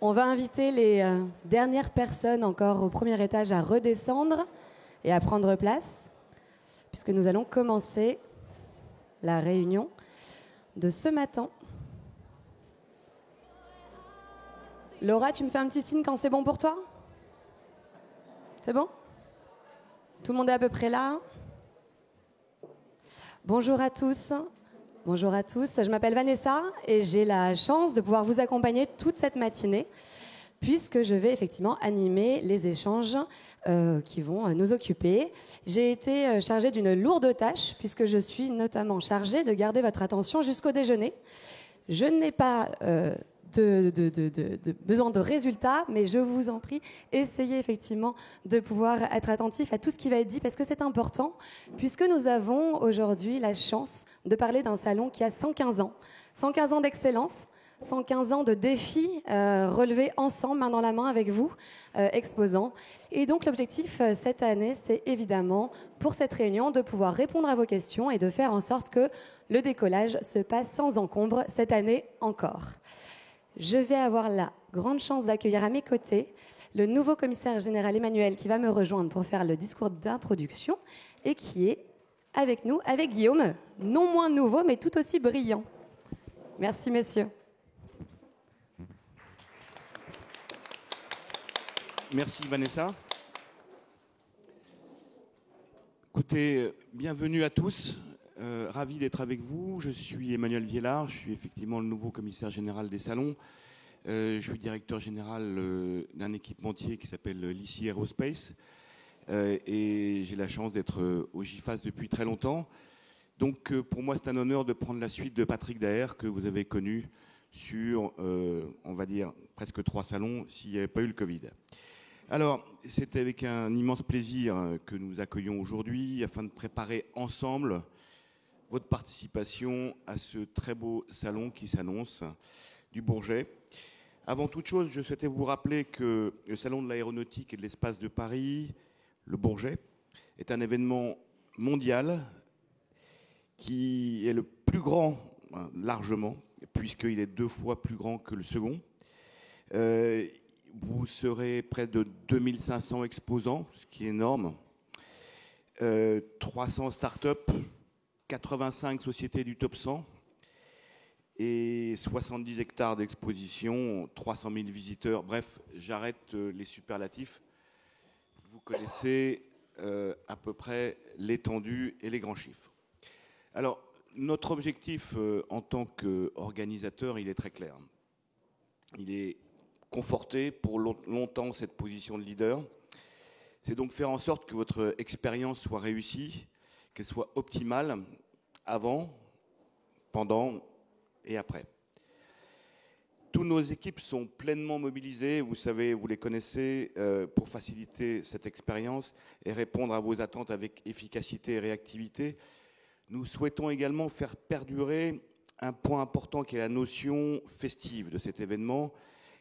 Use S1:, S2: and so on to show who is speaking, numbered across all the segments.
S1: On va inviter les dernières personnes encore au premier étage à redescendre et à prendre place, puisque nous allons commencer la réunion de ce matin. Laura, tu me fais un petit signe quand c'est bon pour toi? C'est bon? Tout le monde est à peu près là? Bonjour à tous. Bonjour à tous, je m'appelle Vanessa et j'ai la chance de pouvoir vous accompagner toute cette matinée puisque je vais effectivement animer les échanges qui vont nous occuper. J'ai été chargée d'une lourde tâche puisque je suis notamment chargée de garder votre attention jusqu'au déjeuner. Je n'ai pas de besoin de résultats, mais je vous en prie, essayez effectivement de pouvoir être attentif à tout ce qui va être dit parce que c'est important, puisque nous avons aujourd'hui la chance de parler d'un salon qui a 115 ans. 115 ans d'excellence, 115 ans de défis relevés ensemble, main dans la main avec vous, exposants. Et donc l'objectif cette année, c'est évidemment pour cette réunion de pouvoir répondre à vos questions et de faire en sorte que le décollage se passe sans encombre cette année encore. Je vais avoir la grande chance d'accueillir à mes côtés le nouveau commissaire général Emmanuel qui va me rejoindre pour faire le discours d'introduction et qui est avec nous, avec Guillaume, non moins nouveau mais tout aussi brillant. Merci messieurs.
S2: Merci Vanessa. Écoutez, bienvenue à tous. Ravi d'être avec vous. Je suis Emmanuel Viellard, je suis effectivement le nouveau commissaire général des salons. Je suis directeur général d'un équipementier qui s'appelle l'ICI Aerospace. Et j'ai la chance d'être au GIFAS depuis très longtemps. Donc pour moi, c'est un honneur de prendre la suite de Patrick Daher, que vous avez connu sur, on va dire, presque 3 salons s'il n'y avait pas eu le Covid. Alors, c'est avec un immense plaisir que nous accueillons aujourd'hui afin de préparer ensemble votre participation à ce très beau salon qui s'annonce du Bourget. Avant toute chose, je souhaitais vous rappeler que le Salon de l'aéronautique et de l'espace de Paris, le Bourget, est un événement mondial qui est le plus grand, largement, puisqu'il est 2 fois plus grand que le second. Vous serez près de 2500 exposants, ce qui est énorme. 300 startups, 85 sociétés du top 100 et 70 hectares d'exposition, 300 000 visiteurs. Bref, j'arrête les superlatifs. Vous connaissez à peu près l'étendue et les grands chiffres. Alors, notre objectif en tant qu'organisateur, il est très clair. Il est conforter pour longtemps cette position de leader. C'est donc faire en sorte que votre expérience soit réussie, qu'elle soit optimale avant, pendant et après. Toutes nos équipes sont pleinement mobilisées, vous savez, vous les connaissez, pour faciliter cette expérience et répondre à vos attentes avec efficacité et réactivité. Nous souhaitons également faire perdurer un point important qui est la notion festive de cet événement,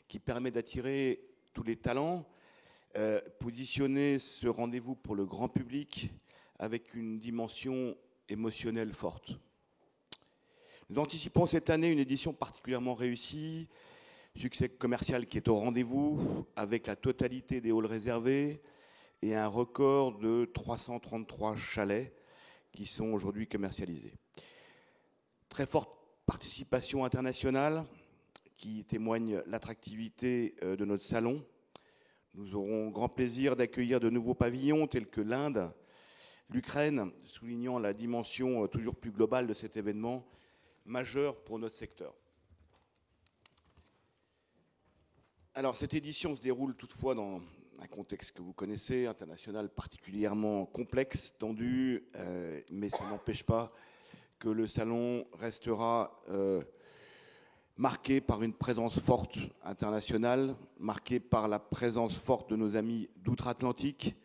S2: qui permet d'attirer tous les talents, positionner ce rendez-vous pour le grand public avec une dimension émotionnelle forte. Nous anticipons cette année une édition particulièrement réussie, succès commercial qui est au rendez-vous, avec la totalité des halls réservés et un record de 333 chalets qui sont aujourd'hui commercialisés. Très forte participation internationale, qui témoigne l'attractivité de notre salon. Nous aurons grand plaisir d'accueillir de nouveaux pavillons tels que l'Inde, l'Ukraine, soulignant la dimension toujours plus globale de cet événement majeur pour notre secteur. Alors, cette édition se déroule toutefois dans un contexte que vous connaissez, international particulièrement complexe, tendu, mais ça n'empêche pas que le salon restera marqué par une présence forte internationale, marqué par la présence forte de nos amis d'outre-Atlantique.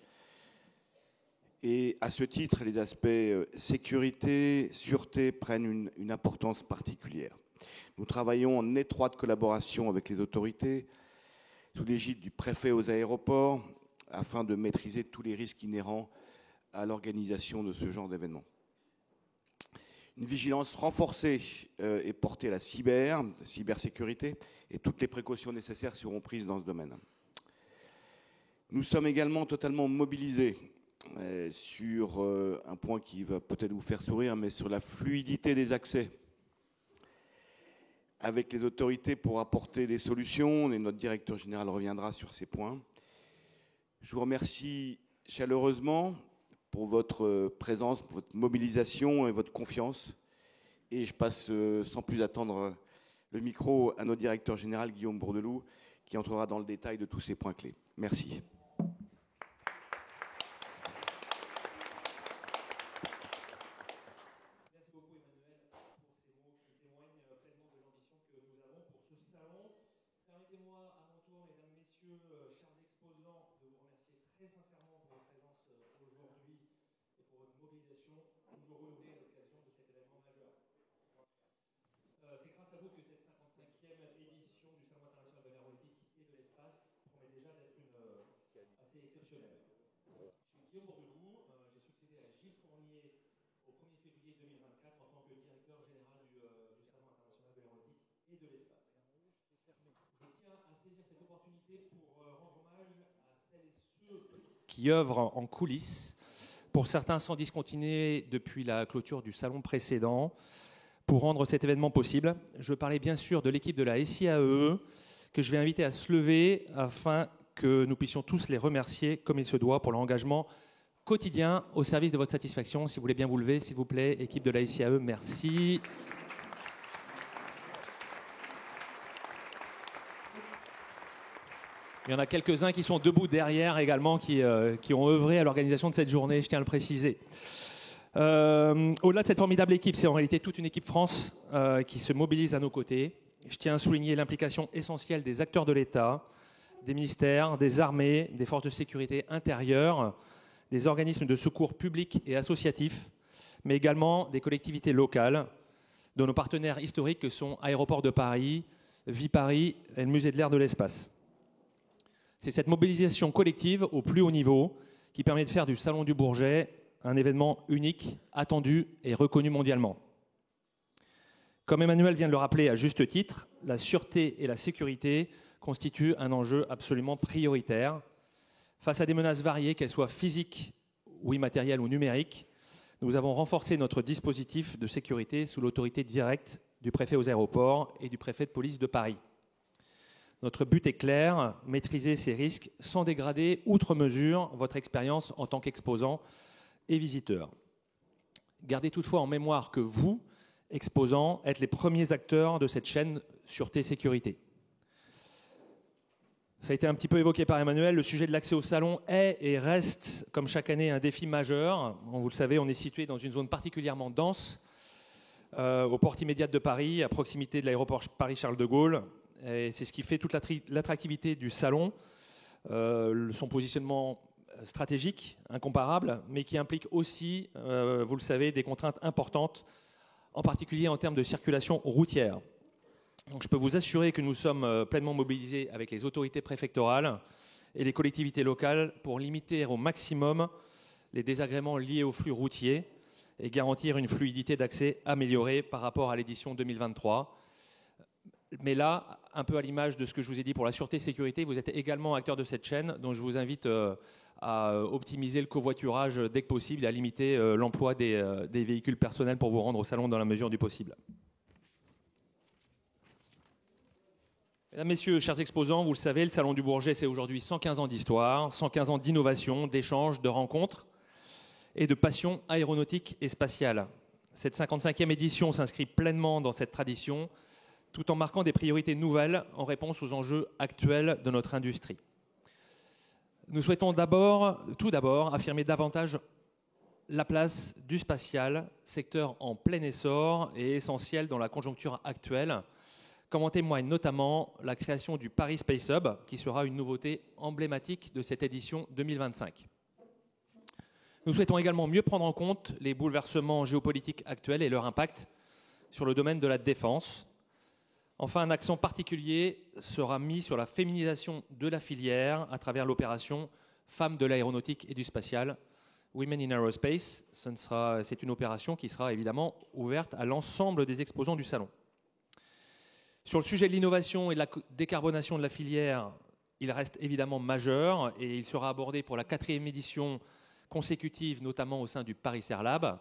S2: Et à ce titre, les aspects sécurité, sûreté prennent une importance particulière. Nous travaillons en étroite collaboration avec les autorités, sous l'égide du préfet aux aéroports, afin de maîtriser tous les risques inhérents à l'organisation de ce genre d'événement. Une vigilance renforcée est portée à la cybersécurité, et toutes les précautions nécessaires seront prises dans ce domaine. Nous sommes également totalement mobilisés sur un point qui va peut-être vous faire sourire, mais sur la fluidité des accès avec les autorités pour apporter des solutions, et notre directeur général reviendra sur ces points. Je vous remercie chaleureusement pour votre présence, pour votre mobilisation et votre confiance. Et je passe sans plus attendre le micro à notre directeur général, Guillaume Bourdeloup, qui entrera dans le détail de tous ces points clés. Merci.
S3: Merci beaucoup Emmanuel pour ces mots qui témoignent pleinement de l'ambition que nous avons pour ce salon. Permettez-moi à mon tour, mesdames, messieurs, chers exposants, de vous remercier très sincèrement pour votre présence aujourd'hui et pour votre mobilisation toujours renouvelée à l'occasion de cet événement majeur. C'est grâce à vous que cette 55e édition du Salon international de l'aéronautique et de l'espace promet déjà d'être assez exceptionnelle. Je suis Guillaume Bourdeloup, j'ai succédé à Gilles Fournier au 1er février 2024 en tant que directeur général du Salon international de l'aéronautique et de l'espace. Je tiens à saisir cette opportunité pour rendre hommage à celles et ceux qui œuvrent en coulisses, pour certains sans discontinuer depuis la clôture du salon précédent, pour rendre cet événement possible. Je parlais bien sûr de l'équipe de la SIAE, que je vais inviter à se lever afin que nous puissions tous les remercier comme il se doit pour leur engagement quotidien au service de votre satisfaction. Si vous voulez bien vous lever, s'il vous plaît, équipe de la SIAE, merci. Il y en a quelques-uns qui sont debout derrière également, qui ont œuvré à l'organisation de cette journée, je tiens à le préciser. Au-delà de cette formidable équipe, c'est en réalité toute une équipe France qui se mobilise à nos côtés. Je tiens à souligner l'implication essentielle des acteurs de l'État, des ministères, des armées, des forces de sécurité intérieure, des organismes de secours publics et associatifs, mais également des collectivités locales, de nos partenaires historiques que sont Aéroports de Paris, Viparis et le Musée de l'Air de l'Espace. C'est cette mobilisation collective au plus haut niveau qui permet de faire du Salon du Bourget un événement unique, attendu et reconnu mondialement. Comme Emmanuel vient de le rappeler à juste titre, la sûreté et la sécurité constituent un enjeu absolument prioritaire. Face à des menaces variées, qu'elles soient physiques ou immatérielles ou numériques, nous avons renforcé notre dispositif de sécurité sous l'autorité directe du préfet aux aéroports et du préfet de police de Paris. Notre but est clair, maîtriser ces risques sans dégrader outre mesure votre expérience en tant qu'exposant et visiteur. Gardez toutefois en mémoire que vous, exposants, êtes les premiers acteurs de cette chaîne sûreté-sécurité. Ça a été un petit peu évoqué par Emmanuel, le sujet de l'accès au salon est et reste, comme chaque année, un défi majeur. Vous le savez, on est situé dans une zone particulièrement dense, aux portes immédiates de Paris, à proximité de l'aéroport Paris-Charles de Gaulle. Et c'est ce qui fait toute l'attractivité du salon, son positionnement stratégique, incomparable, mais qui implique aussi, vous le savez, des contraintes importantes, en particulier en termes de circulation routière. Donc je peux vous assurer que nous sommes pleinement mobilisés avec les autorités préfectorales et les collectivités locales pour limiter au maximum les désagréments liés au flux routier et garantir une fluidité d'accès améliorée par rapport à l'édition 2023. Mais là, un peu à l'image de ce que je vous ai dit pour la sûreté-sécurité, vous êtes également acteur de cette chaîne, donc je vous invite à optimiser le covoiturage dès que possible et à limiter l'emploi des véhicules personnels pour vous rendre au salon dans la mesure du possible. Mesdames, Messieurs, chers exposants, vous le savez, le Salon du Bourget, c'est aujourd'hui 115 ans d'histoire, 115 ans d'innovation, d'échanges, de rencontres et de passion aéronautique et spatiale. Cette 55e édition s'inscrit pleinement dans cette tradition, tout en marquant des priorités nouvelles en réponse aux enjeux actuels de notre industrie. Nous souhaitons tout d'abord affirmer davantage la place du spatial, secteur en plein essor et essentiel dans la conjoncture actuelle, comme en témoigne notamment la création du Paris Space Hub, qui sera une nouveauté emblématique de cette édition 2025. Nous souhaitons également mieux prendre en compte les bouleversements géopolitiques actuels et leur impact sur le domaine de la défense. Enfin, un accent particulier sera mis sur la féminisation de la filière à travers l'opération Femmes de l'aéronautique et du spatial. Women in Aerospace. C'est une opération qui sera évidemment ouverte à l'ensemble des exposants du salon. Sur le sujet de l'innovation et de la décarbonation de la filière, il reste évidemment majeur et il sera abordé pour la 4e édition consécutive, notamment au sein du Paris Air Lab.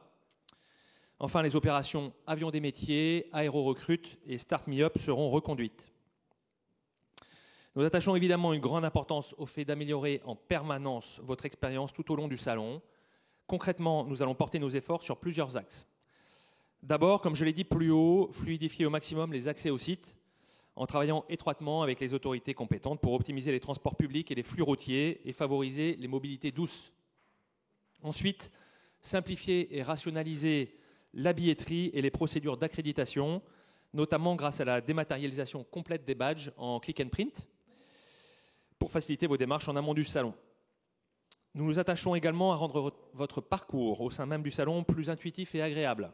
S3: Enfin, les opérations Avions des métiers, Aéro Recrute et Start Me Up seront reconduites. Nous attachons évidemment une grande importance au fait d'améliorer en permanence votre expérience tout au long du salon. Concrètement, nous allons porter nos efforts sur plusieurs axes. D'abord, comme je l'ai dit plus haut, fluidifier au maximum les accès au site en travaillant étroitement avec les autorités compétentes pour optimiser les transports publics et les flux routiers et favoriser les mobilités douces. Ensuite, simplifier et rationaliser la billetterie et les procédures d'accréditation, notamment grâce à la dématérialisation complète des badges en click and print, pour faciliter vos démarches en amont du salon. Nous nous attachons également à rendre votre parcours au sein même du salon plus intuitif et agréable,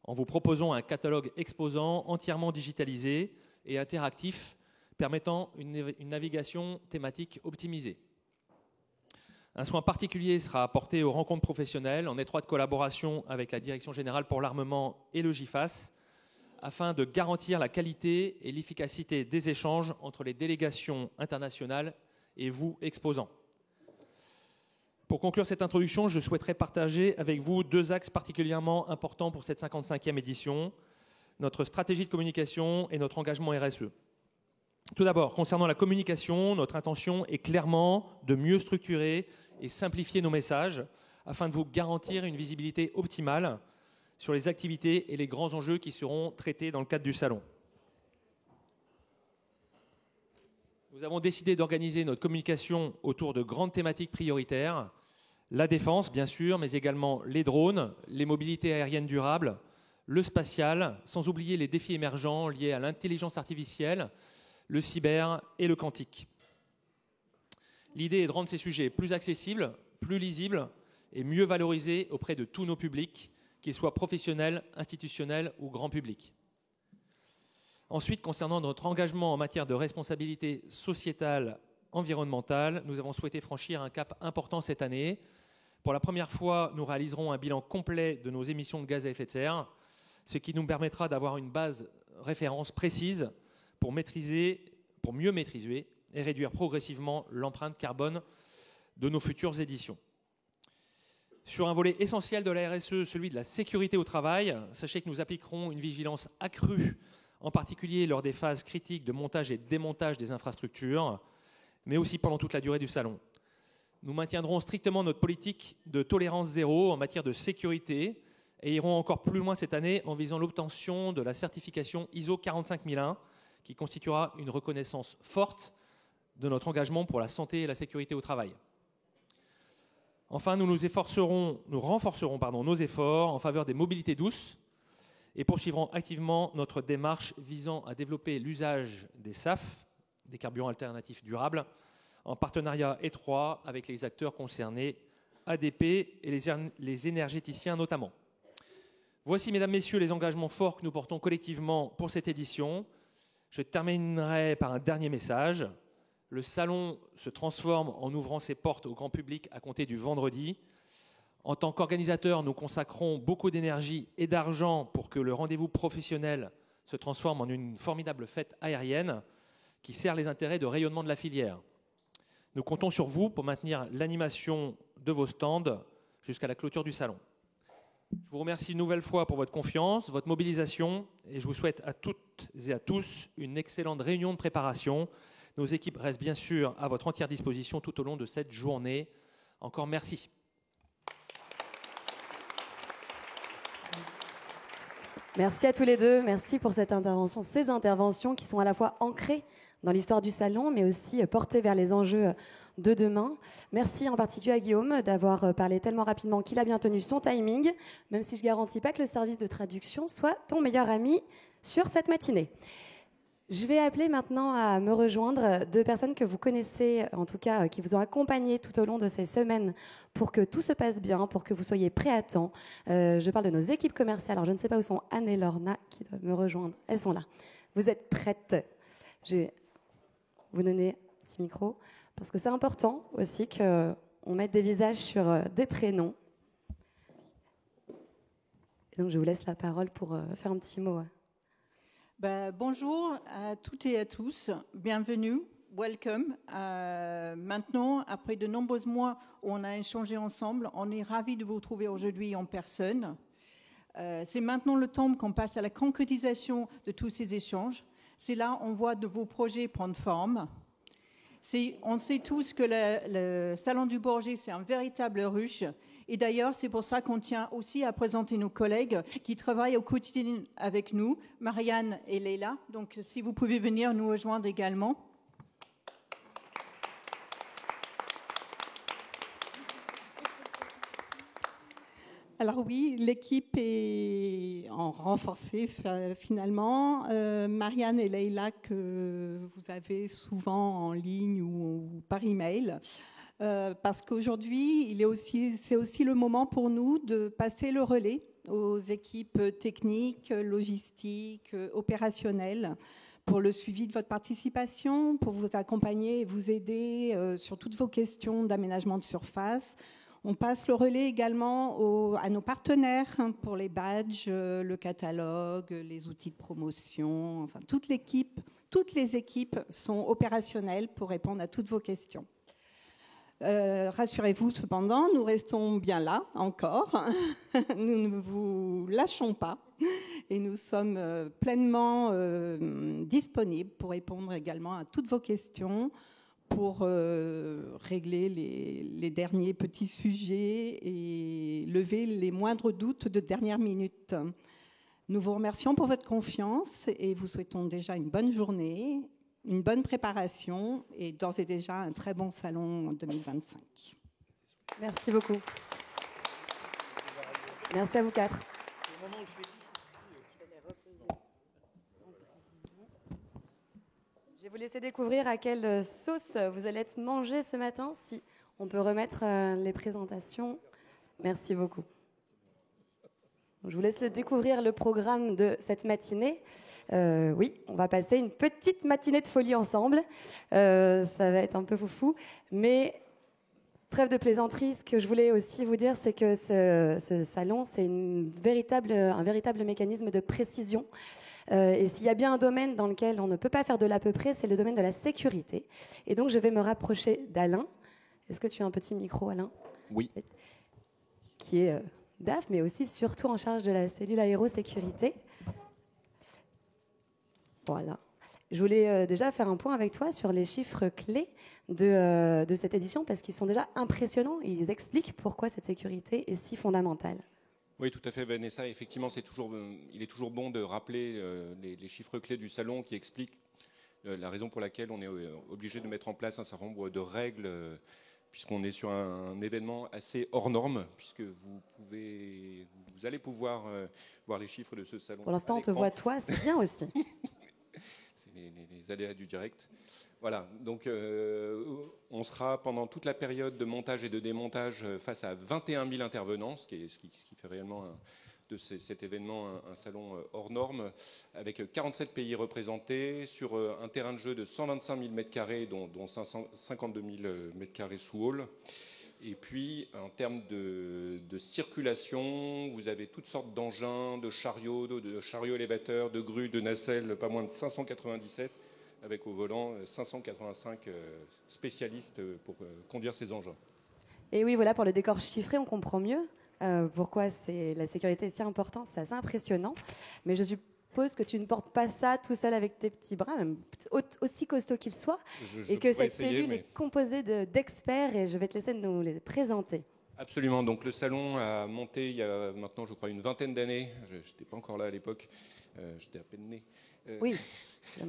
S3: en vous proposant un catalogue exposant entièrement digitalisé et interactif, permettant une navigation thématique optimisée. Un soin particulier sera apporté aux rencontres professionnelles en étroite collaboration avec la Direction générale pour l'armement et le GIFAS, afin de garantir la qualité et l'efficacité des échanges entre les délégations internationales et vous, exposants. Pour conclure cette introduction, je souhaiterais partager avec vous 2 axes particulièrement importants pour cette 55e édition, notre stratégie de communication et notre engagement RSE. Tout d'abord, concernant la communication, notre intention est clairement de mieux structurer et simplifier nos messages afin de vous garantir une visibilité optimale sur les activités et les grands enjeux qui seront traités dans le cadre du salon. Nous avons décidé d'organiser notre communication autour de grandes thématiques prioritaires, la défense bien sûr, mais également les drones, les mobilités aériennes durables, le spatial, sans oublier les défis émergents liés à l'intelligence artificielle, le cyber et le quantique. L'idée est de rendre ces sujets plus accessibles, plus lisibles et mieux valorisés auprès de tous nos publics, qu'ils soient professionnels, institutionnels ou grand public. Ensuite, concernant notre engagement en matière de responsabilité sociétale, environnementale, nous avons souhaité franchir un cap important cette année. Pour la première fois, nous réaliserons un bilan complet de nos émissions de gaz à effet de serre, ce qui nous permettra d'avoir une base référence précise pour mieux maîtriser et réduire progressivement l'empreinte carbone de nos futures éditions. Sur un volet essentiel de la RSE, celui de la sécurité au travail, sachez que nous appliquerons une vigilance accrue, en particulier lors des phases critiques de montage et de démontage des infrastructures, mais aussi pendant toute la durée du salon. Nous maintiendrons strictement notre politique de tolérance zéro en matière de sécurité et irons encore plus loin cette année en visant l'obtention de la certification ISO 45001, qui constituera une reconnaissance forte de notre engagement pour la santé et la sécurité au travail. Enfin, nous renforcerons nos efforts en faveur des mobilités douces et poursuivrons activement notre démarche visant à développer l'usage des SAF, des carburants alternatifs durables, en partenariat étroit avec les acteurs concernés, ADP et les énergéticiens notamment. Voici, mesdames, messieurs, les engagements forts que nous portons collectivement pour cette édition. Je terminerai par un dernier message. Le salon se transforme en ouvrant ses portes au grand public à compter du vendredi. En tant qu'organisateurs, nous consacrons beaucoup d'énergie et d'argent pour que le rendez-vous professionnel se transforme en une formidable fête aérienne qui sert les intérêts de rayonnement de la filière. Nous comptons sur vous pour maintenir l'animation de vos stands jusqu'à la clôture du salon. Je vous remercie une nouvelle fois pour votre confiance, votre mobilisation et je vous souhaite à toutes et à tous une excellente réunion de préparation. Nos équipes restent bien sûr à votre entière disposition tout au long de cette journée. Encore merci.
S1: Merci à tous les deux. Merci pour cette intervention, ces interventions qui sont à la fois ancrées dans l'histoire du salon, mais aussi portées vers les enjeux de demain. Merci en particulier à Guillaume d'avoir parlé tellement rapidement qu'il a bien tenu son timing, même si je ne garantis pas que le service de traduction soit ton meilleur ami sur cette matinée. Je vais appeler maintenant à me rejoindre 2 personnes que vous connaissez, en tout cas qui vous ont accompagné tout au long de ces semaines pour que tout se passe bien, pour que vous soyez prêts à temps. Je parle de nos équipes commerciales. Alors je ne sais pas où sont Anne et Lorna qui doivent me rejoindre. Elles sont là. Vous êtes prêtes? Je vais vous donner un petit micro parce que c'est important aussi qu'on mette des visages sur des prénoms. Et donc je vous laisse la parole pour faire un petit mot.
S4: Bonjour à toutes et à tous, bienvenue, welcome. Maintenant, après de nombreux mois où on a échangé ensemble, on est ravis de vous retrouver aujourd'hui en personne. C'est maintenant le temps qu'on passe à la concrétisation de tous ces échanges. C'est là on voit de vos projets prendre forme. On sait tous que le Salon du Bourget, c'est un véritable ruche. Et d'ailleurs, c'est pour ça qu'on tient aussi à présenter nos collègues qui travaillent au quotidien avec nous, Marianne et Leila. Donc, si vous pouvez venir nous rejoindre également. Alors oui, l'équipe est en renforcée finalement. Marianne et Leila, que vous avez souvent en ligne ou par email. Parce qu'aujourd'hui, c'est aussi le moment pour nous de passer le relais aux équipes techniques, logistiques, opérationnelles, pour le suivi de votre participation, pour vous accompagner et vous aider sur toutes vos questions d'aménagement de surface. On passe le relais également à nos partenaires pour les badges, le catalogue, les outils de promotion. Enfin, toutes les équipes sont opérationnelles pour répondre à toutes vos questions. Rassurez-vous cependant, nous restons bien là encore, nous ne vous lâchons pas et nous sommes pleinement disponibles pour répondre également à toutes vos questions, pour régler les derniers petits sujets et lever les moindres doutes de dernière minute. Nous vous remercions pour votre confiance et vous souhaitons déjà une bonne journée, une bonne préparation et d'ores et déjà un très bon salon en 2025.
S1: Merci beaucoup. Merci à vous quatre. Je vais vous laisser découvrir à quelle sauce vous allez être mangé ce matin. Si on peut remettre les présentations. Merci beaucoup. Je vous laisse découvrir le programme de cette matinée. Oui, on va passer une petite matinée de folie ensemble. Ça va être un peu foufou. Mais trêve de plaisanterie, ce que je voulais aussi vous dire, c'est que ce salon, c'est un véritable mécanisme de précision. Et s'il y a bien un domaine dans lequel on ne peut pas faire de l'à peu près, c'est le domaine de la sécurité. Et donc, je vais me rapprocher d'Alain. Est-ce que tu as un petit micro, Alain ?
S5: Oui.
S1: Qui est DAF, mais aussi surtout en charge de la cellule aérosécurité. Voilà. Je voulais déjà faire un point avec toi sur les chiffres clés de cette édition, parce qu'ils sont déjà impressionnants. Ils expliquent pourquoi cette sécurité est si fondamentale.
S5: Oui, tout à fait, Vanessa. Effectivement, il est toujours bon de rappeler les chiffres clés du salon qui expliquent la raison pour laquelle on est obligé de mettre en place un certain nombre de règles, puisqu'on est sur un événement assez hors norme, puisque vous allez pouvoir voir les chiffres de ce salon.
S1: Pour l'instant, on te voit toi, c'est bien aussi.
S5: C'est les aléas du direct. Voilà, donc on sera pendant toute la période de montage et de démontage face à 21 000 intervenants, ce qui fait réellement de cet événement un salon hors norme, avec 47 pays représentés sur un terrain de jeu de 125 000 m², dont 52 000 m² sous hall. Et puis, en termes de circulation, vous avez toutes sortes d'engins, de chariots élévateurs, de grues, de nacelles, pas moins de 597, avec au volant 585 spécialistes pour conduire ces engins.
S1: Et oui, voilà, pour le décor chiffré, on comprend mieux pourquoi la sécurité est si importante. C'est assez impressionnant. Mais je suppose que tu ne portes pas ça tout seul avec tes petits bras, même aussi costaud qu'ils soient, et que cette cellule est composée d'experts, et je vais te laisser nous les présenter.
S5: Absolument. Donc le salon a monté il y a maintenant, je crois, une vingtaine d'années. Je n'étais pas encore là à l'époque. J'étais à peine né.
S1: Oui.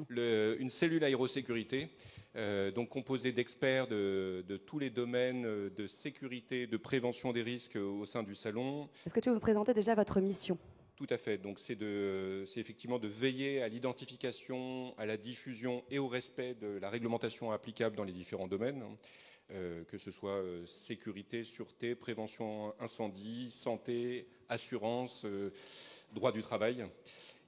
S5: Une cellule aérosécurité, donc composée d'experts de tous les domaines de sécurité, de prévention des risques au sein du salon.
S1: Est-ce que tu veux vous présenter déjà votre mission ?
S5: Tout à fait. Donc c'est effectivement de veiller à l'identification, à la diffusion et au respect de la réglementation applicable dans les différents domaines, que ce soit sécurité, sûreté, prévention incendie, santé, assurance, droit du travail.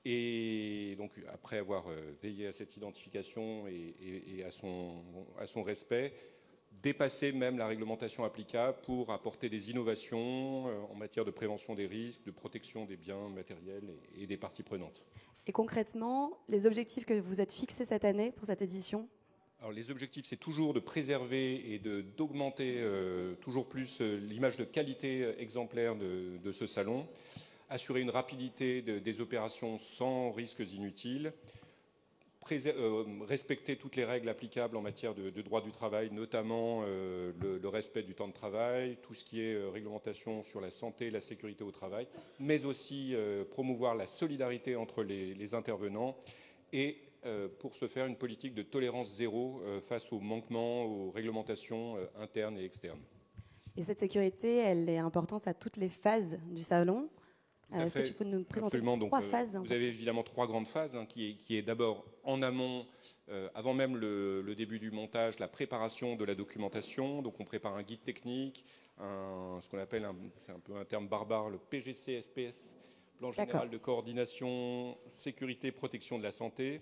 S5: Et donc, après avoir veillé à cette identification et à son respect, dépasser même la réglementation applicable pour apporter des innovations en matière de prévention des risques, de protection des biens matériels et des parties prenantes.
S1: Et concrètement, les objectifs que vous êtes fixés cette année pour cette édition?
S5: Alors, les objectifs, c'est toujours de préserver et d'augmenter toujours plus l'image de qualité exemplaire de ce salon, assurer une rapidité des opérations sans risques inutiles, respecter toutes les règles applicables en matière de droit du travail, notamment le respect du temps de travail, tout ce qui est réglementation sur la santé et la sécurité au travail, mais aussi promouvoir la solidarité entre les intervenants et pour ce faire une politique de tolérance zéro face aux manquements, aux réglementations internes et externes.
S1: Et cette sécurité, elle est importante à toutes les phases du salon. Est-ce que tu peux nous présenter trois phases?
S5: Vous avez évidemment trois grandes phases, qui est d'abord en amont, avant même le début du montage, la préparation de la documentation. Donc on prépare un guide technique, ce qu'on appelle, c'est un peu un terme barbare, le PGC-SPS, Plan général de coordination, sécurité, protection de la santé.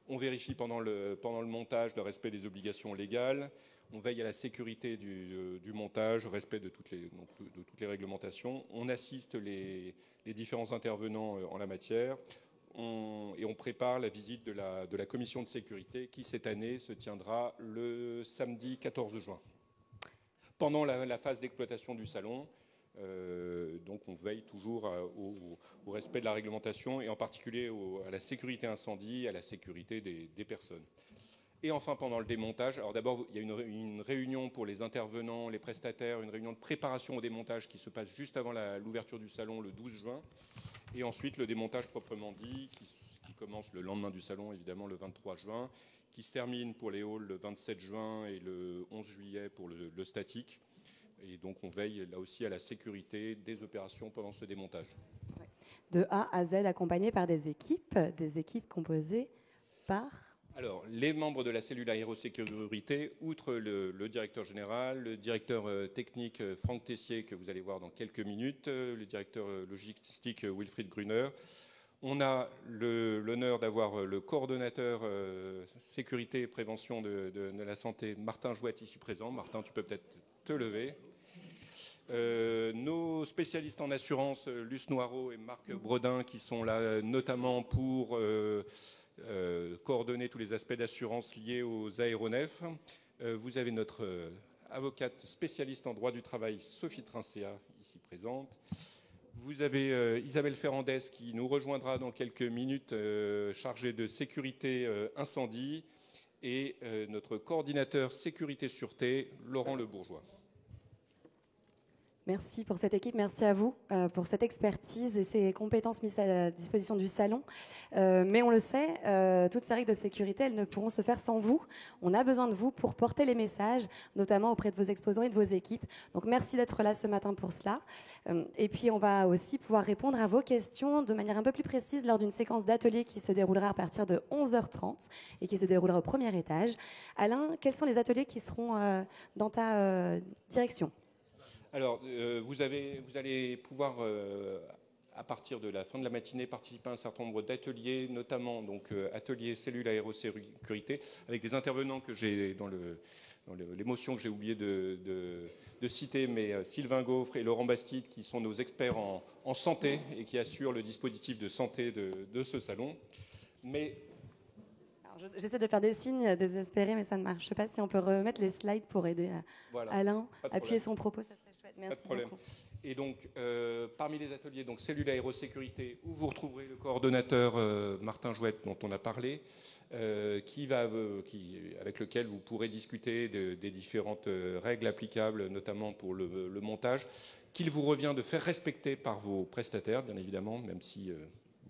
S5: On vérifie pendant le montage le respect des obligations légales. On veille à la sécurité du montage, au respect de toutes les réglementations. On assiste les différents intervenants en la matière. Et on prépare la visite de la commission de sécurité qui, cette année, se tiendra le samedi 14 juin. Pendant la phase d'exploitation du salon, donc on veille toujours au respect de la réglementation et en particulier à la sécurité incendie, à la sécurité des personnes. Et enfin, pendant le démontage, alors d'abord, il y a une réunion pour les intervenants, les prestataires, une réunion de préparation au démontage qui se passe juste avant l'ouverture du salon le 12 juin. Et ensuite, le démontage proprement dit, qui commence le lendemain du salon, évidemment, le 23 juin, qui se termine pour les halls le 27 juin et le 11 juillet pour le statique. Et donc, on veille là aussi à la sécurité des opérations pendant ce démontage.
S1: De A à Z, accompagné par des équipes composées par...
S5: Alors, les membres de la cellule aérosécurité, outre le directeur général, le directeur technique Franck Tessier, que vous allez voir dans quelques minutes, le directeur logistique Wilfried Gruner, on a l'honneur d'avoir le coordonnateur sécurité et prévention de la santé, Martin Jouette, ici présent. Martin, tu peux peut-être te lever. Nos spécialistes en assurance, Luce Noireau et Marc Bredin, qui sont là notamment pour... coordonner tous les aspects d'assurance liés aux aéronefs. Vous avez notre avocate spécialiste en droit du travail, Sophie Trincea, ici présente. Vous avez Isabelle Ferrandez qui nous rejoindra dans quelques minutes, chargée de sécurité incendie, et notre coordinateur sécurité-sûreté, Laurent Le Bourgeois.
S1: Merci pour cette équipe, merci à vous pour cette expertise et ces compétences mises à la disposition du salon. Mais on le sait, toutes ces règles de sécurité, elles ne pourront se faire sans vous. On a besoin de vous pour porter les messages, notamment auprès de vos exposants et de vos équipes. Donc merci d'être là ce matin pour cela. Et puis on va aussi pouvoir répondre à vos questions de manière un peu plus précise lors d'une séquence d'ateliers qui se déroulera à partir de 11h30 et qui se déroulera au premier étage. Alain, quels sont les ateliers qui seront dans ta direction ?
S5: Alors, vous allez pouvoir, à partir de la fin de la matinée, participer à un certain nombre d'ateliers, notamment donc ateliers cellules aérosécurité, avec des intervenants que j'ai dans l'émotion que j'ai oublié de citer, mais Sylvain Gaufre et Laurent Bastide, qui sont nos experts en santé et qui assurent le dispositif de santé de ce salon. Mais
S1: j'essaie de faire des signes désespérés, mais ça ne marche pas. Si on peut remettre les slides pour aider Alain à appuyer son propos, ça serait chouette. Merci beaucoup.
S5: Et donc, parmi les ateliers, donc cellule aérosécurité, où vous retrouverez le coordonnateur Martin Jouette, dont on a parlé, avec lequel vous pourrez discuter des différentes règles applicables, notamment pour le montage, qu'il vous revient de faire respecter par vos prestataires, bien évidemment, même si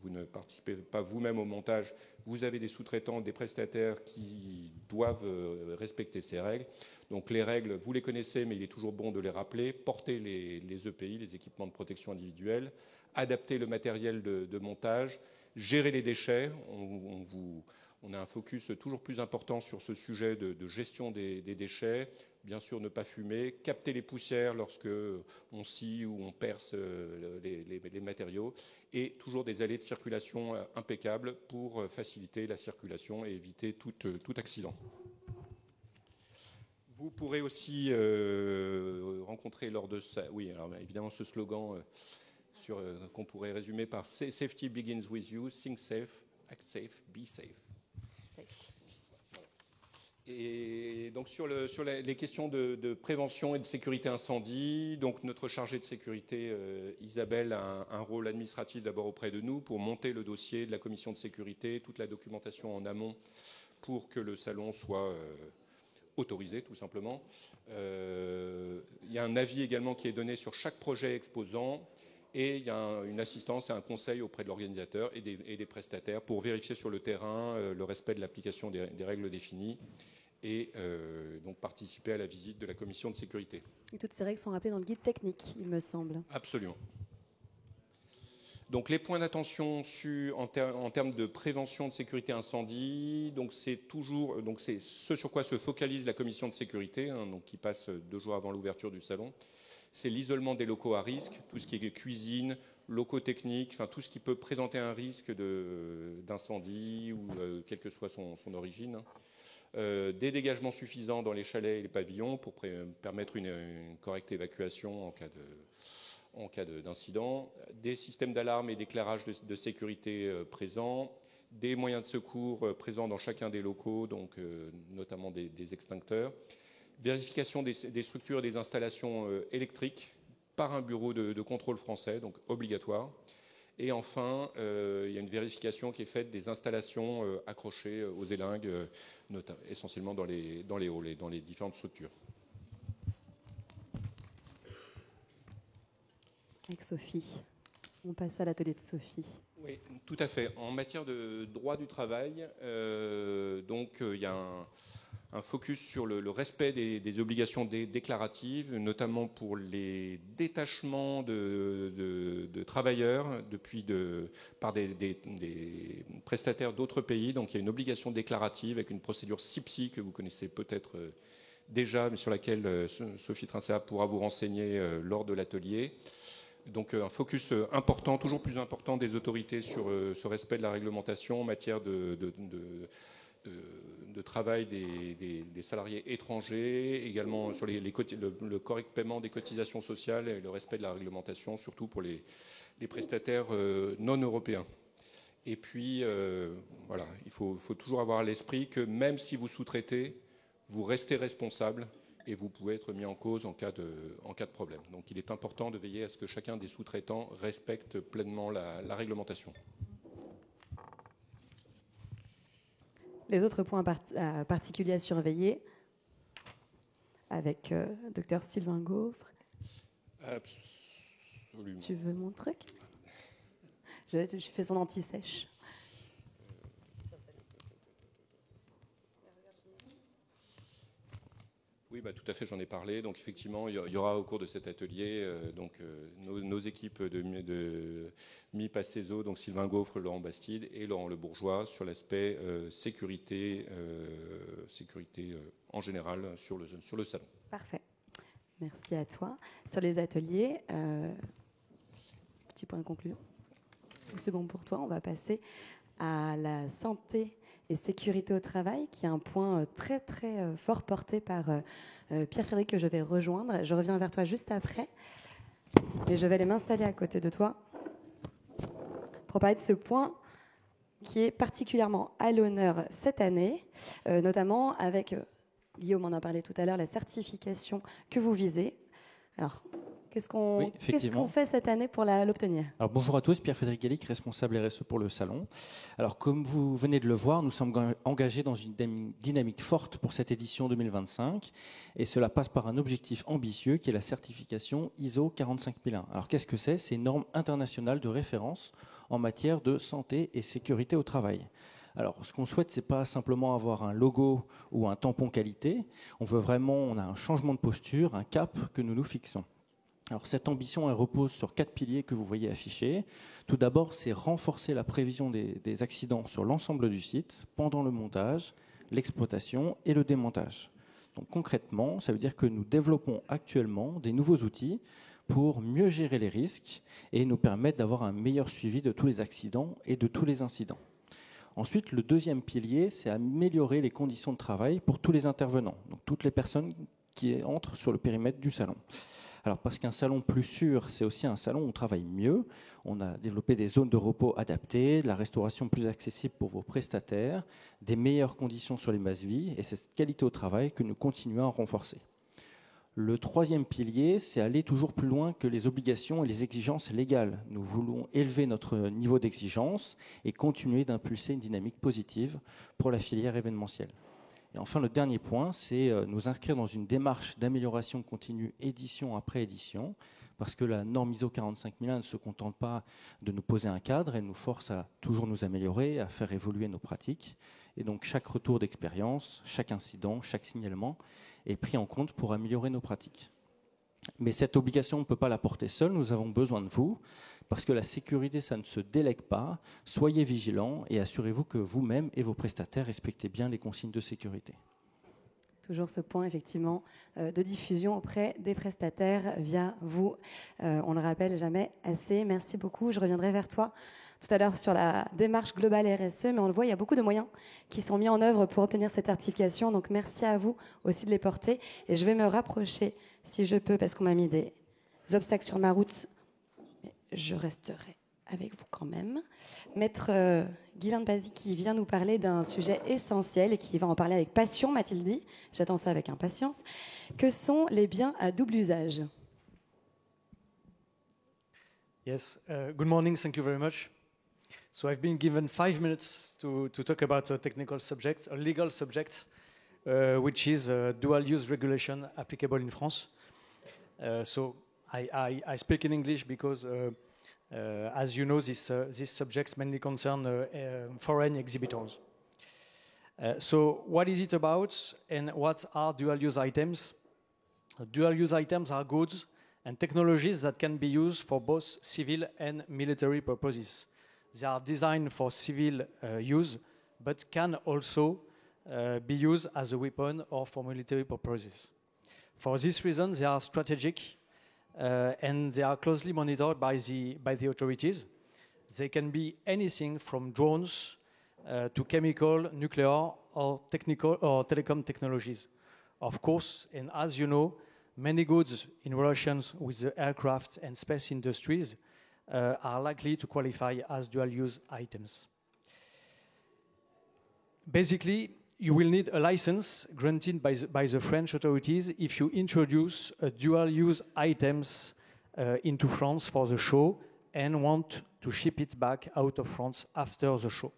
S5: vous ne participez pas vous-même au montage. Vous avez des sous-traitants, des prestataires qui doivent respecter ces règles. Donc les règles, vous les connaissez, mais il est toujours bon de les rappeler. Porter les EPI, les équipements de protection individuelle, adapter le matériel de montage, gérer les déchets. On a un focus toujours plus important sur ce sujet de gestion des déchets. Bien sûr, ne pas fumer, capter les poussières lorsque on scie ou on perce les matériaux, et toujours des allées de circulation impeccables pour faciliter la circulation et éviter tout accident. Vous pourrez aussi rencontrer lors de ça, oui, alors évidemment ce slogan qu'on pourrait résumer par Safety begins with you, think safe, act safe, be safe. Et donc sur les questions de prévention et de sécurité incendie, donc notre chargée de sécurité Isabelle a un rôle administratif d'abord auprès de nous pour monter le dossier de la commission de sécurité, toute la documentation en amont pour que le salon soit autorisé tout simplement. Il y a un avis également qui est donné sur chaque projet exposant et il y a une assistance et un conseil auprès de l'organisateur et des prestataires pour vérifier sur le terrain le respect de l'application des règles définies et donc participer à la visite de la commission de sécurité.
S1: Et toutes ces règles sont rappelées dans le guide technique, il me semble.
S5: Absolument. Donc les points d'attention en termes de prévention de sécurité incendie, donc c'est ce sur quoi se focalise la commission de sécurité, donc qui passe 2 jours avant l'ouverture du salon. C'est l'isolement des locaux à risque, tout ce qui est cuisine, locaux techniques, enfin tout ce qui peut présenter un risque d'incendie ou quelle que soit son origine. Des dégagements suffisants dans les chalets et les pavillons pour permettre une correcte évacuation en cas d'incident, des systèmes d'alarme et d'éclairage de sécurité présents, des moyens de secours présents dans chacun des locaux, donc notamment des extincteurs, vérification des structures et des installations électriques par un bureau de contrôle français, donc obligatoire. Et enfin, il y a une vérification qui est faite des installations accrochées aux élingues, essentiellement dans les halls et dans les différentes structures.
S1: Avec Sophie. On passe à l'atelier de Sophie.
S5: Oui, tout à fait. En matière de droit du travail, il y a un focus sur le respect des obligations déclaratives, notamment pour les détachements de travailleurs par des prestataires d'autres pays. Donc il y a une obligation déclarative avec une procédure CIPSI que vous connaissez peut-être déjà, mais sur laquelle Sophie Trinçat pourra vous renseigner lors de l'atelier. Donc un focus important, toujours plus important des autorités sur ce respect de la réglementation en matière de travail des salariés étrangers, également sur le correct paiement des cotisations sociales et le respect de la réglementation, surtout pour les prestataires non européens. Et puis, voilà, il faut toujours avoir à l'esprit que même si vous sous-traitez, vous restez responsable et vous pouvez être mis en cause en cas de problème. Donc il est important de veiller à ce que chacun des sous-traitants respecte pleinement la réglementation.
S1: Les autres points particuliers à surveiller avec Dr Sylvain Gaufre.
S5: Absolument.
S1: Tu veux mon truc? Je fais son anti-sèche.
S5: Oui, tout à fait, j'en ai parlé. Donc effectivement, il y aura au cours de cet atelier nos équipes de Mi-Passezo, donc Sylvain Gaufre, Laurent Bastide et Laurent Le Bourgeois sur l'aspect sécurité en général sur le salon.
S1: Parfait. Merci à toi. Sur les ateliers, petit point de conclusion. C'est bon pour toi. On va passer à la santé et sécurité au travail, qui est un point très très fort porté par Pierre-Frédéric que je vais rejoindre. Je reviens vers toi juste après, mais je vais aller m'installer à côté de toi pour parler de ce point qui est particulièrement à l'honneur cette année, notamment avec, Guillaume en a parlé tout à l'heure, la certification que vous visez. Alors, qu'est-ce qu'on fait cette année pour l'obtenir?
S6: Alors, bonjour à tous, Pierre-Frédéric Gallic, responsable RSE pour le salon. Alors, comme vous venez de le voir, nous sommes engagés dans une dynamique forte pour cette édition 2025 et cela passe par un objectif ambitieux qui est la certification ISO 45001. Alors, qu'est-ce que c'est? C'est une norme internationale de référence en matière de santé et sécurité au travail. Alors, ce qu'on souhaite, c'est pas simplement avoir un logo ou un tampon qualité. On a un changement de posture, un cap que nous nous fixons. Alors, cette ambition, elle repose sur 4 piliers que vous voyez affichés. Tout d'abord, c'est renforcer la prévision des accidents sur l'ensemble du site pendant le montage, l'exploitation et le démontage. Donc, concrètement, ça veut dire que nous développons actuellement des nouveaux outils pour mieux gérer les risques et nous permettre d'avoir un meilleur suivi de tous les accidents et de tous les incidents. Ensuite, le deuxième pilier, c'est améliorer les conditions de travail pour tous les intervenants, donc toutes les personnes qui entrent sur le périmètre du salon. Alors, parce qu'un salon plus sûr, c'est aussi un salon où on travaille mieux. On a développé des zones de repos adaptées, de la restauration plus accessible pour vos prestataires, des meilleures conditions sur les masses vie, et c'est cette qualité au travail que nous continuons à renforcer. Le troisième pilier, c'est aller toujours plus loin que les obligations et les exigences légales. Nous voulons élever notre niveau d'exigence et continuer d'impulser une dynamique positive pour la filière événementielle. Et enfin, le dernier point, c'est nous inscrire dans une démarche d'amélioration continue édition après édition, parce que la norme ISO 45001 ne se contente pas de nous poser un cadre, elle nous force à toujours nous améliorer, à faire évoluer nos pratiques. Et donc chaque retour d'expérience, chaque incident, chaque signalement est pris en compte pour améliorer nos pratiques. Mais cette obligation, on ne peut pas la porter seule, nous avons besoin de vous, parce que la sécurité, ça ne se délègue pas. Soyez vigilants et assurez-vous que vous-même et vos prestataires respectez bien les consignes de sécurité.
S1: Toujours ce point, effectivement, de diffusion auprès des prestataires via vous. On le rappelle jamais assez. Merci beaucoup. Je reviendrai vers toi tout à l'heure sur la démarche globale RSE, mais on le voit, il y a beaucoup de moyens qui sont mis en œuvre pour obtenir cette certification. Donc, merci à vous aussi de les porter. Et je vais me rapprocher, si je peux, parce qu'on m'a mis des obstacles sur ma route. Mais je resterai avec vous quand même. Maître Guylain de Bazy qui vient nous parler d'un sujet essentiel et qui va en parler avec passion, m'a-t-il dit. J'attends ça avec impatience. Que sont les biens à double usage?
S7: Yes, good morning, thank you very much. So I've been given 5 minutes to talk about a technical subject, a legal subject, which is dual-use regulation applicable in France. So I speak in English because as you know, these subjects mainly concern foreign exhibitors. So what is it about and what are dual-use items? Dual-use items are goods and technologies that can be used for both civil and military purposes. They are designed for civil use, but can also be used as a weapon or for military purposes. For this reason, they are strategic and they are closely monitored by the authorities. They can be anything from drones to chemical, nuclear, or technical or telecom technologies. Of course, and as you know, many goods in relations with the aircraft and space industries are likely to qualify as dual-use items. Basically, you will need a license granted by the French authorities if you introduce dual-use items into France for the show and want to ship it back out of France after the show.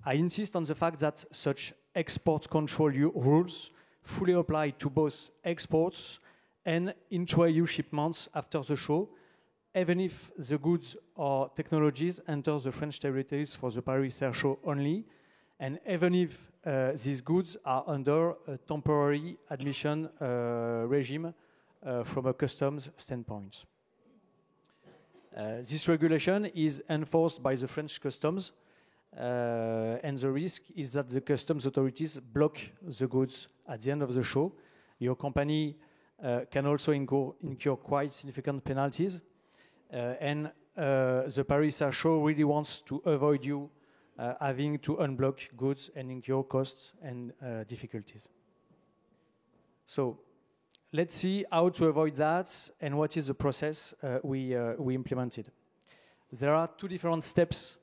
S7: I insist on the fact that such export control rules fully apply to both exports and intra-EU shipments after the show, even if the goods or technologies enter the French territories for the Paris Air Show only, and even if these goods are under a temporary admission regime from a customs standpoint. This regulation is enforced by the French customs, and the risk is that the customs authorities block the goods at the end of the show. Your company can also incur quite significant penalties. And the Paris Air Show really wants to avoid you having to unblock goods and incur costs and difficulties. So let's see how to avoid that and what is the process we implemented. There are two different steps.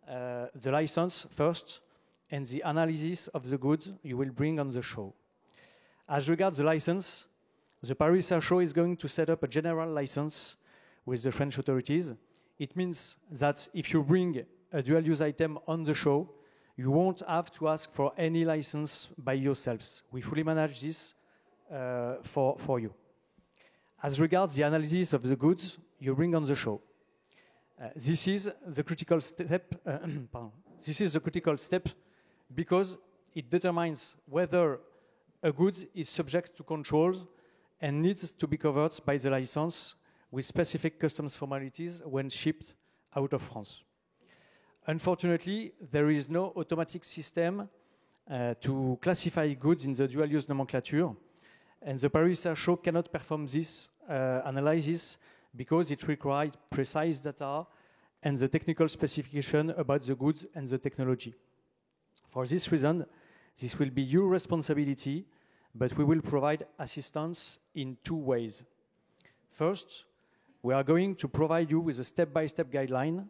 S7: The license first and the analysis of the goods you will bring on the show. As regards the license, the Paris Air Show is going to set up a general license with the French authorities. It means that if you bring a dual-use item on the show, you won't have to ask for any license by yourselves. We fully manage this for you. As regards the analysis of the goods you bring on the show, this is the critical step. This is the critical step because it determines whether a good is subject to controls and needs to be covered by the license with specific customs formalities when shipped out of France. Unfortunately, there is no automatic system to classify goods in the dual-use nomenclature, and the Paris Air Show cannot perform this analysis because it requires precise data and the technical specification about the goods and the technology. For this reason, this will be your responsibility, but we will provide assistance in 2 ways. First, we are going to provide you with a step-by-step guideline,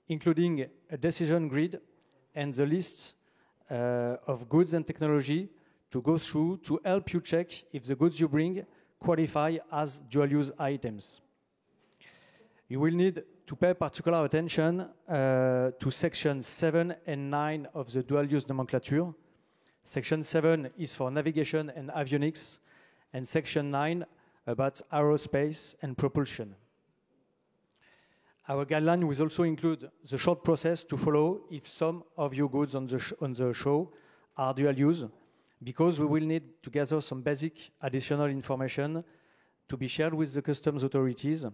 S7: including a decision grid and the list of goods and technology to go through to help you check if the goods you bring qualify as dual-use items. You will need to pay particular attention to Section 7 and 9 of the dual-use nomenclature. Section 7 is for navigation and avionics, and Section 9 about aerospace and propulsion. Our guideline will also include the short process to follow if some of your goods on the show are dual-use, because we will need to gather some basic additional information to be shared with the customs authorities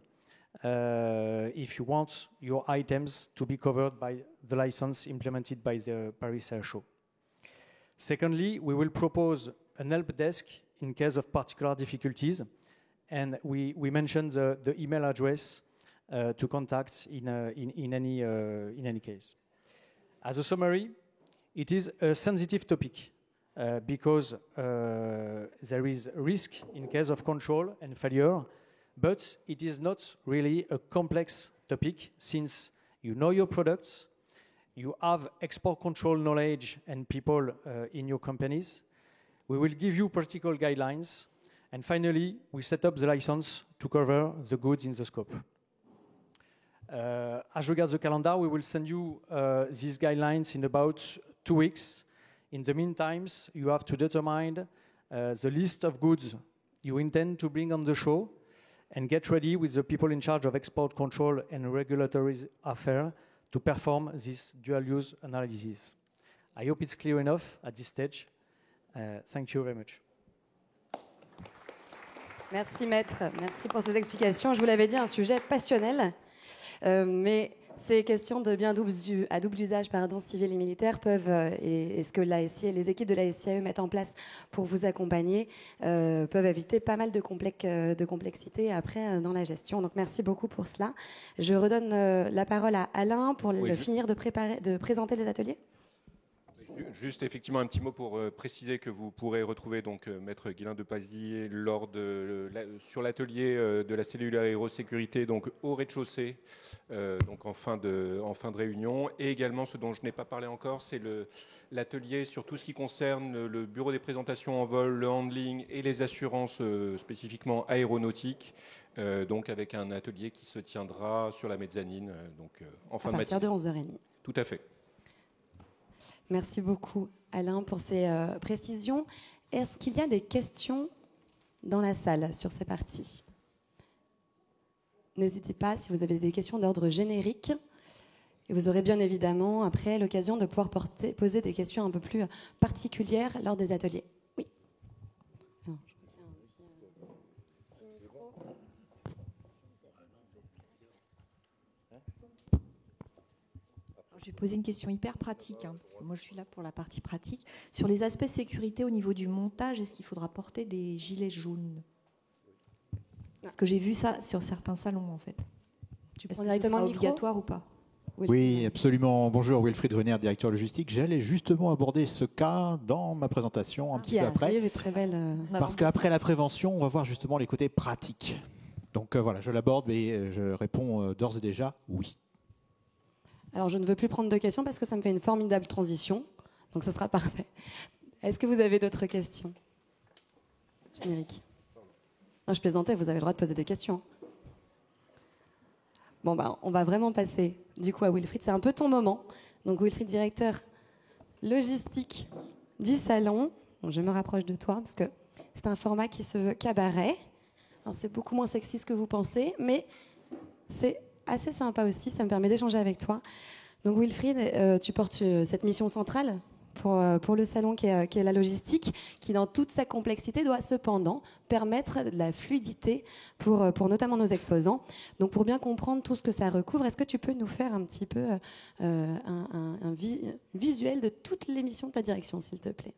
S7: if you want your items to be covered by the license implemented by the Paris Air Show. Secondly, we will propose an help desk in case of particular difficulties, and we mentioned the email address to contact in any case. As a summary, it is a sensitive topic because there is risk in case of control and failure, but it is not really a complex topic since you know your products, you have export control knowledge and people in your companies. We will give you practical guidelines, and finally, we set up the license to cover the goods in the scope. As regards the calendar, we will send you these guidelines in about 2 weeks. In the meantime, you have to determine the list of goods you intend to bring on the show and get ready with the people in charge of export control and regulatory affairs to perform this dual-use analysis. I hope it's clear enough at this stage. Thank you very much.
S1: Merci maître, merci pour ces explications. Je vous l'avais dit, un sujet passionnel, mais ces questions de biens à double usage, civil et militaire, peuvent, et ce que l'ASI et les équipes de la SIAE mettent en place pour vous accompagner, peuvent éviter pas mal de complexité après dans la gestion. Donc merci beaucoup pour cela. Je redonne la parole à Alain pour finir de présenter les ateliers.
S5: Juste effectivement un petit mot pour préciser que vous pourrez retrouver donc maître Guilain de Pazier sur l'atelier de la cellule aérosécurité donc au rez-de-chaussée donc en fin de réunion, et également ce dont je n'ai pas parlé encore, c'est l'atelier sur tout ce qui concerne le bureau des présentations en vol, le handling et les assurances spécifiquement aéronautiques, donc avec un atelier qui se tiendra sur la mezzanine donc en fin de matinée.
S1: À partir de 11h30.
S5: Tout à fait.
S1: Merci beaucoup, Alain, pour ces précisions. Est-ce qu'il y a des questions dans la salle sur ces parties? N'hésitez pas si vous avez des questions d'ordre générique. Et vous aurez bien évidemment, après, l'occasion de pouvoir poser des questions un peu plus particulières lors des ateliers. Oui. Alors, je crois qu'il y a un petit micro.
S8: Je vais poser une question hyper pratique, parce que moi je suis là pour la partie pratique. Sur les aspects sécurité au niveau du montage, est-ce qu'il faudra porter des gilets jaunes? Parce que j'ai vu ça sur certains salons en fait. Est-ce que ce sera obligatoire ou pas?
S9: Oui, absolument. Bonjour, Wilfried Renner, directeur logistique. J'allais justement aborder ce cas dans ma présentation un petit peu après.
S1: Très belle.
S9: Parce qu'après la prévention, on va voir justement les côtés pratiques. Donc voilà, je l'aborde, mais je réponds d'ores et déjà oui.
S1: Alors, je ne veux plus prendre de questions parce que ça me fait une formidable transition. Donc, ce sera parfait. Est-ce que vous avez d'autres questions? Générique. Non, je plaisantais, vous avez le droit de poser des questions. Bon, on va vraiment passer du coup à Wilfried. C'est un peu ton moment. Donc, Wilfried, directeur logistique du salon. Bon, je me rapproche de toi parce que c'est un format qui se veut cabaret. Alors, c'est beaucoup moins sexy que vous pensez, mais c'est assez sympa aussi, ça me permet d'échanger avec toi. Donc Wilfried, tu portes cette mission centrale pour le salon qui est la logistique, qui dans toute sa complexité doit cependant permettre de la fluidité pour notamment nos exposants. Donc pour bien comprendre tout ce que ça recouvre, est-ce que tu peux nous faire un petit peu un visuel de toute l'émission de ta direction, s'il te plaît?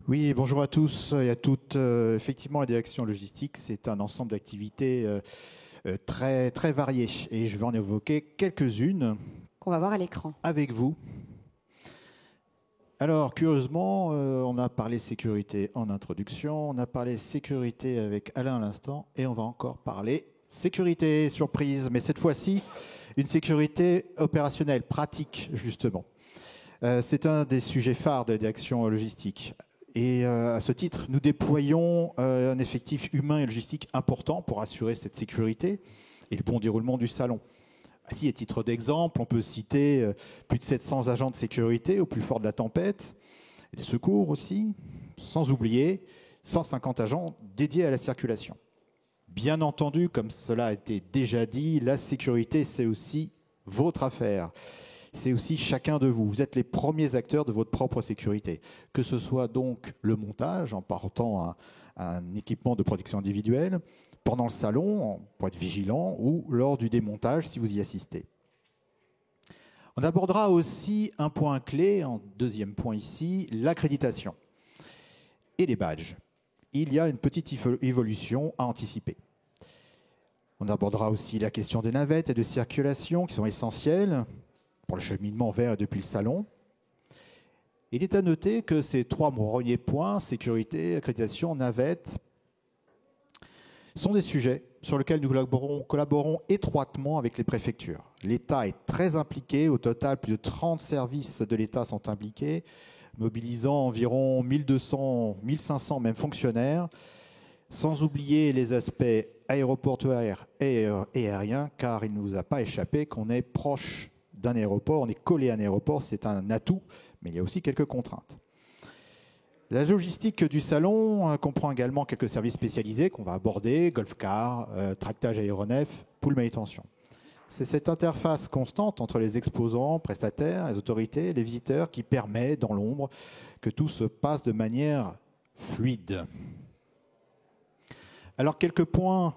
S9: Oui, bonjour à tous et à toutes. Effectivement, la direction logistique, c'est un ensemble d'activités très, très variées. Et je vais en évoquer quelques-unes.
S1: Qu'on va voir à l'écran.
S9: Avec vous. Alors, curieusement, on a parlé sécurité en introduction, on a parlé sécurité avec Alain à l'instant, et on va encore parler sécurité, surprise, mais cette fois-ci, une sécurité opérationnelle, pratique, justement. C'est un des sujets phares de la direction logistique. Et à ce titre, nous déployons un effectif humain et logistique important pour assurer cette sécurité et le bon déroulement du salon. Ainsi, à titre d'exemple, on peut citer plus de 700 agents de sécurité au plus fort de la tempête, et des secours aussi, sans oublier 150 agents dédiés à la circulation. Bien entendu, comme cela a été déjà dit, la sécurité, c'est aussi votre affaire. C'est aussi chacun de vous. Vous êtes les premiers acteurs de votre propre sécurité. Que ce soit donc le montage, en portant un équipement de protection individuelle, pendant le salon, pour être vigilant, ou lors du démontage, si vous y assistez. On abordera aussi un point clé, en deuxième point ici, l'accréditation et les badges. Il y a une petite évolution à anticiper. On abordera aussi la question des navettes et de circulation, qui sont essentielles pour le cheminement vers et depuis le salon. Il est à noter que ces trois premiers points, sécurité, accréditation, navettes, sont des sujets sur lesquels nous collaborons étroitement avec les préfectures. L'État est très impliqué. Au total, plus de 30 services de l'État sont impliqués, mobilisant environ 1200, 1500 même fonctionnaires, sans oublier les aspects aéroportuaires et aériens, car il ne vous a pas échappé qu'on est proche d'un aéroport, on est collé à un aéroport, c'est un atout, mais il y a aussi quelques contraintes. La logistique du salon comprend également quelques services spécialisés qu'on va aborder, golf-car, tractage aéronef, pool manutention. C'est cette interface constante entre les exposants, prestataires, les autorités, les visiteurs qui permet, dans l'ombre, que tout se passe de manière fluide. Alors, quelques points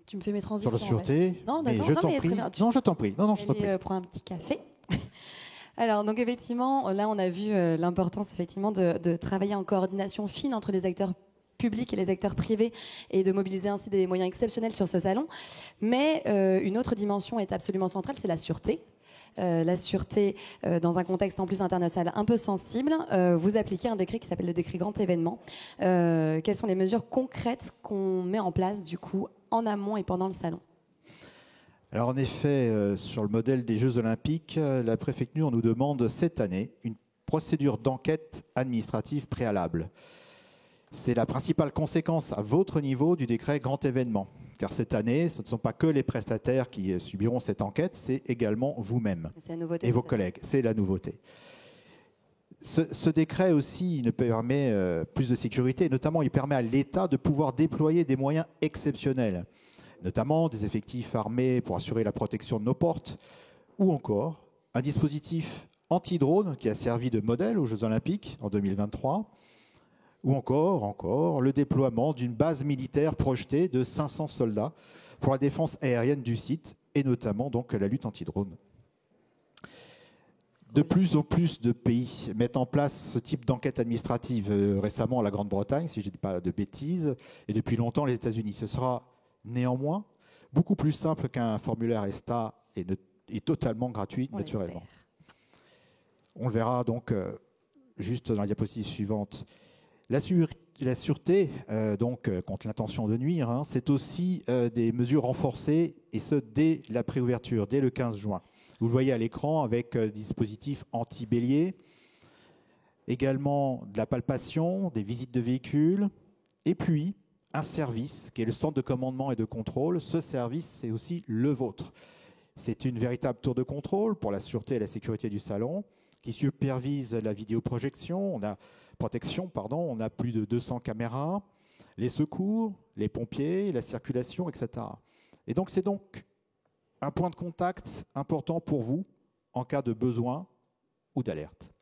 S1: Tu me fais mes transitions.
S9: sur la sûreté.
S1: Non,
S9: mais
S1: d'accord.
S9: je t'en prie. Non, je t'en prie. Non, je t'en prie.
S1: Prends un petit café. Alors, donc effectivement, là, on a vu l'importance effectivement de travailler en coordination fine entre les acteurs publics et les acteurs privés et de mobiliser ainsi des moyens exceptionnels sur ce salon. Mais une autre dimension est absolument centrale, c'est la sûreté. La sûreté dans un contexte en plus international un peu sensible. Vous appliquez un décret qui s'appelle le décret grand événement. Quelles sont les mesures concrètes qu'on met en place du coup en amont et pendant le salon ?
S9: Alors en effet, sur le modèle des Jeux Olympiques, la préfecture nous demande cette année une procédure d'enquête administrative préalable. C'est la principale conséquence à votre niveau du décret grand événement. Car cette année, ce ne sont pas que les prestataires qui subiront cette enquête, c'est également vous-même et vos collègues. C'est la nouveauté. Ce décret aussi il permet plus de sécurité, notamment il permet à l'État de pouvoir déployer des moyens exceptionnels, notamment des effectifs armés pour assurer la protection de nos portes, ou encore un dispositif anti-drone qui a servi de modèle aux Jeux Olympiques en 2023, ou encore le déploiement d'une base militaire projetée de 500 soldats pour la défense aérienne du site, et notamment donc la lutte anti-drone. De plus en plus de pays mettent en place ce type d'enquête administrative. Récemment, la Grande-Bretagne, si je ne dis pas de bêtises, et depuis longtemps les États-Unis. Ce sera néanmoins beaucoup plus simple qu'un formulaire ESTA et totalement gratuit, naturellement. On le verra donc juste dans la diapositive suivante. La sûreté, contre l'intention de nuire, c'est aussi des mesures renforcées, et ce, dès la préouverture, dès le 15 juin. Vous le voyez à l'écran avec des dispositifs anti-béliers, également de la palpation, des visites de véhicules, et puis un service qui est le centre de commandement et de contrôle. Ce service, c'est aussi le vôtre. C'est une véritable tour de contrôle pour la sûreté et la sécurité du salon, qui supervise la vidéoprotection. On a plus de 200 caméras, les secours, les pompiers, la circulation, etc. Et donc, c'est donc un point de contact important pour vous en cas de besoin ou d'alerte.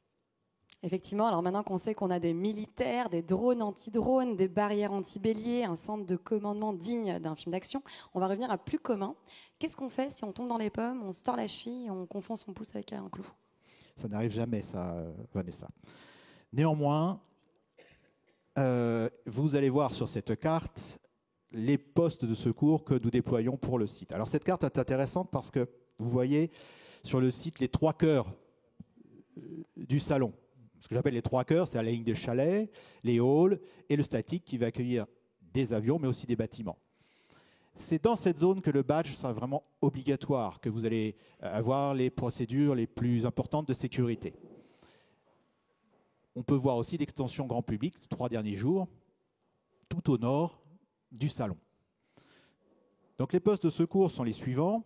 S1: Effectivement, alors maintenant qu'on sait qu'on a des militaires, des drones anti-drones, des barrières anti-béliers, un centre de commandement digne d'un film d'action, on va revenir à plus commun. Qu'est-ce qu'on fait si on tombe dans les pommes, on se tord la cheville et on confond son pouce avec un clou ?
S9: Ça n'arrive jamais, ça, Vanessa. Néanmoins, vous allez voir sur cette carte les postes de secours que nous déployons pour le site. Alors cette carte est intéressante parce que vous voyez sur le site les trois cœurs du salon. Ce que j'appelle les 3 cœurs, c'est la ligne des chalets, les halls et le statique qui va accueillir des avions, mais aussi des bâtiments. C'est dans cette zone que le badge sera vraiment obligatoire, que vous allez avoir les procédures les plus importantes de sécurité. On peut voir aussi l'extension grand public, 3 derniers jours, tout au nord du salon. Donc les postes de secours sont les suivants.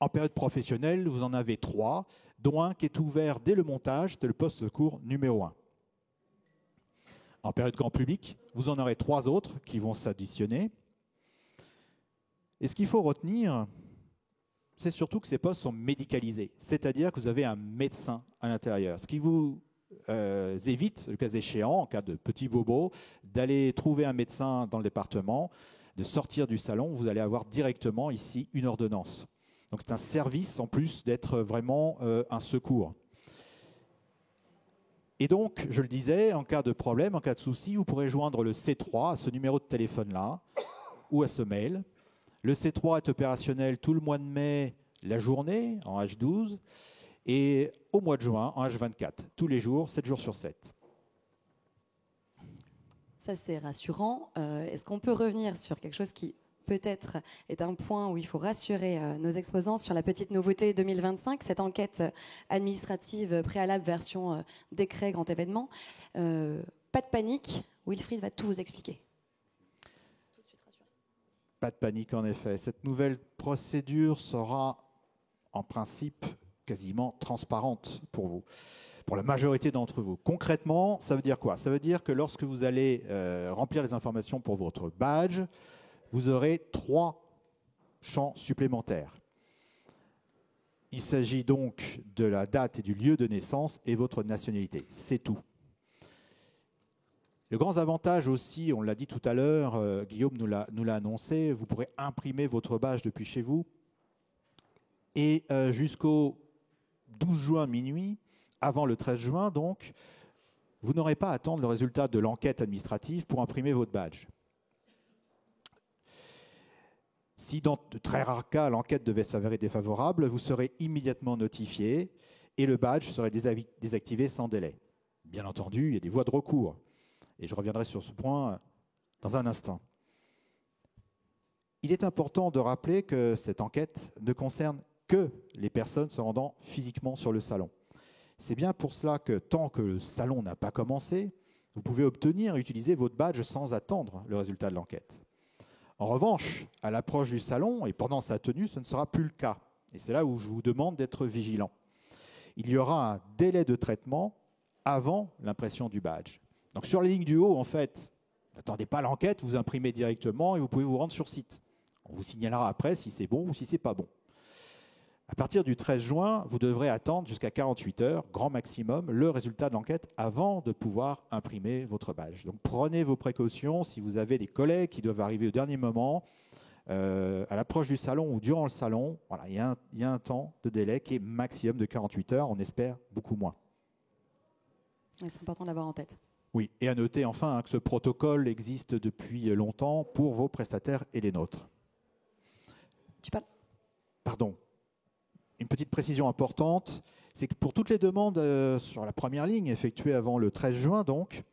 S9: En période professionnelle, vous en avez 3, dont un qui est ouvert dès le montage, c'est le poste de secours numéro 1. En période grand public, vous en aurez 3 autres qui vont s'additionner. Et ce qu'il faut retenir, c'est surtout que ces postes sont médicalisés, c'est-à-dire que vous avez un médecin à l'intérieur, ce qui vous évite, le cas échéant, en cas de petit bobo, d'aller trouver un médecin dans le département, de sortir du salon, vous allez avoir directement ici une ordonnance. Donc c'est un service en plus d'être vraiment un secours. Et donc, je le disais, en cas de problème, en cas de souci, vous pourrez joindre le C3 à ce numéro de téléphone-là ou à ce mail. Le C3 est opérationnel tout le mois de mai, la journée, en H12, et au mois de juin, en H24, tous les jours, 7 jours sur 7.
S1: Ça, c'est rassurant. Est-ce qu'on peut revenir sur quelque chose qui peut-être est un point où il faut rassurer nos exposants sur la petite nouveauté 2025, cette enquête administrative préalable version décret grand événement. Pas de panique, Wilfried va tout vous expliquer.
S9: Pas de panique en effet. Cette nouvelle procédure sera en principe quasiment transparente pour vous, pour la majorité d'entre vous. Concrètement, ça veut dire quoi? Ça veut dire que lorsque vous allez remplir les informations pour votre badge, vous aurez 3 champs supplémentaires. Il s'agit donc de la date et du lieu de naissance et votre nationalité. C'est tout. Le grand avantage aussi, on l'a dit tout à l'heure, Guillaume nous l'a annoncé, vous pourrez imprimer votre badge depuis chez vous. Et jusqu'au 12 juin minuit, avant le 13 juin donc, vous n'aurez pas à attendre le résultat de l'enquête administrative pour imprimer votre badge. Si dans de très rares cas, l'enquête devait s'avérer défavorable, vous serez immédiatement notifié et le badge serait désactivé sans délai. Bien entendu, il y a des voies de recours. Et je reviendrai sur ce point dans un instant. Il est important de rappeler que cette enquête ne concerne que les personnes se rendant physiquement sur le salon. C'est bien pour cela que tant que le salon n'a pas commencé, vous pouvez obtenir et utiliser votre badge sans attendre le résultat de l'enquête. En revanche, à l'approche du salon et pendant sa tenue, ce ne sera plus le cas. Et c'est là où je vous demande d'être vigilant. Il y aura un délai de traitement avant l'impression du badge. Donc sur la ligne du haut, en fait, n'attendez pas l'enquête, vous imprimez directement et vous pouvez vous rendre sur site. On vous signalera après si c'est bon ou si c'est pas bon. À partir du 13 juin, vous devrez attendre jusqu'à 48 heures, grand maximum, le résultat de l'enquête avant de pouvoir imprimer votre badge. Donc prenez vos précautions si vous avez des collègues qui doivent arriver au dernier moment, à l'approche du salon ou durant le salon. Voilà, il y a un temps de délai qui est maximum de 48 heures, on espère beaucoup moins.
S1: C'est important de l'avoir en tête.
S9: Oui, et à noter enfin que ce protocole existe depuis longtemps pour vos prestataires et les nôtres. Pardon. Une petite précision importante, c'est que pour toutes les demandes sur la première ligne effectuées avant le 13 juin, donc,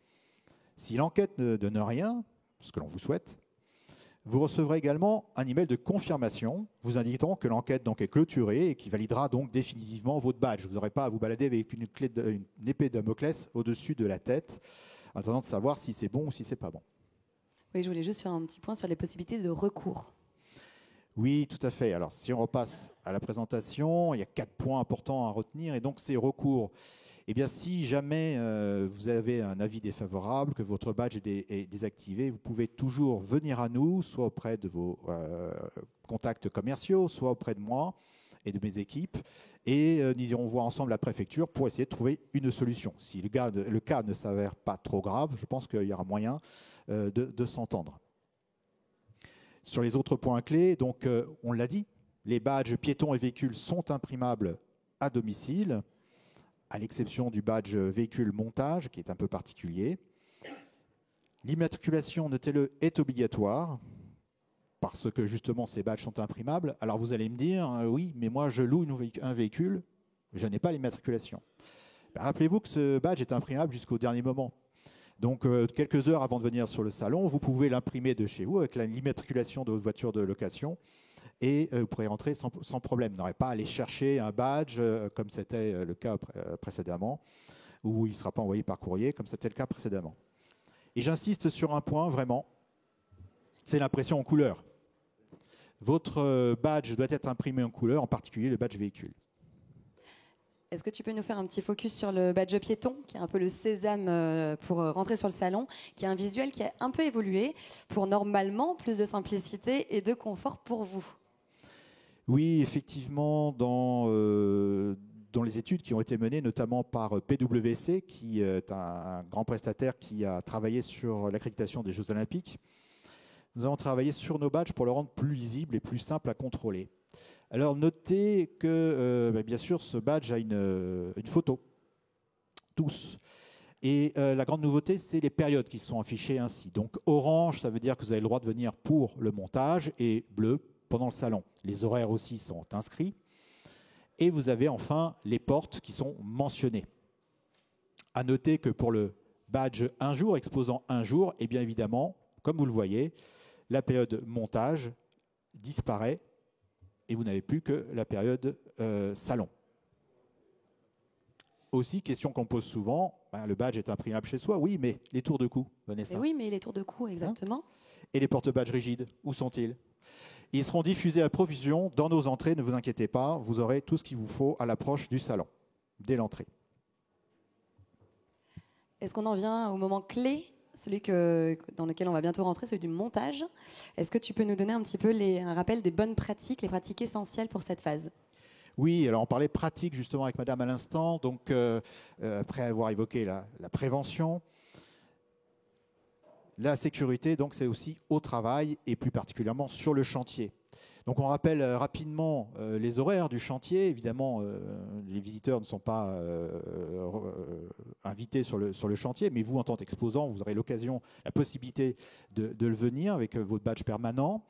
S9: si l'enquête ne donne rien, ce que l'on vous souhaite, vous recevrez également un email de confirmation vous indiquant que l'enquête donc est clôturée et qui validera donc définitivement votre badge. Vous n'aurez pas à vous balader avec une épée de Damoclès au-dessus de la tête, en attendant de savoir si c'est bon ou si c'est pas bon.
S1: Oui, je voulais juste faire un petit point sur les possibilités de recours.
S9: Oui, tout à fait. Alors, si on repasse à la présentation, il y a 4 points importants à retenir. Et donc, ces recours, eh bien, si jamais vous avez un avis défavorable, que votre badge est désactivé, vous pouvez toujours venir à nous, soit auprès de vos contacts commerciaux, soit auprès de moi et de mes équipes. Et nous irons voir ensemble la préfecture pour essayer de trouver une solution. Si le cas ne s'avère pas trop grave, je pense qu'il y aura moyen de s'entendre. Sur les autres points clés, donc, on l'a dit, les badges piétons et véhicules sont imprimables à domicile, à l'exception du badge véhicule montage, qui est un peu particulier. L'immatriculation, notez-le, est obligatoire, parce que justement ces badges sont imprimables. Alors vous allez me dire, oui, mais moi je loue un véhicule, je n'ai pas l'immatriculation. Rappelez-vous que ce badge est imprimable jusqu'au dernier moment. Donc, quelques heures avant de venir sur le salon, vous pouvez l'imprimer de chez vous avec l'immatriculation de votre voiture de location et vous pourrez rentrer sans problème. Vous n'aurez pas à aller chercher un badge comme c'était le cas précédemment, ou il ne sera pas envoyé par courrier comme c'était le cas précédemment. Et j'insiste sur un point vraiment, c'est l'impression en couleur. Votre badge doit être imprimé en couleur, en particulier le badge véhicule.
S1: Est-ce que tu peux nous faire un petit focus sur le badge piéton, qui est un peu le sésame pour rentrer sur le salon, qui est un visuel qui a un peu évolué pour normalement plus de simplicité et de confort pour vous?
S9: Oui, effectivement, dans les études qui ont été menées, notamment par PwC, qui est un grand prestataire qui a travaillé sur l'accréditation des Jeux Olympiques, nous avons travaillé sur nos badges pour le rendre plus lisible et plus simple à contrôler. Alors notez que, bien sûr, ce badge a une photo, tous. Et la grande nouveauté, c'est les périodes qui sont affichées ainsi. Donc orange, ça veut dire que vous avez le droit de venir pour le montage, et bleu, pendant le salon. Les horaires aussi sont inscrits. Et vous avez enfin les portes qui sont mentionnées. À noter que pour le badge un jour, exposant un jour, et bien évidemment, comme vous le voyez, la période montage disparaît et vous n'avez plus que la période salon. Aussi, question qu'on pose souvent, le badge est imprimable chez soi, oui, mais les tours de cou, Vanessa.
S1: Et oui, mais les tours de cou, exactement.
S9: Et les porte-badges rigides, où sont-ils? Ils seront diffusés à profusion dans nos entrées, ne vous inquiétez pas, vous aurez tout ce qu'il vous faut à l'approche du salon, dès l'entrée.
S1: Est-ce qu'on en vient au moment clé, celui dans lequel on va bientôt rentrer, celui du montage? Est-ce que tu peux nous donner un petit peu un rappel des bonnes pratiques, les pratiques essentielles pour cette phase?
S9: Oui, alors on parlait pratique justement avec madame à l'instant, donc après avoir évoqué la prévention, la sécurité, donc c'est aussi au travail et plus particulièrement sur le chantier. Donc on rappelle rapidement les horaires du chantier. Évidemment, les visiteurs ne sont pas invités sur le chantier, mais vous, en tant qu'exposant, vous aurez l'occasion, la possibilité de le venir avec votre badge permanent.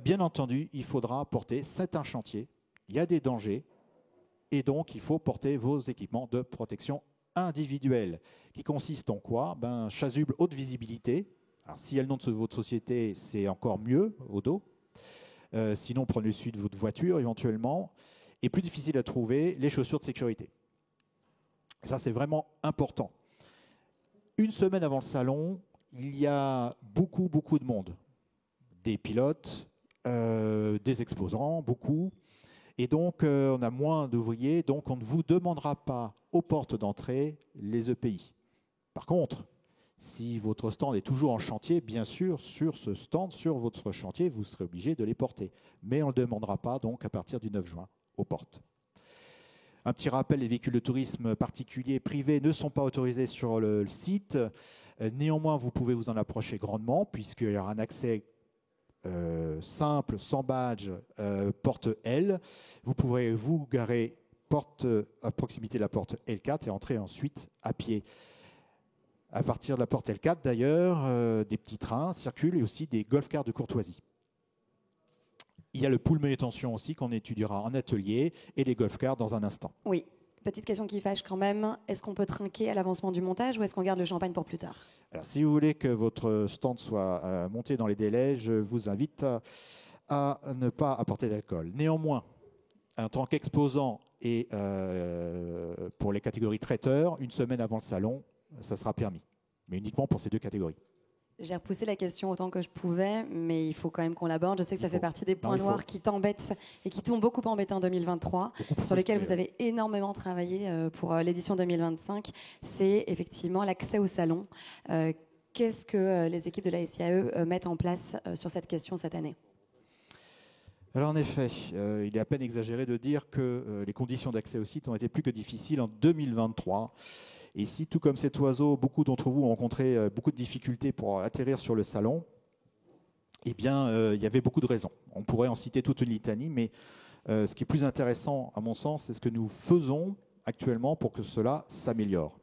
S9: Bien entendu, il faudra porter, c'est un chantier, il y a des dangers, et donc il faut porter vos équipements de protection individuelle, qui consiste en quoi? Chasuble haute visibilité. Alors, si il y a le nom de votre société, c'est encore mieux au dos. Sinon, prenez celui de votre voiture éventuellement. Et plus difficile à trouver, les chaussures de sécurité. Ça, c'est vraiment important. Une semaine avant le salon, il y a beaucoup de monde. Des pilotes, des exposants, beaucoup. Et donc, on a moins d'ouvriers, donc on ne vous demandera pas aux portes d'entrée les EPI. Par contre, si votre stand est toujours en chantier, bien sûr, sur ce stand, sur votre chantier, vous serez obligé de les porter. Mais on ne le demandera pas donc à partir du 9 juin aux portes. Un petit rappel, les véhicules de tourisme particuliers, privés ne sont pas autorisés sur le site. Néanmoins, vous pouvez vous en approcher grandement puisqu'il y aura un accès simple, sans badge, porte L. Vous pourrez vous garer à proximité de la porte L4 et entrer ensuite à pied. À partir de la porte L4, d'ailleurs, des petits trains circulent et aussi des golf-cars de courtoisie. Il y a le pool manutention aussi qu'on étudiera en atelier et les golf-cars dans un instant.
S1: Oui. Petite question qui fâche quand même. Est-ce qu'on peut trinquer à l'avancement du montage ou est-ce qu'on garde le champagne pour plus tard?
S9: Alors, si vous voulez que votre stand soit monté dans les délais, je vous invite à ne pas apporter d'alcool. Néanmoins, en tant qu'exposant et pour les catégories traiteurs, une semaine avant le salon, ça sera permis, mais uniquement pour ces deux catégories.
S1: J'ai repoussé la question autant que je pouvais, mais il faut quand même qu'on l'aborde. Je sais que ça fait partie des points noirs qui t'embêtent et qui t'ont beaucoup embêté en 2023, sur lesquels vous avez énormément travaillé pour l'édition 2025. C'est effectivement l'accès au salon. Qu'est-ce que les équipes de la SIAE mettent en place sur cette question cette année?
S9: Alors en effet, il est à peine exagéré de dire que les conditions d'accès au site ont été plus que difficiles en 2023. Et si, tout comme cet oiseau, beaucoup d'entre vous ont rencontré beaucoup de difficultés pour atterrir sur le salon, eh bien, il y avait beaucoup de raisons. On pourrait en citer toute une litanie, mais ce qui est plus intéressant, à mon sens, c'est ce que nous faisons actuellement pour que cela s'améliore.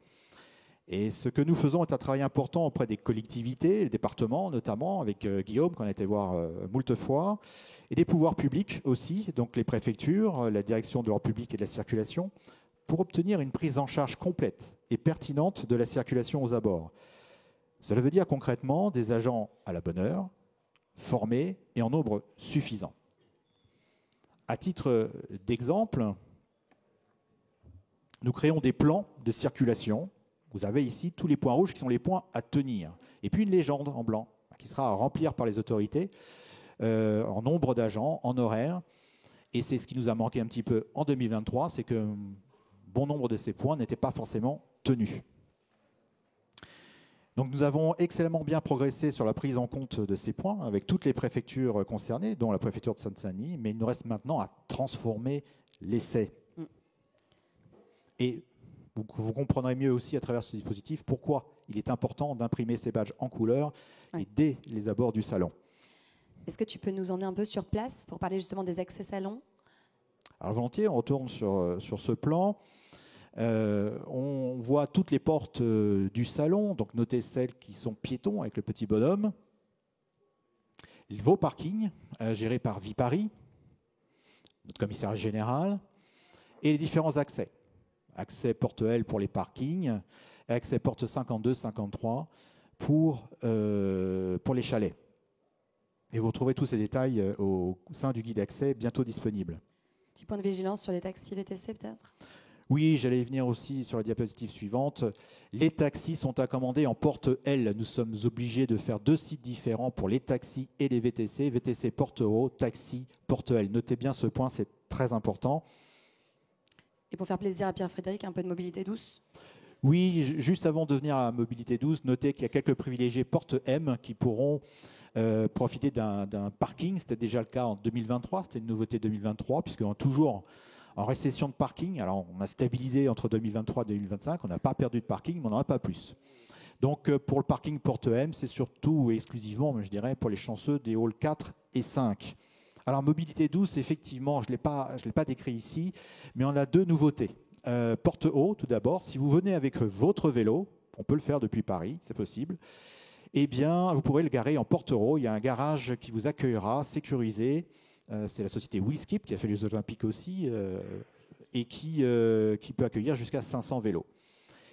S9: Et ce que nous faisons est un travail important auprès des collectivités, les départements notamment, avec Guillaume, qu'on a été voir moult fois, et des pouvoirs publics aussi, donc les préfectures, la direction de l'ordre public et de la circulation, pour obtenir une prise en charge complète et pertinente de la circulation aux abords. Cela veut dire concrètement des agents à la bonne heure, formés et en nombre suffisant. À titre d'exemple, nous créons des plans de circulation. Vous avez ici tous les points rouges qui sont les points à tenir. Et puis une légende en blanc qui sera à remplir par les autorités en nombre d'agents, en horaire. Et c'est ce qui nous a manqué un petit peu en 2023, c'est que bon nombre de ces points n'étaient pas forcément tenus. Donc nous avons excellemment bien progressé sur la prise en compte de ces points avec toutes les préfectures concernées, dont la préfecture de Seine-Saint-Denis, mais il nous reste maintenant à transformer l'essai. Et vous comprendrez mieux aussi à travers ce dispositif pourquoi il est important d'imprimer ces badges en couleur et dès les abords du salon.
S1: Est-ce que tu peux nous emmener un peu sur place pour parler justement des accès salons?
S9: Alors volontiers, on retourne sur ce plan. On voit toutes les portes du salon, donc notez celles qui sont piétons avec le petit bonhomme. Vos parkings, gérés par Viparis, notre commissariat général, et les différents accès. Accès porte L pour les parkings, accès porte 52, 53 pour les chalets. Et vous retrouvez tous ces détails au sein du guide accès bientôt disponible.
S1: Petit point de vigilance sur les taxis VTC peut-être?
S9: Oui, j'allais venir aussi sur la diapositive suivante. Les taxis sont à commander en porte L. Nous sommes obligés de faire 2 sites différents pour les taxis et les VTC. VTC porte haut, taxi porte L. Notez bien ce point, c'est très important.
S1: Et pour faire plaisir à Pierre-Frédéric, un peu de mobilité douce?
S9: Oui, juste avant de venir à la mobilité douce, notez qu'il y a quelques privilégiés porte M qui pourront profiter d'un parking. C'était déjà le cas en 2023, c'était une nouveauté 2023, puisqu'on est toujours en récession de parking. Alors on a stabilisé entre 2023 et 2025, on n'a pas perdu de parking, mais on n'en a pas plus. Donc pour le parking porte M, c'est surtout et exclusivement, je dirais, pour les chanceux des halls 4 et 5. Alors mobilité douce, effectivement, je ne l'ai pas décrit ici, mais on a 2 nouveautés. Porte haut, tout d'abord, si vous venez avec votre vélo, on peut le faire depuis Paris, c'est possible, eh bien, vous pourrez le garer en porte haut. Il y a un garage qui vous accueillera, sécurisé. C'est la société WeSkip qui a fait les Olympiques aussi et qui peut accueillir jusqu'à 500 vélos.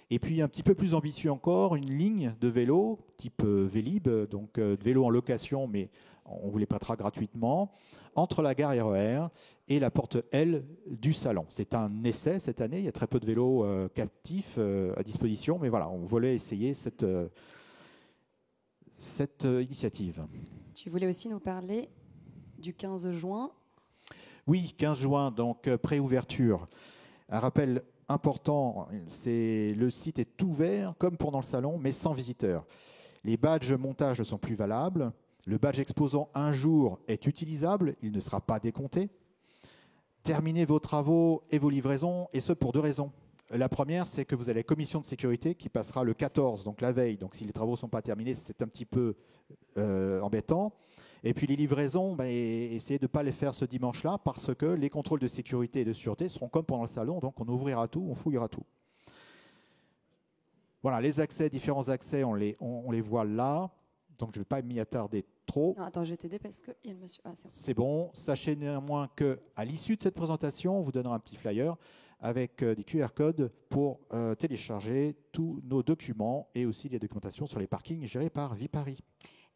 S9: Et puis, un petit peu plus ambitieux encore, une ligne de vélos type Vélib, donc de vélos en location, mais on vous les prêtera gratuitement, entre la gare RER et la porte L du salon. C'est un essai cette année, il y a très peu de vélos captifs à disposition, mais voilà, on voulait essayer cette initiative.
S1: Tu voulais aussi nous parler du 15 juin.
S9: Oui, 15 juin, donc préouverture. Un rappel important, le site est ouvert comme pendant le salon, mais sans visiteurs. Les badges montage ne sont plus valables. Le badge exposant un jour est utilisable, il ne sera pas décompté. Terminez vos travaux et vos livraisons, et ce pour 2 raisons. La première, c'est que vous avez la commission de sécurité qui passera le 14, donc la veille. Donc si les travaux ne sont pas terminés, c'est un petit peu embêtant. Et puis les livraisons, essayez de ne pas les faire ce dimanche-là parce que les contrôles de sécurité et de sûreté seront comme pendant le salon, donc on ouvrira tout, on fouillera tout. Voilà, les accès, différents accès, on les voit là. Donc je ne vais pas m'y attarder trop.
S1: Non, attends, je vais t'aider parce qu'il y a le monsieur. Ah,
S9: c'est bon. Sachez néanmoins qu'à l'issue de cette présentation, on vous donnera un petit flyer avec des QR codes pour télécharger tous nos documents et aussi les documentations sur les parkings gérés par Viparis.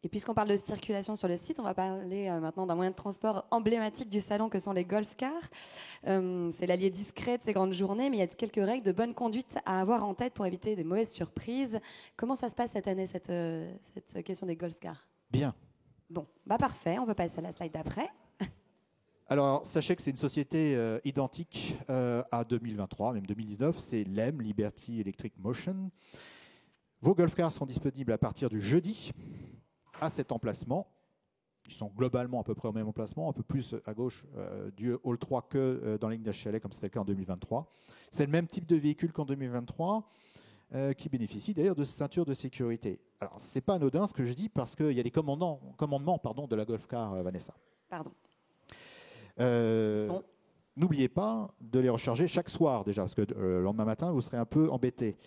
S1: Et puisqu'on parle de circulation sur le site, on va parler maintenant d'un moyen de transport emblématique du salon que sont les golf cars. C'est l'allié discret de ces grandes journées, mais il y a quelques règles de bonne conduite à avoir en tête pour éviter des mauvaises surprises. Comment ça se passe cette année, cette question des golf cars?
S9: Bien.
S1: Bon, parfait, on peut passer à la slide d'après.
S9: Alors, sachez que c'est une société identique à 2023, même 2019, c'est LEM, Liberty Electric Motion. Vos golf cars sont disponibles à partir du jeudi à cet emplacement. Ils sont globalement à peu près au même emplacement, un peu plus à gauche du hall 3 que dans la ligne d'HLA, comme c'était le cas en 2023. C'est le même type de véhicule qu'en 2023, qui bénéficie d'ailleurs de ceintures de sécurité. Alors, ce n'est pas anodin ce que je dis, parce qu'il y a des commandements de la golf car, Vanessa.
S1: Pardon.
S9: N'oubliez pas de les recharger chaque soir déjà, parce que le lendemain matin, vous serez un peu embêté.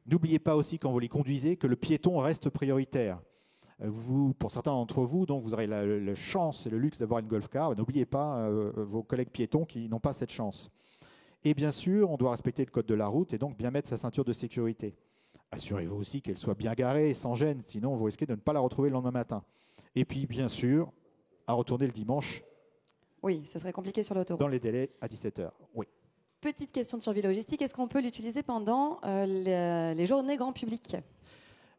S9: N'oubliez pas aussi, quand vous les conduisez, que le piéton reste prioritaire. Pour certains d'entre vous, donc vous aurez la chance et le luxe d'avoir une golf car. N'oubliez pas vos collègues piétons qui n'ont pas cette chance. Et bien sûr, on doit respecter le code de la route et donc bien mettre sa ceinture de sécurité. Assurez-vous aussi qu'elle soit bien garée et sans gêne, sinon vous risquez de ne pas la retrouver le lendemain matin. Et puis, bien sûr, à retourner le dimanche.
S1: Oui, ce serait compliqué sur l'autoroute.
S9: Dans les délais à 17h, oui.
S1: Petite question de survie logistique, est-ce qu'on peut l'utiliser pendant les journées grand public?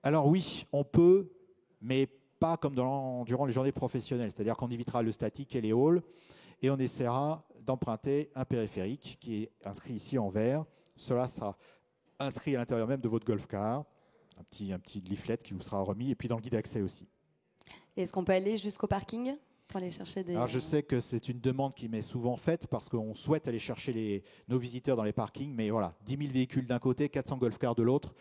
S9: Alors oui, on peut, mais pas comme durant les journées professionnelles. C'est-à-dire qu'on évitera le statique et les halls et on essaiera d'emprunter un périphérique qui est inscrit ici en vert. Cela sera inscrit à l'intérieur même de votre golf car, un petit leaflet qui vous sera remis et puis dans le guide d'accès aussi.
S1: Et est-ce qu'on peut aller jusqu'au parking pour aller chercher des...
S9: Alors je sais que c'est une demande qui m'est souvent faite parce qu'on souhaite aller chercher nos visiteurs dans les parkings, mais voilà, 10 000 véhicules d'un côté, 400 golf cars de l'autre.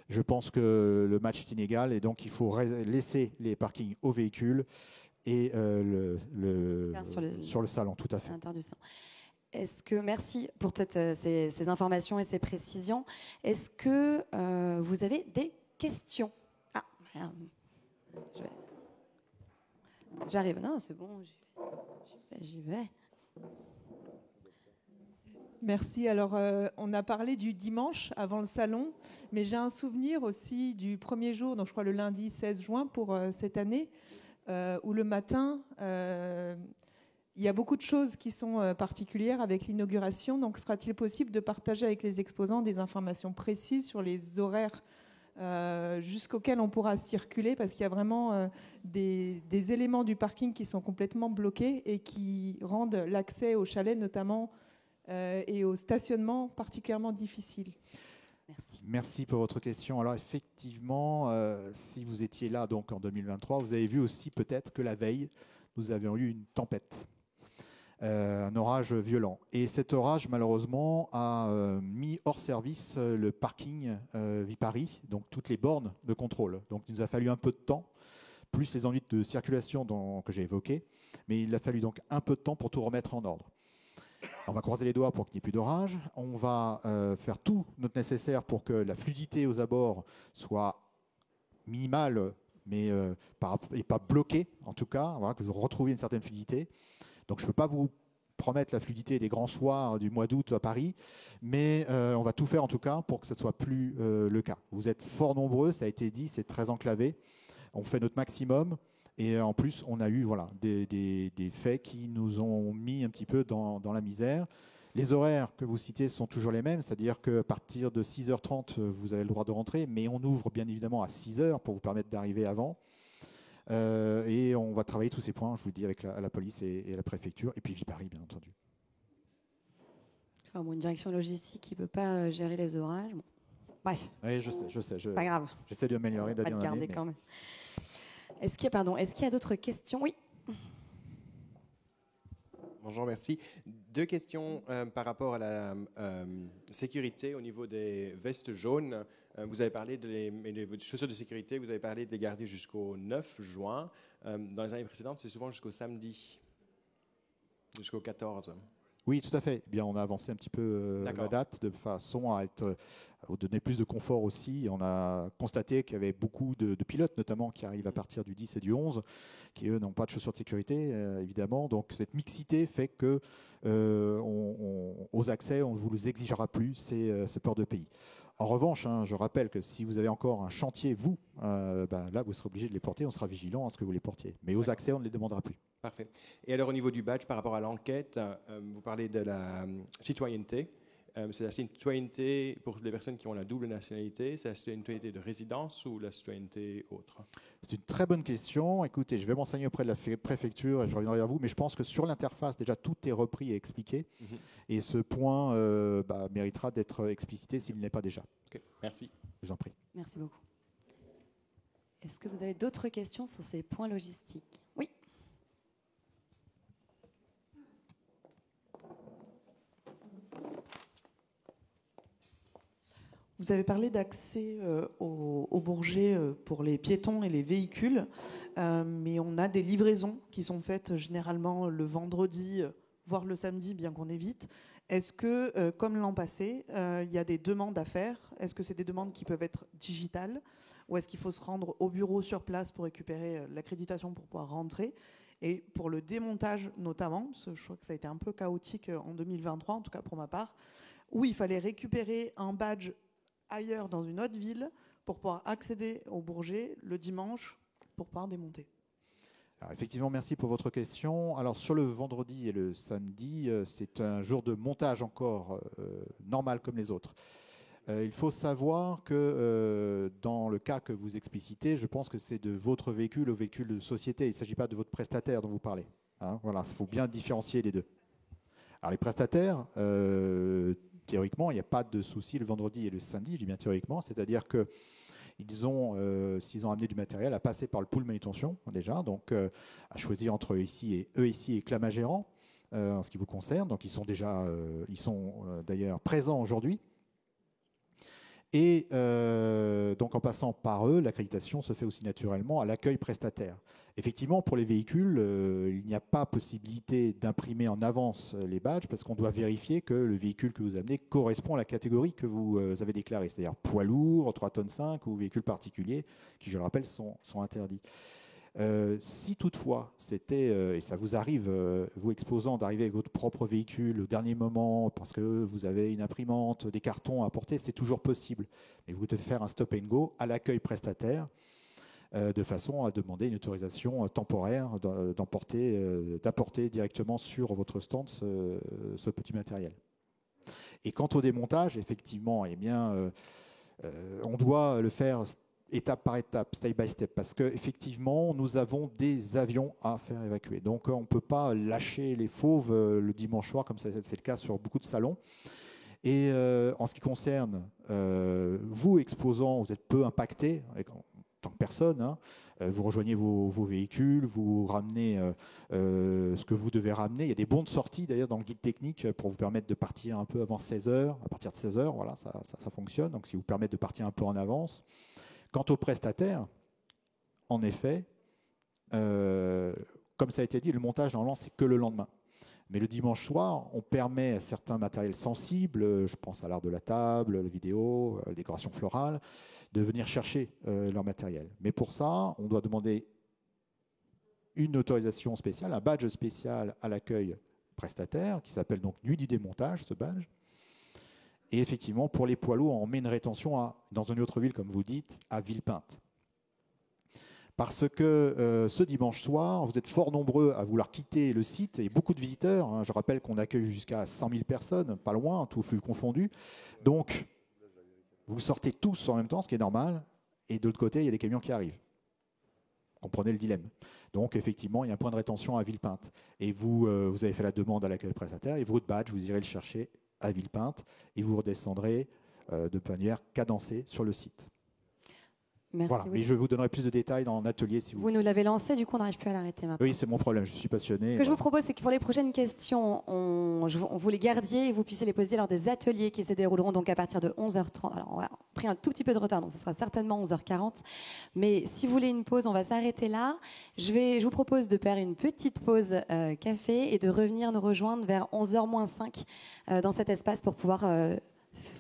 S9: Je pense que le match est inégal et donc il faut laisser les parkings aux véhicules et sur le salon, tout à fait.
S1: Du salon. Est-ce que, merci pour ces informations et ces précisions. Est-ce que vous avez des questions? Ah, merde. J'arrive. Non, c'est bon, j'y vais.
S10: Merci. Alors, on a parlé du dimanche avant le salon, mais j'ai un souvenir aussi du premier jour, donc je crois le lundi 16 juin pour cette année, où le matin, il y a beaucoup de choses qui sont particulières avec l'inauguration. Donc, sera-t-il possible de partager avec les exposants des informations précises sur les horaires jusqu'auxquels on pourra circuler, parce qu'il y a vraiment des éléments du parking qui sont complètement bloqués et qui rendent l'accès au chalet notamment et au stationnement particulièrement difficile.
S9: Merci pour votre question. Alors effectivement, si vous étiez là donc en 2023, vous avez vu aussi peut-être que la veille, nous avions eu une tempête. Un orage violent. Et cet orage, malheureusement, a mis hors service le parking Viparis, donc toutes les bornes de contrôle. Donc il nous a fallu un peu de temps, plus les ennuis de circulation que j'ai évoqués, mais il a fallu donc un peu de temps pour tout remettre en ordre. On va croiser les doigts pour qu'il n'y ait plus d'orage. On va faire tout notre nécessaire pour que la fluidité aux abords soit minimale, mais pas bloquée, en tout cas, voilà, que vous retrouviez une certaine fluidité. Donc je ne peux pas vous promettre la fluidité des grands soirs du mois d'août à Paris, mais on va tout faire en tout cas pour que ce ne soit plus le cas. Vous êtes fort nombreux, ça a été dit, c'est très enclavé. On fait notre maximum et en plus on a eu des faits qui nous ont mis un petit peu dans la misère. Les horaires que vous citez sont toujours les mêmes, c'est-à-dire qu'à partir de 6h30, vous avez le droit de rentrer, mais on ouvre bien évidemment à 6h pour vous permettre d'arriver avant. Et on va travailler tous ces points, je vous le dis, avec la police et la préfecture, et puis Viparis, bien entendu.
S1: Enfin, une direction logistique qui ne peut pas gérer les orages. Bon. Bref.
S9: Oui, je sais.
S1: Pas grave.
S9: J'essaie de m'améliorer
S1: d'année en année. Quand même. Est-ce qu'il y a d'autres questions? Oui.
S11: Bonjour, merci. Deux questions par rapport à la sécurité au niveau des vestes jaunes. Vous avez parlé des chaussures de sécurité, vous avez parlé de les garder jusqu'au 9 juin. Dans les années précédentes, c'est souvent jusqu'au samedi, jusqu'au 14.
S9: Oui, tout à fait. Eh bien, on a avancé un petit peu la date de façon à donner plus de confort aussi. On a constaté qu'il y avait beaucoup de pilotes, notamment, qui arrivent à partir du 10 et du 11, qui, eux, n'ont pas de chaussures de sécurité, évidemment. Donc, cette mixité fait que aux accès, on ne vous les exigera plus, ce port de pays. En revanche, je rappelle que si vous avez encore un chantier, là, vous serez obligé de les porter. On sera vigilant à ce que vous les portiez. Mais aux accès, on ne les demandera plus.
S11: Parfait. Et alors, au niveau du badge, par rapport à l'enquête, vous parlez de la citoyenneté. C'est la citoyenneté pour les personnes qui ont la double nationalité. C'est la citoyenneté de résidence ou la citoyenneté autre?
S9: C'est une très bonne question. Écoutez, je vais m'enseigner auprès de la préfecture et je reviendrai vers vous. Mais je pense que sur l'interface, déjà, tout est repris et expliqué. Et ce point méritera d'être explicité s'il n'est pas déjà.
S11: Okay. Merci.
S9: Je vous en prie.
S1: Merci beaucoup. Est-ce que vous avez d'autres questions sur ces points logistiques? Oui.
S12: Vous avez parlé d'accès au Bourget pour les piétons et les véhicules, mais on a des livraisons qui sont faites généralement le vendredi, voire le samedi, bien qu'on évite. Est-ce que, comme l'an passé, il y a des demandes à faire? Est-ce que c'est des demandes qui peuvent être digitales? Ou est-ce qu'il faut se rendre au bureau sur place pour récupérer l'accréditation pour pouvoir rentrer? Et pour le démontage notamment, parce que je crois que ça a été un peu chaotique en 2023, en tout cas pour ma part, où il fallait récupérer un badge ailleurs dans une autre ville pour pouvoir accéder au Bourget le dimanche pour pouvoir démonter.
S9: Alors effectivement, merci pour votre question. Alors sur le vendredi et le samedi, c'est un jour de montage encore normal comme les autres. Il faut savoir que dans le cas que vous explicitez, je pense que c'est de votre véhicule au véhicule de société. Il ne s'agit pas de votre prestataire dont vous parlez. Hein, voilà, il faut bien différencier les deux. Alors les prestataires, théoriquement, il n'y a pas de souci le vendredi et le samedi, je dis bien théoriquement, c'est-à-dire que ils ont, s'ils ont amené du matériel, à passer par le pool manutention déjà, donc à choisir entre ESI et Clamagérant en ce qui vous concerne. Donc ils sont déjà, d'ailleurs présents aujourd'hui. Et donc en passant par eux, l'accréditation se fait aussi naturellement à l'accueil prestataire. Effectivement, pour les véhicules, il n'y a pas possibilité d'imprimer en avance les badges parce qu'on doit vérifier que le véhicule que vous amenez correspond à la catégorie que vous avez déclarée, c'est-à-dire poids lourd, 3,5 tonnes ou véhicules particuliers, qui, je le rappelle, sont interdits. Si toutefois, c'était, et ça vous arrive, vous exposant, d'arriver avec votre propre véhicule au dernier moment parce que vous avez une imprimante, des cartons à apporter, c'est toujours possible. Mais vous devez faire un stop and go à l'accueil prestataire de façon à demander une autorisation temporaire d'apporter directement sur votre stand ce petit matériel. Et quant au démontage, effectivement, eh bien, on doit le faire étape par étape, step by step, parce qu'effectivement, nous avons des avions à faire évacuer. Donc, on ne peut pas lâcher les fauves le dimanche soir, comme c'est le cas sur beaucoup de salons. Et en ce qui concerne vous, exposants, vous êtes peu impactés en tant que personne. Hein, vous rejoignez vos véhicules, vous ramenez ce que vous devez ramener. Il y a des bons de sortie, d'ailleurs, dans le guide technique pour vous permettre de partir un peu avant 16h. À partir de 16h, voilà, ça fonctionne. Donc, si vous permet de partir un peu en avance. Quant aux prestataires, en effet, comme ça a été dit, le montage, normalement, c'est que le lendemain. Mais le dimanche soir, on permet à certains matériels sensibles, je pense à l'art de la table, la vidéo, la décoration florale, de venir chercher leur matériel. Mais pour ça, on doit demander une autorisation spéciale, un badge spécial à l'accueil prestataire, qui s'appelle donc Nuit du démontage, ce badge. Et effectivement, pour les poids lourds, on met une rétention dans une autre ville, comme vous dites, à Villepinte. Parce que ce dimanche soir, vous êtes fort nombreux à vouloir quitter le site et beaucoup de visiteurs. Hein, je rappelle qu'on accueille jusqu'à 100 000 personnes, pas loin, tout flux confondu. Donc, vous sortez tous en même temps, ce qui est normal. Et de l'autre côté, il y a des camions qui arrivent. Comprenez le dilemme. Donc, effectivement, il y a un point de rétention à Villepinte. Et vous avez fait la demande à l'accueil prestataire et votre badge, vous irez le chercher à Villepinte et vous redescendrez de manière cadencée sur le site.
S1: Merci.
S9: Voilà.
S1: Oui.
S9: Mais je vous donnerai plus de détails dans l'atelier si vous.
S1: Vous nous l'avez lancé, du coup on n'arrive plus à l'arrêter maintenant.
S9: Oui, c'est mon problème, je suis passionné.
S1: Ce que je vous propose, c'est que pour les prochaines questions, on vous les gardiez et vous puissiez les poser lors des ateliers qui se dérouleront donc à partir de 11h30. Alors on a pris un tout petit peu de retard, donc ce sera certainement 11h40. Mais si vous voulez une pause, on va s'arrêter là. Je vous propose de faire une petite pause café et de revenir nous rejoindre vers 11h-5 dans cet espace pour pouvoir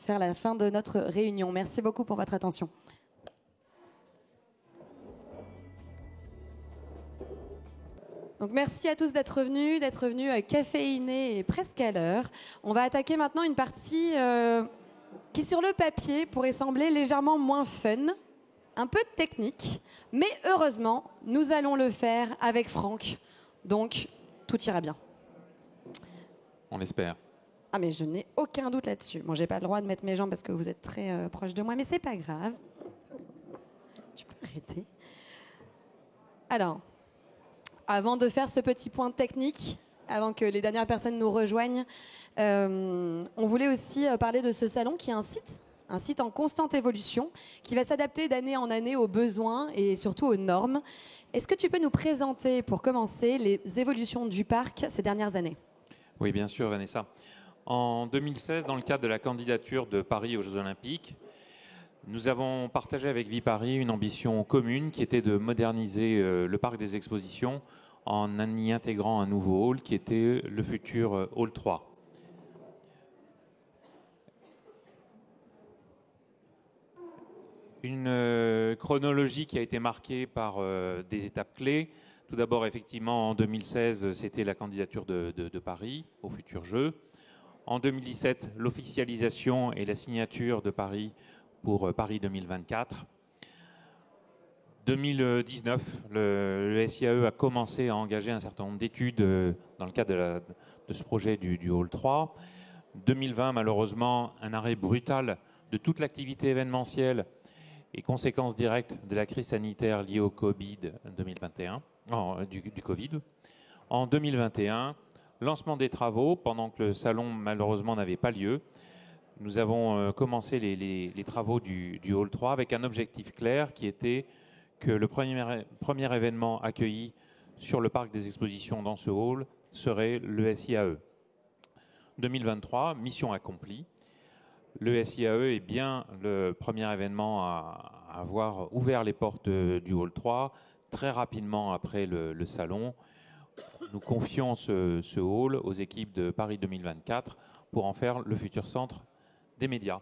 S1: faire la fin de notre réunion. Merci beaucoup pour votre attention. Donc merci à tous d'être venus caféinés et presque à l'heure. On va attaquer maintenant une partie qui sur le papier pourrait sembler légèrement moins fun, un peu technique, mais heureusement, nous allons le faire avec Franck. Donc tout ira bien.
S13: On l'espère.
S1: Ah mais je n'ai aucun doute là-dessus. Bon, j'ai pas le droit de mettre mes jambes parce que vous êtes très proche de moi, mais c'est pas grave. Tu peux arrêter. Alors, avant de faire ce petit point technique, avant que les dernières personnes nous rejoignent, on voulait aussi parler de ce salon qui est un site en constante évolution, qui va s'adapter d'année en année aux besoins et surtout aux normes. Est-ce que tu peux nous présenter, pour commencer, les évolutions du parc ces dernières années ?
S13: Oui, bien sûr, Vanessa. En 2016, dans le cadre de la candidature de Paris aux Jeux Olympiques, nous avons partagé avec Viparis une ambition commune qui était de moderniser le parc des expositions en y intégrant un nouveau hall qui était le futur hall 3. Une chronologie qui a été marquée par des étapes clés. Tout d'abord, effectivement, en 2016, c'était la candidature de Paris aux futurs Jeux. En 2017, l'officialisation et la signature de Paris pour Paris 2024. 2019, le SIAE a commencé à engager un certain nombre d'études dans le cadre de ce projet du Hall 3. 2020, malheureusement, un arrêt brutal de toute l'activité événementielle et conséquences directes de la crise sanitaire liée au Covid 2021, du Covid. En 2021, lancement des travaux pendant que le salon malheureusement n'avait pas lieu. Nous avons commencé les travaux du Hall 3 avec un objectif clair qui était que le premier événement accueilli sur le parc des expositions dans ce hall serait le SIAE. 2023, mission accomplie. Le SIAE est bien le premier événement à avoir ouvert les portes du Hall 3 très rapidement après le salon. Nous confions ce hall aux équipes de Paris 2024 pour en faire le futur centre des médias.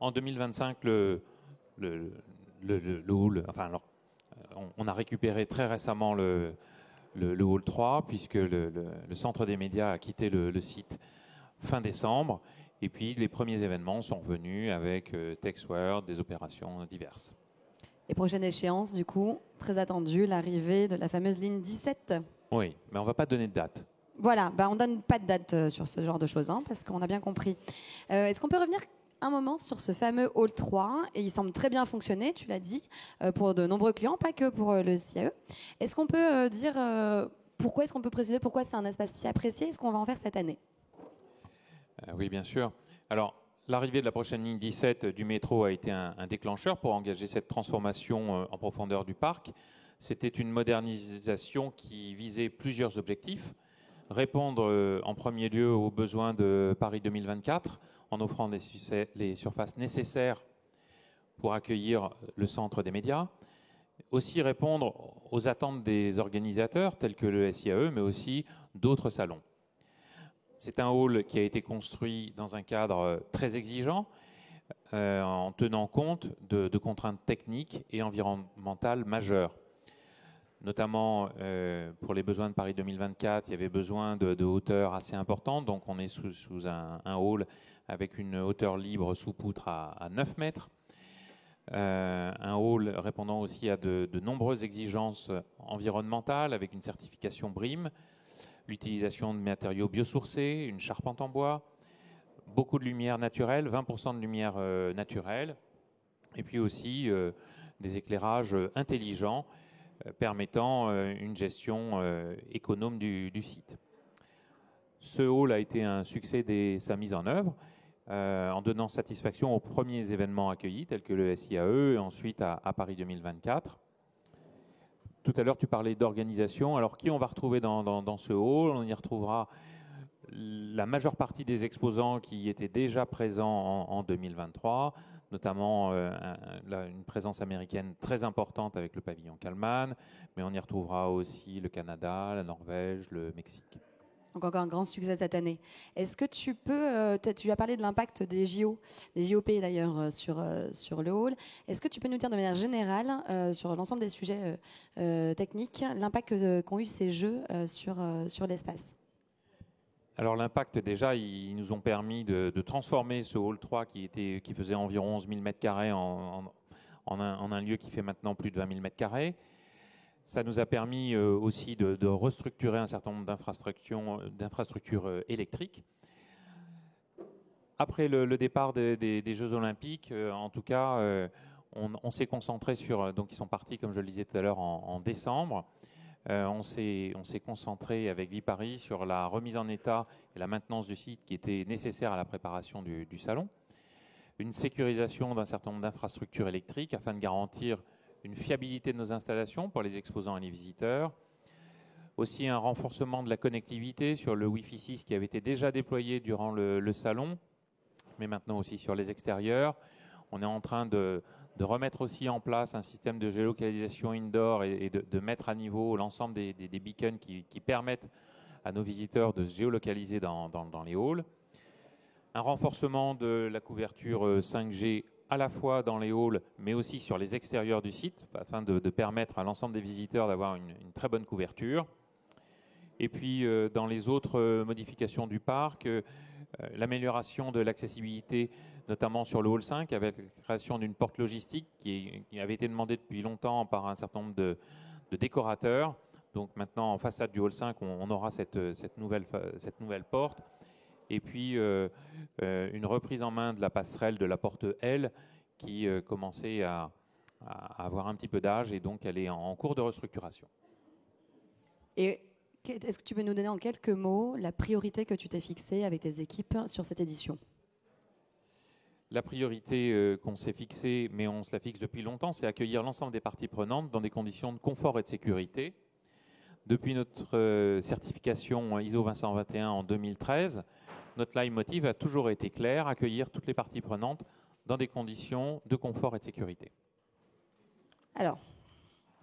S13: En 2025, le hall, enfin, alors, on a récupéré très récemment le Hall 3 puisque le centre des médias a quitté le site fin décembre. Et puis les premiers événements sont venus avec TextWorld, des opérations diverses.
S1: Et prochaine échéance, du coup, très attendue, l'arrivée de la fameuse ligne 17.
S13: Oui, mais on ne va pas donner de date.
S1: Voilà, on ne donne pas de date sur ce genre de choses, parce qu'on a bien compris. Est-ce qu'on peut revenir un moment sur ce fameux Hall 3 ? Et il semble très bien fonctionner, tu l'as dit, pour de nombreux clients, pas que pour le SIAE. Est-ce qu'on peut dire pourquoi, est-ce qu'on peut préciser pourquoi c'est un espace si apprécié ? Est-ce qu'on va en faire cette année ?
S13: Oui, bien sûr. Alors, l'arrivée de la prochaine ligne 17 du métro a été un déclencheur pour engager cette transformation en profondeur du parc. C'était une modernisation qui visait plusieurs objectifs. Répondre en premier lieu aux besoins de Paris 2024 en offrant les surfaces nécessaires pour accueillir le centre des médias. Aussi répondre aux attentes des organisateurs tels que le SIAE, mais aussi d'autres salons. C'est un hall qui a été construit dans un cadre très exigeant, en tenant compte de contraintes techniques et environnementales majeures. Notamment pour les besoins de Paris 2024, il y avait besoin de hauteur assez importante, donc on est sous un hall avec une hauteur libre sous poutre à 9 mètres. Un hall répondant aussi à de nombreuses exigences environnementales avec une certification BREEAM, l'utilisation de matériaux biosourcés, une charpente en bois, beaucoup de lumière naturelle, 20% de lumière naturelle, et puis aussi des éclairages intelligents permettant une gestion économe du site. Ce hall a été un succès dès sa mise en œuvre, en donnant satisfaction aux premiers événements accueillis, tels que le SIAE, et ensuite à Paris 2024. Tout à l'heure, tu parlais d'organisation. Alors, qui on va retrouver dans ce hall ? On y retrouvera la majeure partie des exposants qui étaient déjà présents en 2023, notamment une présence américaine très importante avec le pavillon Kallman, mais on y retrouvera aussi le Canada, la Norvège, le Mexique.
S1: Donc encore un grand succès cette année. Est-ce que tu peux, tu as parlé de l'impact des JO, des JOP d'ailleurs sur le hall. Est-ce que tu peux nous dire de manière générale sur l'ensemble des sujets techniques, l'impact qu'ont eu ces jeux sur l'espace ?
S13: Alors l'impact déjà, ils nous ont permis de transformer ce hall 3 qui faisait environ 11 000 m² en un lieu qui fait maintenant plus de 20 000 m². Ça nous a permis aussi de restructurer un certain nombre d'infrastructures électriques. Après le départ des Jeux Olympiques, en tout cas, on s'est concentré sur... Donc ils sont partis, comme je le disais tout à l'heure, en décembre. On s'est concentré avec Viparis sur la remise en état et la maintenance du site qui était nécessaire à la préparation du salon. Une sécurisation d'un certain nombre d'infrastructures électriques afin de garantir une fiabilité de nos installations pour les exposants et les visiteurs. Aussi un renforcement de la connectivité sur le Wi-Fi 6 qui avait été déjà déployé durant le salon, mais maintenant aussi sur les extérieurs. On est en train de remettre aussi en place un système de géolocalisation indoor et de mettre à niveau l'ensemble des beacons qui permettent à nos visiteurs de se géolocaliser dans les halls. Un renforcement de la couverture 5G à la fois dans les halls, mais aussi sur les extérieurs du site, afin de permettre à l'ensemble des visiteurs d'avoir une très bonne couverture. Et puis, dans les autres modifications du parc, l'amélioration de l'accessibilité, notamment sur le hall 5, avec la création d'une porte logistique qui avait été demandée depuis longtemps par un certain nombre de décorateurs. Donc maintenant, en façade du hall 5, on aura cette nouvelle porte. Et puis, une reprise en main de la passerelle de la porte L qui commençait à avoir un petit peu d'âge, et donc elle est en cours de restructuration.
S1: Et est-ce que tu peux nous donner en quelques mots la priorité que tu t'es fixée avec tes équipes sur cette édition ?
S13: La priorité qu'on s'est fixée, mais on se la fixe depuis longtemps, c'est accueillir l'ensemble des parties prenantes dans des conditions de confort et de sécurité. Depuis notre certification ISO 221 en 2013, notre leitmotiv a toujours été clair, accueillir toutes les parties prenantes dans des conditions de confort et de sécurité.
S1: Alors,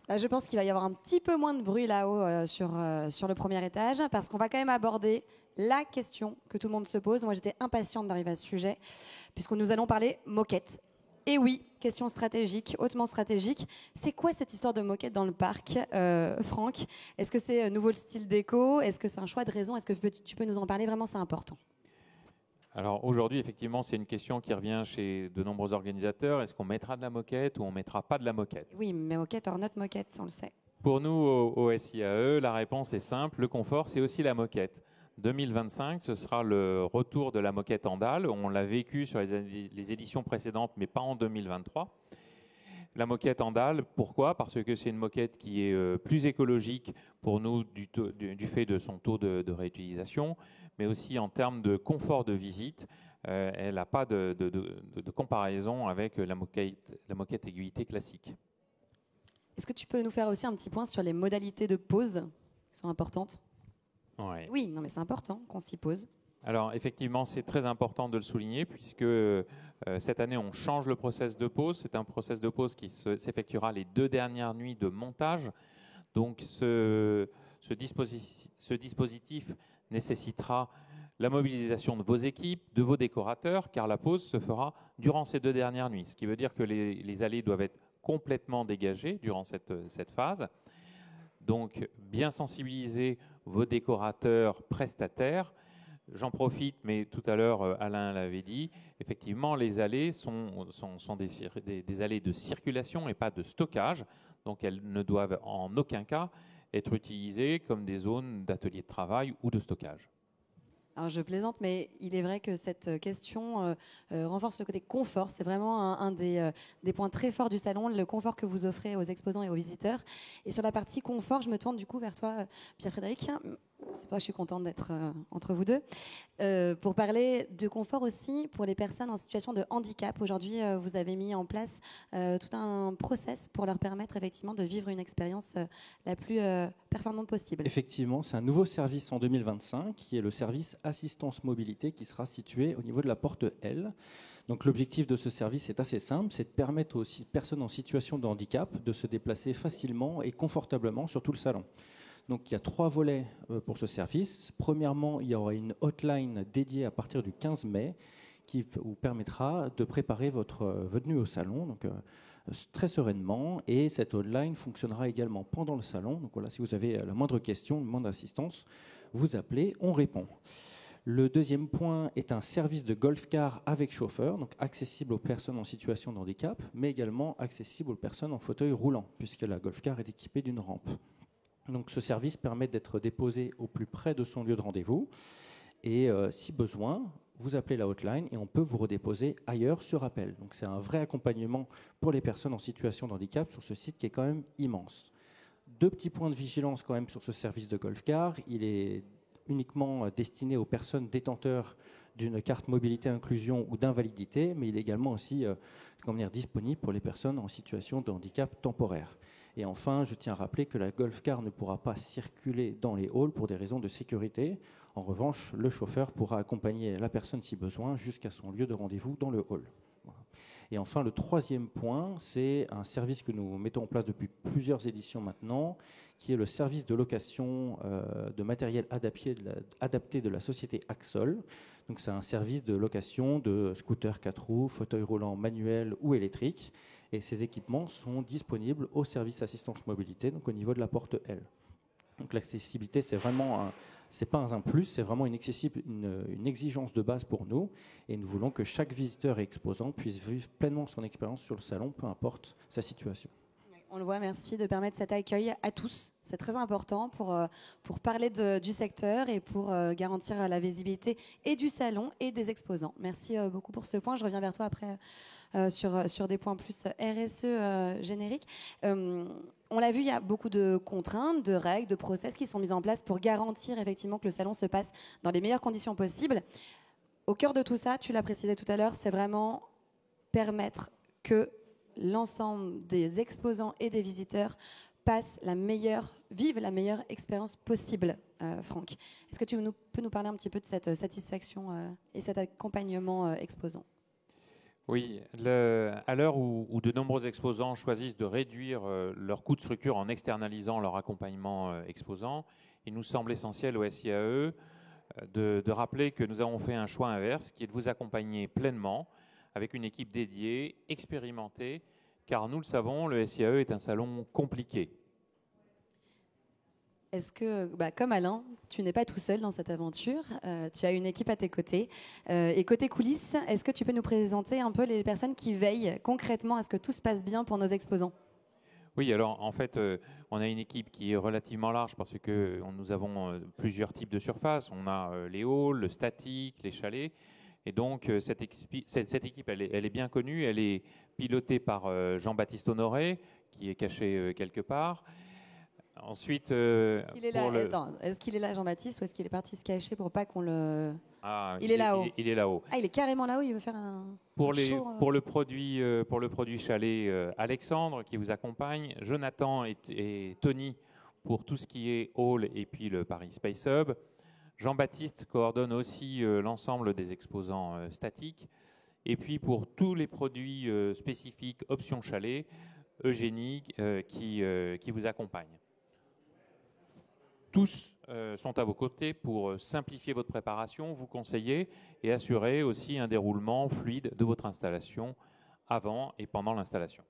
S1: là, je pense qu'il va y avoir un petit peu moins de bruit là-haut sur le premier étage, parce qu'on va quand même aborder la question que tout le monde se pose. Moi, j'étais impatiente d'arriver à ce sujet, puisque nous allons parler moquette. Et oui, question stratégique, hautement stratégique. C'est quoi cette histoire de moquette dans le parc, Franck ? Est-ce que c'est nouveau style déco ? Est-ce que c'est un choix de raison ? Est-ce que tu peux nous en parler ? Vraiment, c'est important.
S13: Alors aujourd'hui, effectivement, c'est une question qui revient chez de nombreux organisateurs. Est-ce qu'on mettra de la moquette ou on ne mettra pas de la moquette ?
S1: Oui, mais moquette or not moquette, on le sait.
S13: Pour nous, au SIAE, la réponse est simple. Le confort, c'est aussi la moquette. 2025, ce sera le retour de la moquette en dalle. On l'a vécu sur les éditions précédentes, mais pas en 2023. La moquette en dalle, pourquoi ? Parce que c'est une moquette qui est plus écologique pour nous du fait de son taux de réutilisation, mais aussi en termes de confort de visite. Elle n'a pas de comparaison avec la moquette aiguillité classique.
S1: Est-ce que tu peux nous faire aussi un petit point sur les modalités de pose qui sont importantes ?
S13: Ouais.
S1: Oui, non, mais c'est important qu'on s'y pose.
S13: Alors effectivement, c'est très important de le souligner, puisque cette année, on change le process de pose. C'est un process de pose qui s'effectuera les 2 dernières nuits de montage. Donc ce dispositif nécessitera la mobilisation de vos équipes, de vos décorateurs, car la pose se fera durant ces 2 dernières nuits. Ce qui veut dire que les allées doivent être complètement dégagées durant cette phase. Donc, bien sensibiliser vos décorateurs prestataires. J'en profite, mais tout à l'heure, Alain l'avait dit, effectivement, les allées sont des allées de circulation et pas de stockage. Donc, elles ne doivent en aucun cas être utilisées comme des zones d'ateliers de travail ou de stockage.
S1: Alors je plaisante, mais il est vrai que cette question renforce le côté confort. C'est vraiment un des points très forts du salon, le confort que vous offrez aux exposants et aux visiteurs. Et sur la partie confort, je me tourne du coup vers toi, Pierre-Frédéric. C'est pourquoi je suis contente d'être entre vous deux. Pour parler de confort aussi pour les personnes en situation de handicap. Aujourd'hui, vous avez mis en place tout un process pour leur permettre effectivement de vivre une expérience la plus performante possible.
S6: Effectivement, c'est un nouveau service en 2025 qui est le service assistance mobilité qui sera situé au niveau de la porte L. Donc l'objectif de ce service est assez simple, c'est de permettre aux personnes en situation de handicap de se déplacer facilement et confortablement sur tout le salon. Donc il y a 3 volets pour ce service. Premièrement, il y aura une hotline dédiée à partir du 15 mai qui vous permettra de préparer votre venue au salon donc, très sereinement. Et cette hotline fonctionnera également pendant le salon. Donc voilà, si vous avez la moindre question, demande d'assistance, vous appelez, on répond. Le deuxième point est un service de golf-car avec chauffeur, donc accessible aux personnes en situation de handicap, mais également accessible aux personnes en fauteuil roulant, puisque la golf-car est équipée d'une rampe. Donc ce service permet d'être déposé au plus près de son lieu de rendez-vous. Et si besoin, vous appelez la hotline et on peut vous redéposer ailleurs sur appel. Donc c'est un vrai accompagnement pour les personnes en situation de handicap sur ce site qui est quand même immense. 2 petits points de vigilance quand même sur ce service de golf-car. Il est uniquement destiné aux personnes détenteurs d'une carte mobilité inclusion ou d'invalidité, mais il est également aussi disponible pour les personnes en situation de handicap temporaire. Et enfin, je tiens à rappeler que la golf-car ne pourra pas circuler dans les halls pour des raisons de sécurité. En revanche, le chauffeur pourra accompagner la personne si besoin jusqu'à son lieu de rendez-vous dans le hall. Voilà. Et enfin, le 3e point, c'est un service que nous mettons en place depuis plusieurs éditions maintenant, qui est le service de location de matériel adapté de la société Axol. Donc, c'est un service de location de scooters 4 roues, fauteuils roulants manuels ou électriques. Et ces équipements sont disponibles au service assistance mobilité, donc au niveau de la porte L. Donc l'accessibilité, c'est vraiment c'est pas un plus, c'est vraiment une exigence de base pour nous. Et nous voulons que chaque visiteur et exposant puisse vivre pleinement son expérience sur le salon, peu importe sa situation.
S1: On le voit, merci de permettre cet accueil à tous. C'est très important pour parler du secteur et pour garantir la visibilité et du salon et des exposants. Merci beaucoup pour ce point. Je reviens vers toi après sur des points plus RSE génériques. On l'a vu, il y a beaucoup de contraintes, de règles, de process qui sont mises en place pour garantir effectivement que le salon se passe dans les meilleures conditions possibles. Au cœur de tout ça, tu l'as précisé tout à l'heure, c'est vraiment permettre que l'ensemble des exposants et des visiteurs vivent la meilleure expérience possible, Franck. Est-ce que tu peux nous parler un petit peu de cette satisfaction et cet accompagnement exposant ?
S13: Oui, à l'heure où de nombreux exposants choisissent de réduire leur coût de structure en externalisant leur accompagnement exposant, il nous semble essentiel au SIAE de rappeler que nous avons fait un choix inverse, qui est de vous accompagner pleinement avec une équipe dédiée, expérimentée, car nous le savons, le SIAE est un salon compliqué.
S1: Est-ce que, comme Alain, tu n'es pas tout seul dans cette aventure, tu as une équipe à tes côtés. Et côté coulisses, est-ce que tu peux nous présenter un peu les personnes qui veillent concrètement à ce que tout se passe bien pour nos exposants ?
S13: Oui, alors en fait, on a une équipe qui est relativement large parce que nous avons plusieurs types de surfaces. On a les halls, le statique, les chalets. Et donc, cette équipe, elle est bien connue. Elle est pilotée par Jean-Baptiste Honoré, qui est caché quelque part. Ensuite,
S1: est-ce qu'il est là, Jean-Baptiste, ou est-ce qu'il est parti se cacher pour pas qu'on le...
S13: il est là-haut. Il est là-haut.
S1: Ah, il est carrément là-haut, il veut faire un show,
S13: pour le produit chalet, Alexandre qui vous accompagne, Jonathan et Tony pour tout ce qui est hall et puis le Paris Space Hub. Jean-Baptiste coordonne aussi l'ensemble des exposants statiques. Et puis pour tous les produits spécifiques options chalet, Eugénie qui vous accompagne. Tous sont à vos côtés pour simplifier votre préparation, vous conseiller et assurer aussi un déroulement fluide de votre installation avant et pendant l'installation.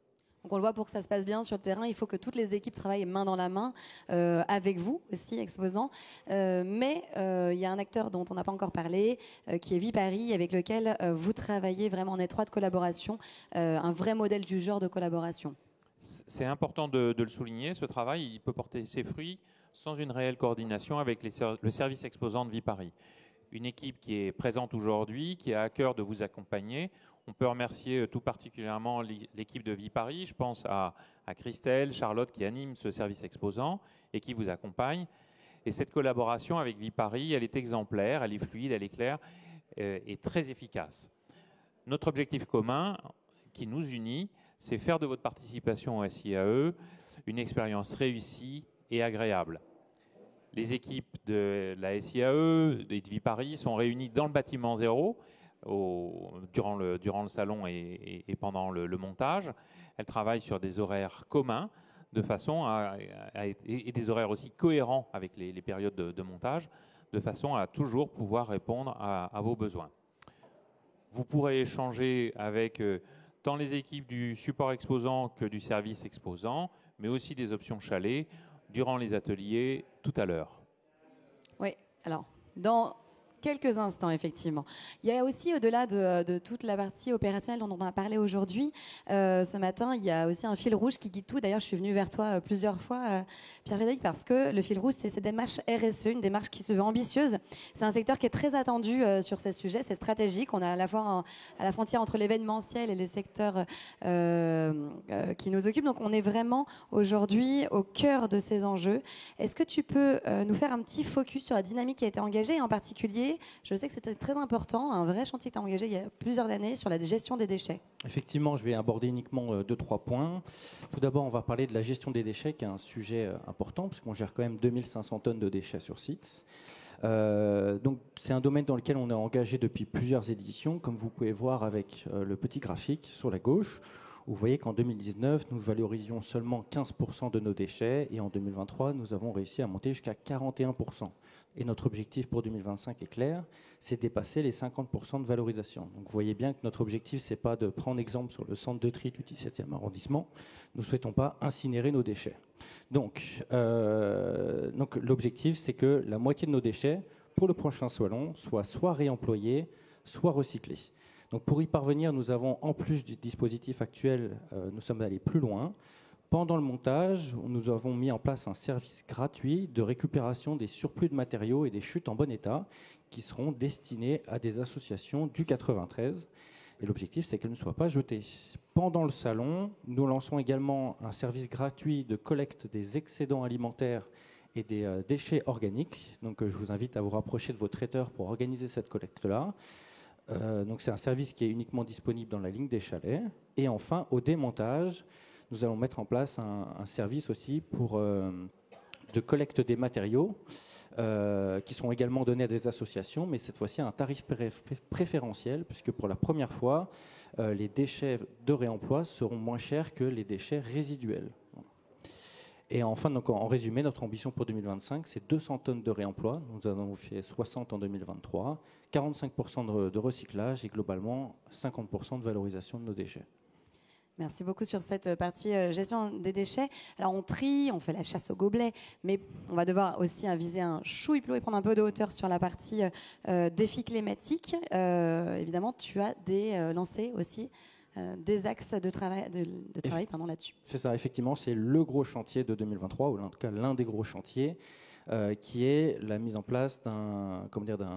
S1: Donc on le voit, pour que ça se passe bien sur le terrain, il faut que toutes les équipes travaillent main dans la main, avec vous aussi, exposants. Mais il y a un acteur dont on n'a pas encore parlé, qui est Viparis, avec lequel vous travaillez vraiment en étroite collaboration, un vrai modèle du genre de collaboration.
S13: C'est important de le souligner, ce travail, il peut porter ses fruits sans une réelle coordination avec le service exposant de Viparis. Une équipe qui est présente aujourd'hui, qui a à cœur de vous accompagner. On peut remercier tout particulièrement l'équipe de Viparis. Je pense à Christelle, Charlotte qui anime ce service exposant et qui vous accompagne. Et cette collaboration avec Viparis, elle est exemplaire, elle est fluide, elle est claire et très efficace. Notre objectif commun qui nous unit, c'est faire de votre participation au SIAE une expérience réussie et agréable. Les équipes de la SIAE et de Viparis sont réunies dans le bâtiment 0 durant le salon et pendant le montage. Elles travaillent sur des horaires communs de façon et des horaires aussi cohérents avec les périodes de montage, de façon à toujours pouvoir répondre à vos besoins. Vous pourrez échanger avec tant les équipes du support exposant que du service exposant, mais aussi des options chalet durant les ateliers tout à l'heure.
S1: Oui, alors, dans quelques instants, effectivement. Il y a aussi, au-delà de toute la partie opérationnelle dont on a parlé aujourd'hui, ce matin, il y a aussi un fil rouge qui guide tout. D'ailleurs, je suis venue vers toi plusieurs fois, Pierre-Frédéric, parce que le fil rouge, c'est cette démarche RSE, une démarche qui se veut ambitieuse. C'est un secteur qui est très attendu sur ces sujets, c'est stratégique. On a à la fois à la frontière entre l'événementiel et le secteur qui nous occupe. Donc, on est vraiment aujourd'hui au cœur de ces enjeux. Est-ce que tu peux nous faire un petit focus sur la dynamique qui a été engagée, et en particulier, je sais que c'était très important, un vrai chantier que tu as engagé il y a plusieurs années sur la gestion des déchets.
S6: Effectivement, je vais aborder uniquement 2-3 points. Tout d'abord, on va parler de la gestion des déchets, qui est un sujet important, parce qu'on gère quand même 2500 tonnes de déchets sur site. Donc, c'est un domaine dans lequel on est engagé depuis plusieurs éditions, comme vous pouvez voir avec le petit graphique sur la gauche, Vous voyez qu'en 2019, nous valorisions seulement 15% de nos déchets et en 2023, nous avons réussi à monter jusqu'à 41%. Et notre objectif pour 2025 est clair, c'est dépasser les 50% de valorisation. Donc vous voyez bien que notre objectif, ce n'est pas de prendre exemple sur le centre de tri du 17e arrondissement. Nous ne souhaitons pas incinérer nos déchets. Donc l'objectif, c'est que la moitié de nos déchets, pour le prochain salon, soit réemployés, soit recyclés. Donc pour y parvenir, nous avons, en plus du dispositif actuel, nous sommes allés plus loin. Pendant le montage, nous avons mis en place un service gratuit de récupération des surplus de matériaux et des chutes en bon état qui seront destinés à des associations du 93. Et l'objectif, c'est qu'elles ne soient pas jetées. Pendant le salon, nous lançons également un service gratuit de collecte des excédents alimentaires et des déchets organiques. Donc je vous invite à vous rapprocher de vos traiteurs pour organiser cette collecte-là. Donc c'est un service qui est uniquement disponible dans la ligne des chalets. Et enfin, au démontage, nous allons mettre en place un service aussi de collecte des matériaux qui sont également donnés à des associations, mais cette fois-ci à un tarif préférentiel, puisque pour la première fois, les déchets de réemploi seront moins chers que les déchets résiduels. Et enfin, donc en résumé, notre ambition pour 2025, c'est 200 tonnes de réemploi. Nous en avons fait 60 en 2023, 45% de recyclage et globalement 50% de valorisation de nos déchets.
S1: Merci beaucoup sur cette partie gestion des déchets. Alors on trie, on fait la chasse aux gobelets, mais on va devoir aussi viser un chouille plus haut et prendre un peu de hauteur sur la partie défi climatique. Évidemment, tu as lancé aussi des axes de travail, là-dessus.
S6: C'est ça, effectivement, c'est le gros chantier de 2023, ou en tout cas l'un des gros chantiers, qui est la mise en place d'un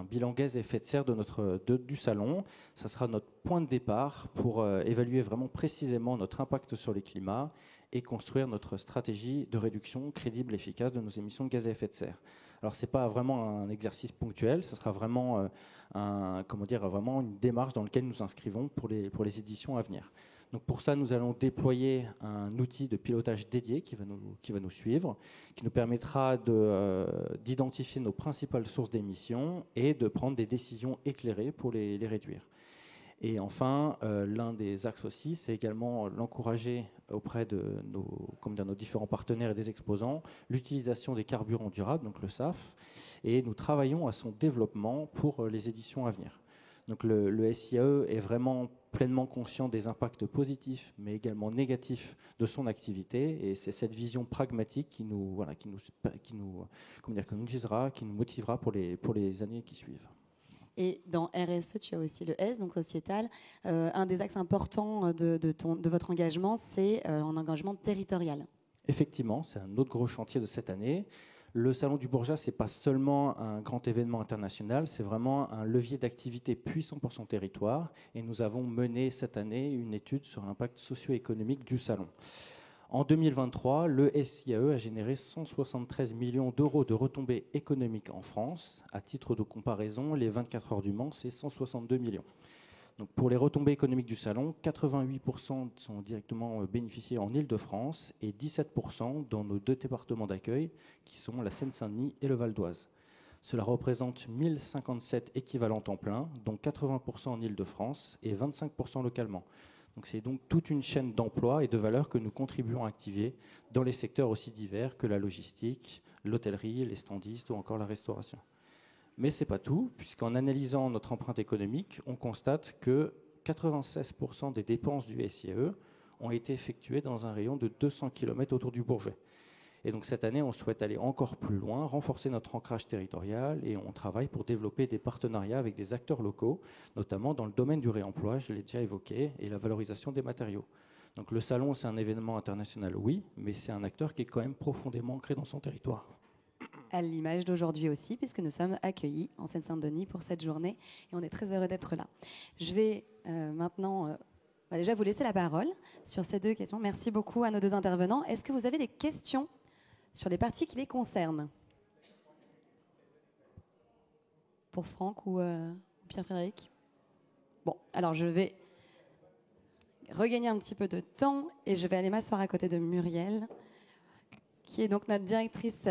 S6: bilan gaz à effet de serre du salon. Ça sera notre point de départ pour évaluer vraiment précisément notre impact sur le climat et construire notre stratégie de réduction crédible et efficace de nos émissions de gaz à effet de serre. Alors, ce n'est pas vraiment un exercice ponctuel, ce sera vraiment, vraiment une démarche dans laquelle nous nous inscrivons pour les éditions à venir. Donc pour ça, nous allons déployer un outil de pilotage dédié qui va nous suivre, qui nous permettra d'identifier nos principales sources d'émissions et de prendre des décisions éclairées pour les réduire. Et enfin, l'un des axes aussi, c'est également l'encourager auprès de nos différents partenaires et des exposants, l'utilisation des carburants durables, donc le SAF, et nous travaillons à son développement pour les éditions à venir. Donc le SIAE est vraiment pleinement conscient des impacts positifs, mais également négatifs de son activité, et c'est cette vision pragmatique qui nous motivera pour les années qui suivent.
S1: Et dans RSE, tu as aussi le S, donc sociétal. Un des axes importants de votre engagement, c'est un engagement territorial.
S6: Effectivement, c'est un autre gros chantier de cette année. Le Salon du Bourgeat, ce n'est pas seulement un grand événement international, c'est vraiment un levier d'activité puissant pour son territoire. Et nous avons mené cette année une étude sur l'impact socio-économique du Salon. En 2023, le SIAE a généré 173 millions d'euros de retombées économiques en France. À titre de comparaison, les 24 heures du Mans, c'est 162 millions. Donc pour les retombées économiques du Salon, 88% sont directement bénéficiés en Île-de-France et 17% dans nos deux départements d'accueil, qui sont la Seine-Saint-Denis et le Val d'Oise. Cela représente 1057 équivalents temps plein, dont 80% en Île-de-France et 25% localement. Donc c'est donc toute une chaîne d'emplois et de valeurs que nous contribuons à activer dans les secteurs aussi divers que la logistique, l'hôtellerie, les standistes ou encore la restauration. Mais ce n'est pas tout, puisqu'en analysant notre empreinte économique, on constate que 96% des dépenses du SIAE ont été effectuées dans un rayon de 200 km autour du Bourget. Et donc cette année, on souhaite aller encore plus loin, renforcer notre ancrage territorial, et on travaille pour développer des partenariats avec des acteurs locaux, notamment dans le domaine du réemploi, je l'ai déjà évoqué, et la valorisation des matériaux. Donc le salon, c'est un événement international, oui, mais c'est un acteur qui est quand même profondément ancré dans son territoire.
S1: À l'image d'aujourd'hui aussi, puisque nous sommes accueillis en Seine-Saint-Denis pour cette journée, et on est très heureux d'être là. Je vais maintenant déjà vous laisser la parole sur ces deux questions. Merci beaucoup à nos deux intervenants. Est-ce que vous avez des questions sur les parties qui les concernent? Pour Franck ou Pierre-Frédéric? Bon, alors je vais regagner un petit peu de temps et je vais aller m'asseoir à côté de Muriel, qui est donc notre directrice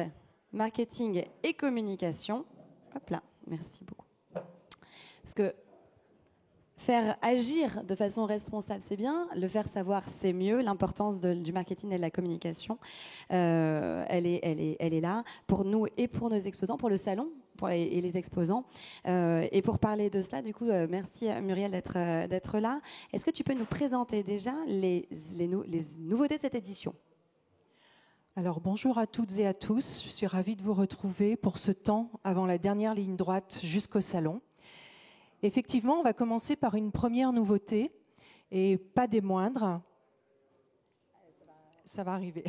S1: marketing et communication. Hop là, merci beaucoup. Parce que Faire agir de façon responsable, c'est bien. Le faire savoir, c'est mieux. L'importance du marketing et de la communication, elle est là pour nous et pour nos exposants, pour le salon et les exposants. Et pour parler de cela, du coup, merci Muriel d'être là. Est-ce que tu peux nous présenter déjà les nouveautés de cette édition ?
S14: Alors bonjour à toutes et à tous. Je suis ravie de vous retrouver pour ce temps avant la dernière ligne droite jusqu'au salon. Effectivement, on va commencer par une première nouveauté, et pas des moindres. Ça va arriver.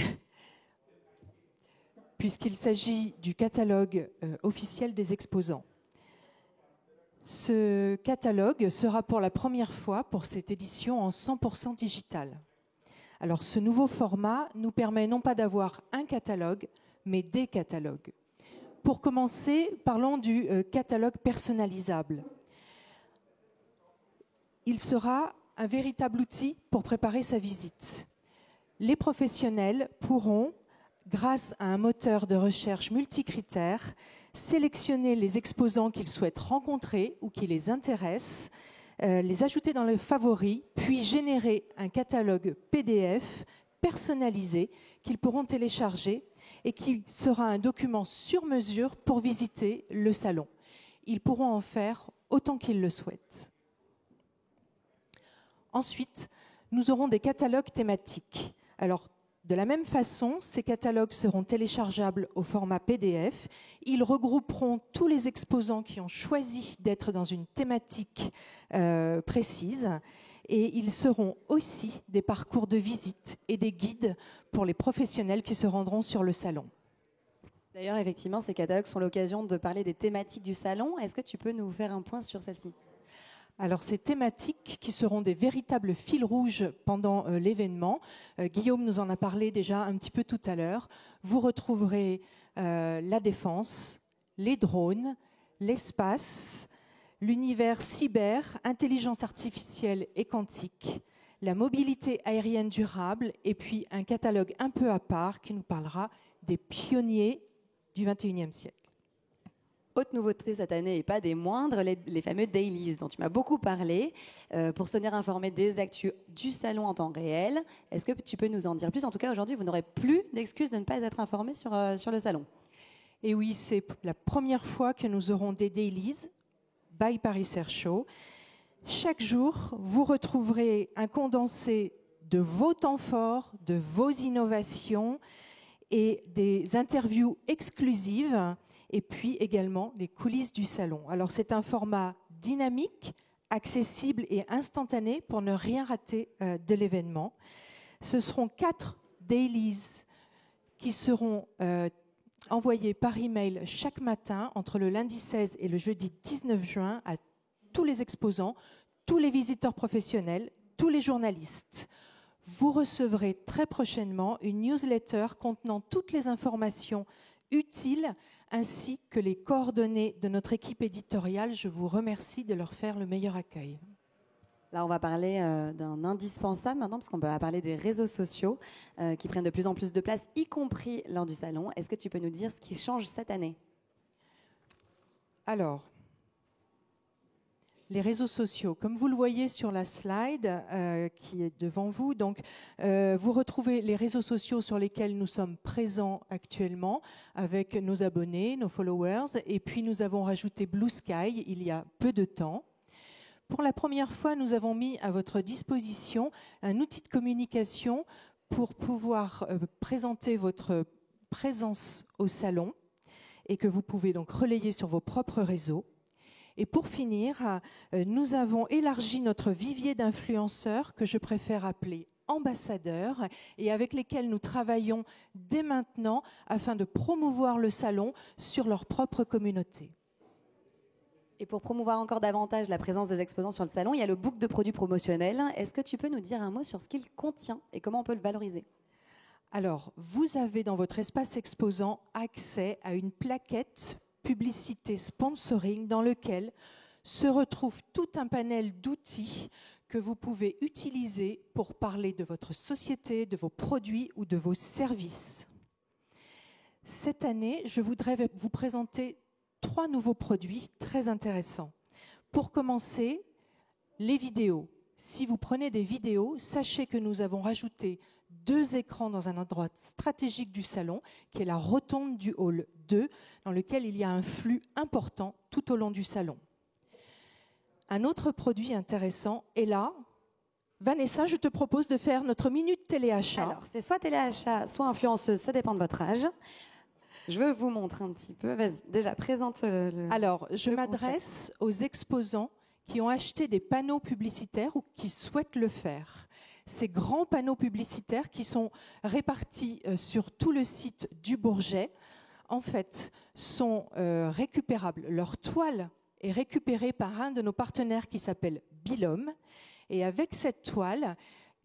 S14: Puisqu'il s'agit du catalogue officiel des exposants. Ce catalogue sera pour la première fois pour cette édition en 100% digital. Alors ce nouveau format nous permet non pas d'avoir un catalogue, mais des catalogues. Pour commencer, parlons du catalogue personnalisable. Il sera un véritable outil pour préparer sa visite. Les professionnels pourront, grâce à un moteur de recherche multicritères, sélectionner les exposants qu'ils souhaitent rencontrer ou qui les intéressent, les ajouter dans les favoris, puis générer un catalogue PDF personnalisé qu'ils pourront télécharger et qui sera un document sur mesure pour visiter le salon. Ils pourront en faire autant qu'ils le souhaitent. Ensuite, nous aurons des catalogues thématiques. Alors, de la même façon, ces catalogues seront téléchargeables au format PDF. Ils regrouperont tous les exposants qui ont choisi d'être dans une thématique précise. Et ils seront aussi des parcours de visite et des guides pour les professionnels qui se rendront sur le salon.
S1: D'ailleurs, effectivement, ces catalogues sont l'occasion de parler des thématiques du salon. Est-ce que tu peux nous faire un point sur celle-ci ?
S14: Alors, ces thématiques qui seront des véritables fils rouges pendant l'événement, Guillaume nous en a parlé déjà un petit peu tout à l'heure. Vous retrouverez la défense, les drones, l'espace, l'univers cyber, intelligence artificielle et quantique, la mobilité aérienne durable et puis un catalogue un peu à part qui nous parlera des pionniers du XXIe siècle.
S1: Autre nouveauté cette année, et pas des moindres, les fameux dailies dont tu m'as beaucoup parlé, pour se tenir informé des actus du salon en temps réel. Est-ce que tu peux nous en dire plus ? En tout cas, aujourd'hui, vous n'aurez plus d'excuses de ne pas être informé sur le salon.
S14: Et oui, c'est la première fois que nous aurons des dailies by Paris Air Show. Chaque jour, vous retrouverez un condensé de vos temps forts, de vos innovations et des interviews exclusives, et puis également les coulisses du salon. Alors c'est un format dynamique, accessible et instantané pour ne rien rater de l'événement. Ce seront 4 dailies qui seront envoyés par email chaque matin entre le lundi 16 et le jeudi 19 juin à tous les exposants, tous les visiteurs professionnels, tous les journalistes. Vous recevrez très prochainement une newsletter contenant toutes les informations utiles ainsi que les coordonnées de notre équipe éditoriale. Je vous remercie de leur faire le meilleur accueil.
S1: Là, on va parler d'un indispensable maintenant, parce qu'on va parler des réseaux sociaux qui prennent de plus en plus de place, y compris lors du salon. Est-ce que tu peux nous dire ce qui change cette année ?
S14: Alors, les réseaux sociaux, comme vous le voyez sur la slide qui est devant vous, donc, vous retrouvez les réseaux sociaux sur lesquels nous sommes présents actuellement avec nos abonnés, nos followers, et puis nous avons rajouté Blue Sky il y a peu de temps. Pour la première fois, nous avons mis à votre disposition un outil de communication pour pouvoir présenter votre présence au salon et que vous pouvez donc relayer sur vos propres réseaux. Et pour finir, nous avons élargi notre vivier d'influenceurs que je préfère appeler ambassadeurs et avec lesquels nous travaillons dès maintenant afin de promouvoir le salon sur leur propre communauté.
S1: Et pour promouvoir encore davantage la présence des exposants sur le salon, il y a le book de produits promotionnels. Est-ce que tu peux nous dire un mot sur ce qu'il contient et comment on peut le valoriser ?
S14: Alors, vous avez dans votre espace exposant accès à une plaquette publicité sponsoring dans lequel se retrouve tout un panel d'outils que vous pouvez utiliser pour parler de votre société, de vos produits ou de vos services. Cette année, je voudrais vous présenter 3 nouveaux produits très intéressants. Pour commencer, les vidéos. Si vous prenez des vidéos, sachez que nous avons rajouté 2 écrans dans un endroit stratégique du salon, qui est la rotonde du hall 2, dans lequel il y a un flux important tout au long du salon. Un autre produit intéressant est là. Vanessa, je te propose de faire notre minute téléachat.
S1: Alors, c'est soit téléachat, soit influenceuse, ça dépend de votre âge. Je veux vous montrer un petit peu. Vas-y, déjà, présente le
S14: Alors, je m'adresse aux exposants qui ont acheté des panneaux publicitaires ou qui souhaitent le faire. Ces grands panneaux publicitaires qui sont répartis sur tout le site du Bourget, en fait, sont récupérables. Leur toile est récupérée par un de nos partenaires qui s'appelle Bilom. Et avec cette toile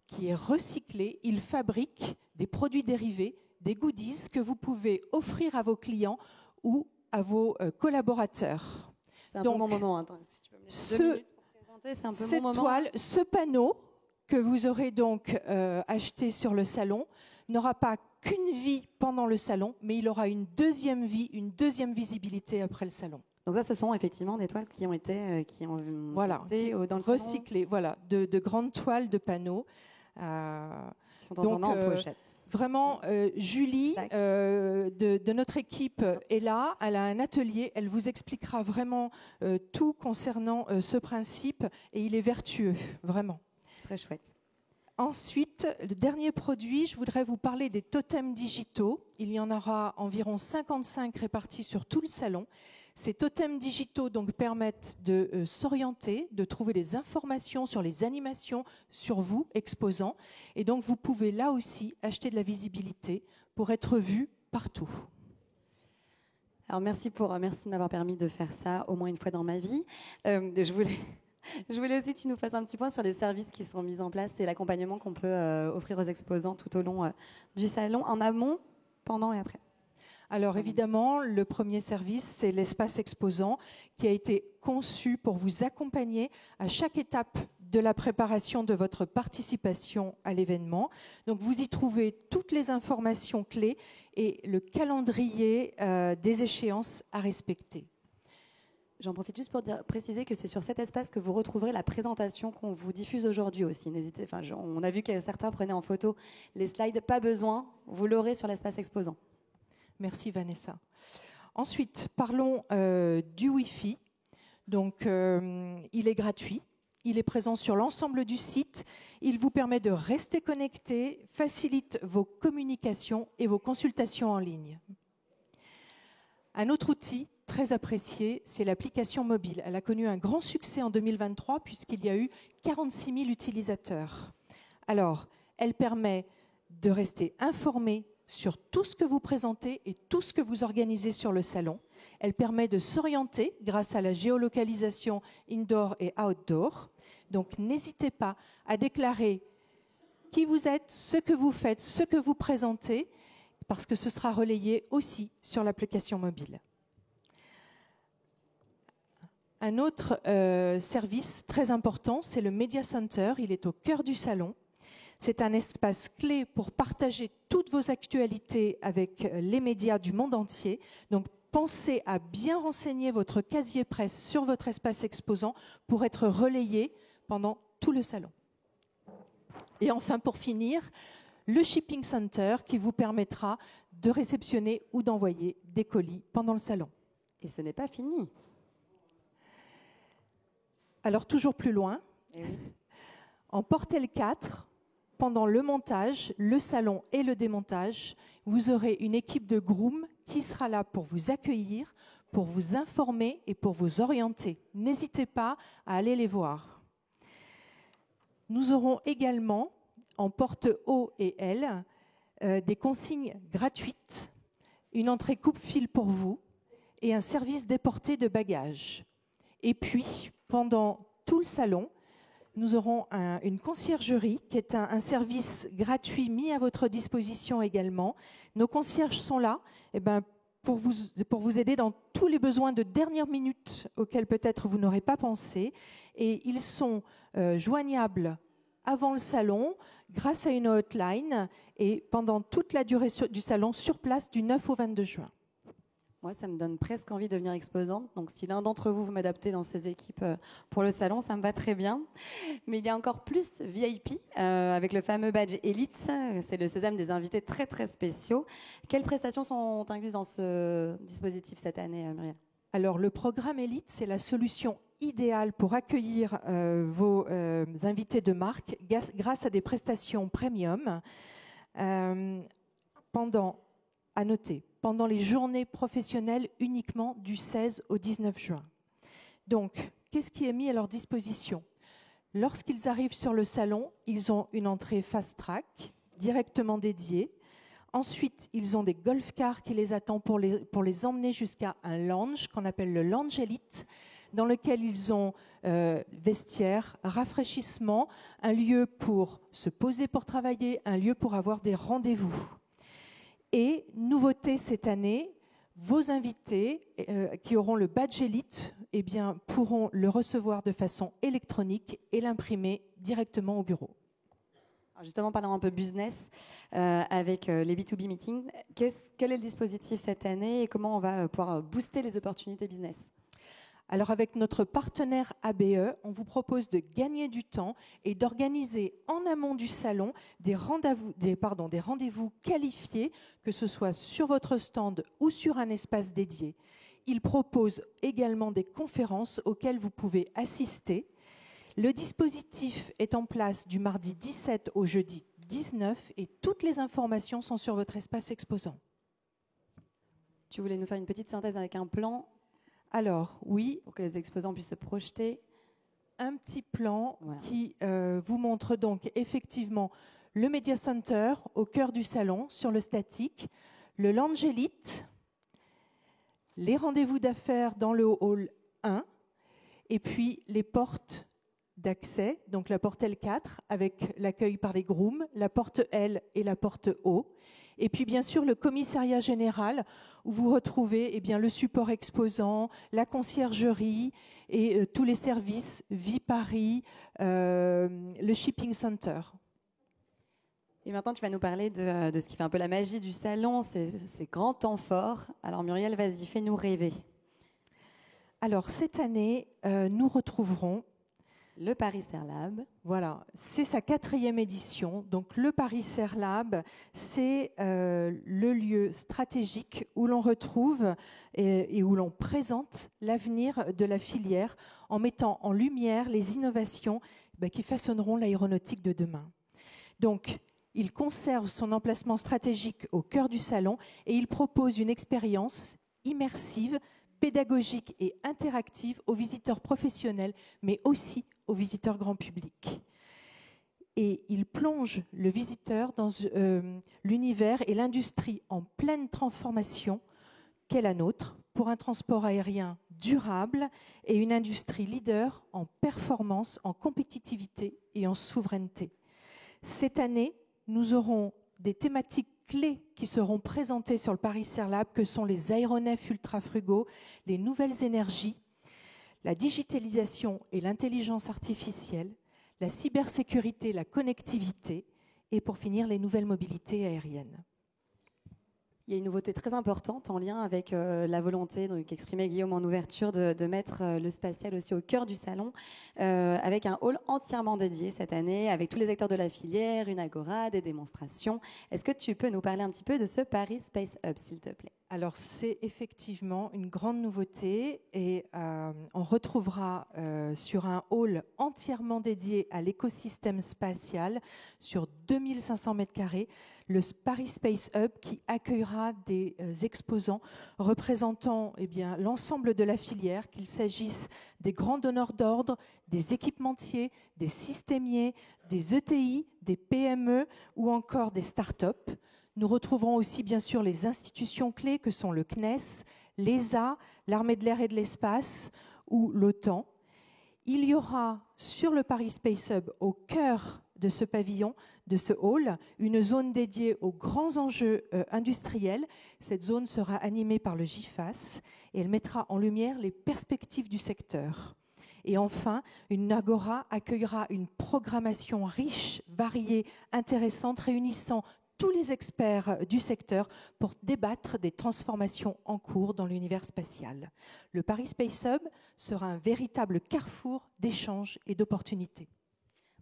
S14: qui est recyclée, ils fabriquent des produits dérivés, des goodies que vous pouvez offrir à vos clients ou à vos collaborateurs.
S1: C'est un peu mon moment. Attends, si tu peux me laisser 2 minutes pour présenter, c'est un peu
S14: cette
S1: mon moment.
S14: toile, ce panneau que vous aurez donc acheté sur le salon n'aura pas qu'une vie pendant le salon, mais il aura une deuxième vie, une deuxième visibilité après le salon.
S1: Donc ça, ce sont effectivement des toiles qui ont été, dans le
S14: recyclées,
S1: salon.
S14: Voilà, de grandes toiles de panneaux.
S1: Qui sont en pochette.
S14: Vraiment, Julie de notre équipe est là. Elle a un atelier. Elle vous expliquera vraiment tout concernant ce principe et il est vertueux, vraiment.
S1: Très chouette.
S14: Ensuite, le dernier produit, je voudrais vous parler des totems digitaux. Il y en aura environ 55 répartis sur tout le salon. Ces totems digitaux donc permettent de s'orienter, de trouver des informations sur les animations, sur vous, exposants. Et donc, vous pouvez là aussi acheter de la visibilité pour être vu partout.
S1: Alors, merci de m'avoir permis de faire ça au moins une fois dans ma vie. Je voulais aussi que tu nous fasses un petit point sur les services qui sont mis en place et l'accompagnement qu'on peut offrir aux exposants tout au long du salon, en amont, pendant et après.
S14: Alors évidemment, le premier service, c'est l'espace exposant qui a été conçu pour vous accompagner à chaque étape de la préparation de votre participation à l'événement. Donc vous y trouvez toutes les informations clés et le calendrier des échéances à respecter.
S1: J'en profite juste pour préciser que c'est sur cet espace que vous retrouverez la présentation qu'on vous diffuse aujourd'hui aussi. On a vu que certains prenaient en photo les slides, pas besoin, vous l'aurez sur l'espace exposant.
S14: Merci Vanessa. Ensuite, parlons du Wi-Fi. Donc, il est gratuit. Il est présent sur l'ensemble du site. Il vous permet de rester connecté, facilite vos communications et vos consultations en ligne. Un autre outil très apprécié, c'est l'application mobile. Elle a connu un grand succès en 2023 puisqu'il y a eu 46 000 utilisateurs. Alors, elle permet de rester informé sur tout ce que vous présentez et tout ce que vous organisez sur le salon. Elle permet de s'orienter grâce à la géolocalisation indoor et outdoor. Donc n'hésitez pas à déclarer qui vous êtes, ce que vous faites, ce que vous présentez, parce que ce sera relayé aussi sur l'application mobile. Un autre service très important, c'est le Media Center. Il est au cœur du salon. C'est un espace clé pour partager toutes vos actualités avec les médias du monde entier. Donc, pensez à bien renseigner votre casier presse sur votre espace exposant pour être relayé pendant tout le salon. Et enfin, pour finir, le Shipping Center qui vous permettra de réceptionner ou d'envoyer des colis pendant le salon.
S1: Et ce n'est pas fini.
S14: Alors, toujours plus loin, en Portel 4, pendant le montage, le salon et le démontage, vous aurez une équipe de grooms qui sera là pour vous accueillir, pour vous informer et pour vous orienter. N'hésitez pas à aller les voir. Nous aurons également, en porte O et L, des consignes gratuites, une entrée coupe-fil pour vous et un service déporté de bagages. Et puis, pendant tout le salon, nous aurons une conciergerie qui est un service gratuit mis à votre disposition également. Nos concierges sont là pour vous aider dans tous les besoins de dernière minute auxquels peut-être vous n'aurez pas pensé. Et ils sont joignables avant le salon grâce à une hotline et pendant toute la durée du salon sur place du 9 au 22 juin.
S1: Moi, ça me donne presque envie de devenir exposante. Donc, si l'un d'entre vous veut m'adapter dans ces équipes pour le salon, ça me va très bien. Mais il y a encore plus VIP avec le fameux badge Elite. C'est le sésame des invités très, très spéciaux. Quelles prestations sont incluses dans ce dispositif cette année, Muriel ?
S14: Alors, le programme Elite, c'est la solution idéale pour accueillir vos invités de marque grâce à des prestations premium à noter, pendant les journées professionnelles uniquement du 16 au 19 juin. Donc, qu'est-ce qui est mis à leur disposition ? Lorsqu'ils arrivent sur le salon, ils ont une entrée fast-track, directement dédiée. Ensuite, ils ont des golf cars qui les attendent pour les emmener jusqu'à un lounge qu'on appelle le Lounge Elite, dans lequel ils ont vestiaire, rafraîchissement, un lieu pour se poser pour travailler, un lieu pour avoir des rendez-vous. Et nouveauté cette année, vos invités qui auront le badge Elite pourront le recevoir de façon électronique et l'imprimer directement au bureau.
S1: Alors justement, parlons un peu business avec les B2B meetings. Quel est le dispositif cette année et comment on va pouvoir booster les opportunités business ?
S14: Alors avec notre partenaire ABE, on vous propose de gagner du temps et d'organiser en amont du salon des rendez-vous qualifiés, que ce soit sur votre stand ou sur un espace dédié. Il propose également des conférences auxquelles vous pouvez assister. Le dispositif est en place du mardi 17 au jeudi 19 et toutes les informations sont sur votre espace exposant.
S1: Tu voulais nous faire une petite synthèse avec un plan ?
S14: Alors, oui.
S1: Pour que les exposants puissent se projeter.
S14: Un petit plan qui vous montre donc effectivement le Media Center au cœur du salon, sur le statique, le Lounge Elite, les rendez-vous d'affaires dans le hall 1, et puis les portes d'accès, donc la porte L4 avec l'accueil par les grooms, la porte L et la porte O. Et puis bien sûr le commissariat général où vous retrouvez le support exposant, la conciergerie et tous les services Viparis, le shipping center.
S1: Et maintenant tu vas nous parler de ce qui fait un peu la magie du salon, ces grands temps forts. Alors Muriel, vas-y, fais-nous rêver.
S14: Alors cette année, nous retrouverons
S1: le Paris Serlab.
S14: Voilà, c'est sa 4e édition. Donc le Paris Serlab, c'est le lieu stratégique où l'on retrouve et où l'on présente l'avenir de la filière en mettant en lumière les innovations qui façonneront l'aéronautique de demain. Donc, il conserve son emplacement stratégique au cœur du salon et il propose une expérience immersive, pédagogique et interactive aux visiteurs professionnels, mais aussi aux visiteurs grand public. Et il plonge le visiteur dans l'univers et l'industrie en pleine transformation qu'est la nôtre pour un transport aérien durable et une industrie leader en performance, en compétitivité et en souveraineté. Cette année, nous aurons des thématiques clés qui seront présentées sur le Paris Serlab, que sont les aéronefs ultra-frugaux, les nouvelles énergies, la digitalisation et l'intelligence artificielle, la cybersécurité, la connectivité et pour finir les nouvelles mobilités aériennes.
S1: Il y a une nouveauté très importante en lien avec la volonté qu'exprimait Guillaume en ouverture de mettre le spatial aussi au cœur du salon, avec un hall entièrement dédié cette année, avec tous les acteurs de la filière, une agora, des démonstrations. Est-ce que tu peux nous parler un petit peu de ce Paris Space Hub, s'il te plaît ?
S14: Alors c'est effectivement une grande nouveauté et on retrouvera sur un hall entièrement dédié à l'écosystème spatial sur 2500 m², le Paris Space Hub qui accueillera des exposants représentant l'ensemble de la filière, qu'il s'agisse des grands donneurs d'ordre, des équipementiers, des systémiers, des ETI, des PME ou encore des start-up. Nous retrouverons aussi bien sûr les institutions clés que sont le CNES, l'ESA, l'Armée de l'air et de l'espace ou l'OTAN. Il y aura sur le Paris Space Hub, au cœur de ce pavillon, de ce hall, une zone dédiée aux grands enjeux industriels. Cette zone sera animée par le GIFAS et elle mettra en lumière les perspectives du secteur. Et enfin, une agora accueillera une programmation riche, variée, intéressante, réunissant tous les experts du secteur pour débattre des transformations en cours dans l'univers spatial. Le Paris Space Hub sera un véritable carrefour d'échanges et d'opportunités.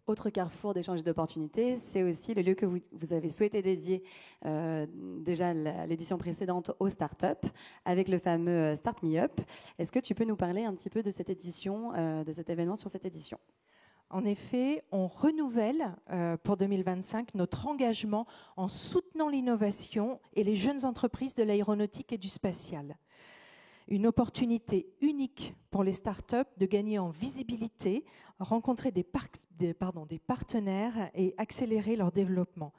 S1: Autre carrefour d'échanges et d'opportunités, c'est aussi le lieu que vous avez souhaité dédier déjà à l'édition précédente aux startups, avec le fameux Start Me Up. Est-ce que tu peux nous parler un petit peu de cette édition, de cet événement sur cette édition ?
S14: En effet, on renouvelle pour 2025 notre engagement en soutenant l'innovation et les jeunes entreprises de l'aéronautique et du spatial. Une opportunité unique pour les startups de gagner en visibilité, rencontrer des partenaires et accélérer leur développement.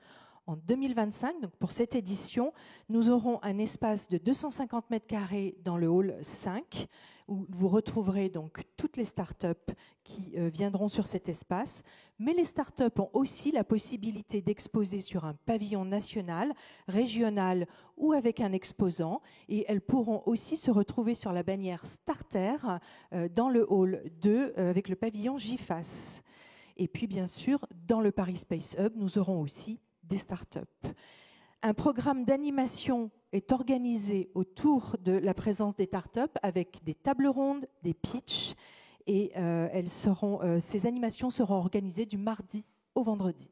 S14: En 2025, donc pour cette édition, nous aurons un espace de 250 mètres carrés dans le hall 5, où vous retrouverez donc toutes les startups qui viendront sur cet espace. Mais les startups ont aussi la possibilité d'exposer sur un pavillon national, régional ou avec un exposant. Et elles pourront aussi se retrouver sur la bannière Starter dans le hall 2 avec le pavillon GIFAS. Et puis bien sûr, dans le Paris Space Hub, nous aurons aussi des startups. Un programme d'animation est organisé autour de la présence des startups avec des tables rondes, des pitchs, et ces animations seront organisées du mardi au vendredi.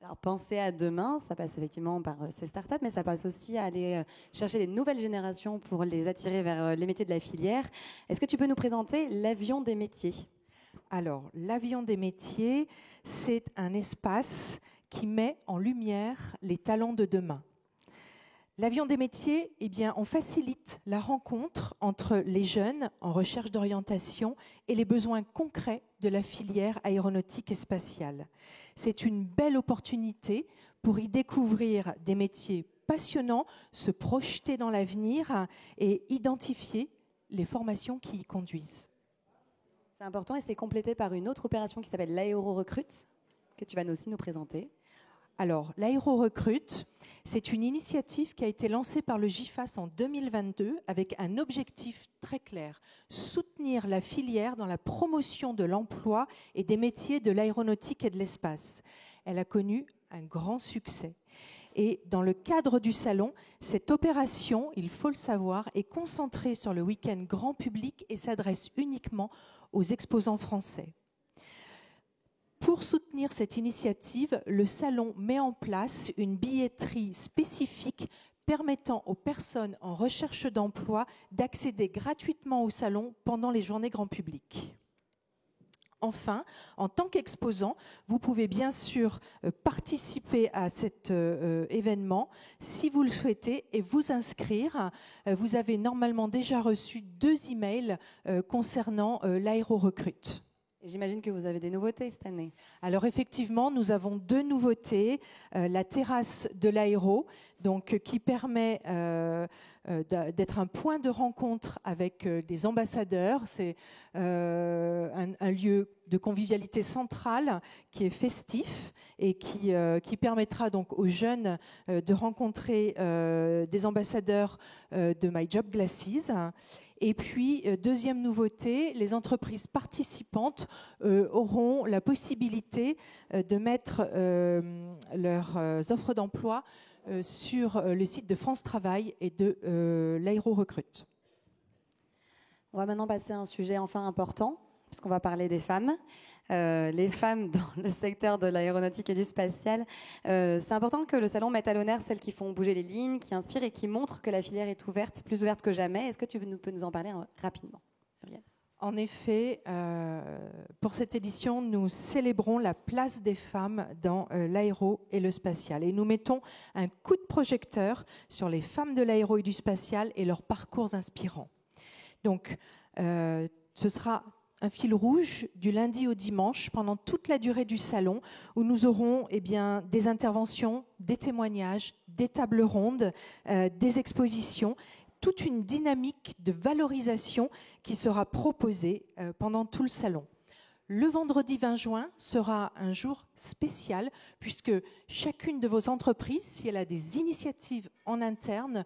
S1: Alors, pensez à demain, ça passe effectivement par ces startups, mais ça passe aussi à aller chercher les nouvelles générations pour les attirer vers les métiers de la filière. Est-ce que tu peux nous présenter l'avion des métiers ?
S14: Alors, l'avion des métiers, c'est un espace qui met en lumière les talents de demain. L'avion des métiers, eh bien, on facilite la rencontre entre les jeunes en recherche d'orientation et les besoins concrets de la filière aéronautique et spatiale. C'est une belle opportunité pour y découvrir des métiers passionnants, se projeter dans l'avenir et identifier les formations qui y conduisent.
S1: C'est important et c'est complété par une autre opération qui s'appelle l'Aéro-Recrute, que tu vas aussi nous présenter.
S14: Alors, l'Aéro-Recrute, c'est une initiative qui a été lancée par le GIFAS en 2022 avec un objectif très clair, soutenir la filière dans la promotion de l'emploi et des métiers de l'aéronautique et de l'espace. Elle a connu un grand succès. Et dans le cadre du salon, cette opération, il faut le savoir, est concentrée sur le week-end grand public et s'adresse uniquement aux exposants français. Pour soutenir cette initiative, le salon met en place une billetterie spécifique permettant aux personnes en recherche d'emploi d'accéder gratuitement au salon pendant les journées grand public. Enfin, en tant qu'exposant, vous pouvez bien sûr participer à cet événement si vous le souhaitez et vous inscrire. Vous avez normalement déjà reçu 2 emails concernant l'Aéro-Recrute.
S1: J'imagine que vous avez des nouveautés cette année.
S14: Alors effectivement, nous avons 2 nouveautés. La terrasse de l'aéro, donc qui permet d'être un point de rencontre avec les ambassadeurs. C'est un lieu de convivialité centrale qui est festif et qui permettra donc aux jeunes de rencontrer des ambassadeurs de My Job Glasses. Et puis, deuxième nouveauté, les entreprises participantes auront la possibilité de mettre leurs offres d'emploi sur le site de France Travail et de l'Aéro-Recrute.
S1: On va maintenant passer à un sujet enfin important, puisqu'on va parler des femmes. Les femmes dans le secteur de l'aéronautique et du spatial. C'est important que le salon mette à l'honneur celles qui font bouger les lignes, qui inspirent et qui montrent que la filière est ouverte, plus ouverte que jamais. Est-ce que tu peux nous en parler rapidement, Muriel ?
S14: En effet, pour cette édition, nous célébrons la place des femmes dans l'aéro et le spatial. Et nous mettons un coup de projecteur sur les femmes de l'aéro et du spatial et leurs parcours inspirants. Donc, ce sera un fil rouge du lundi au dimanche pendant toute la durée du salon où nous aurons des interventions, des témoignages, des tables rondes, des expositions, toute une dynamique de valorisation qui sera proposée pendant tout le salon. Le vendredi 20 juin sera un jour spécial puisque chacune de vos entreprises, si elle a des initiatives en interne,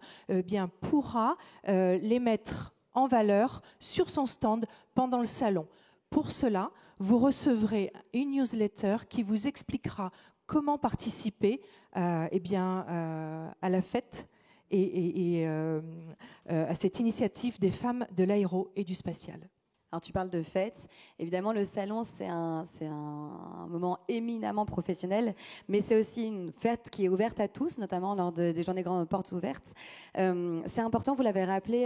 S14: pourra les mettre en valeur sur son stand pendant le salon. Pour cela, vous recevrez une newsletter qui vous expliquera comment participer à la fête et à cette initiative des femmes de l'aéro et du spatial.
S1: Alors tu parles de fête. Évidemment, le salon, c'est un moment éminemment professionnel, mais c'est aussi une fête qui est ouverte à tous, notamment lors des journées grandes portes ouvertes. C'est important, vous l'avez rappelé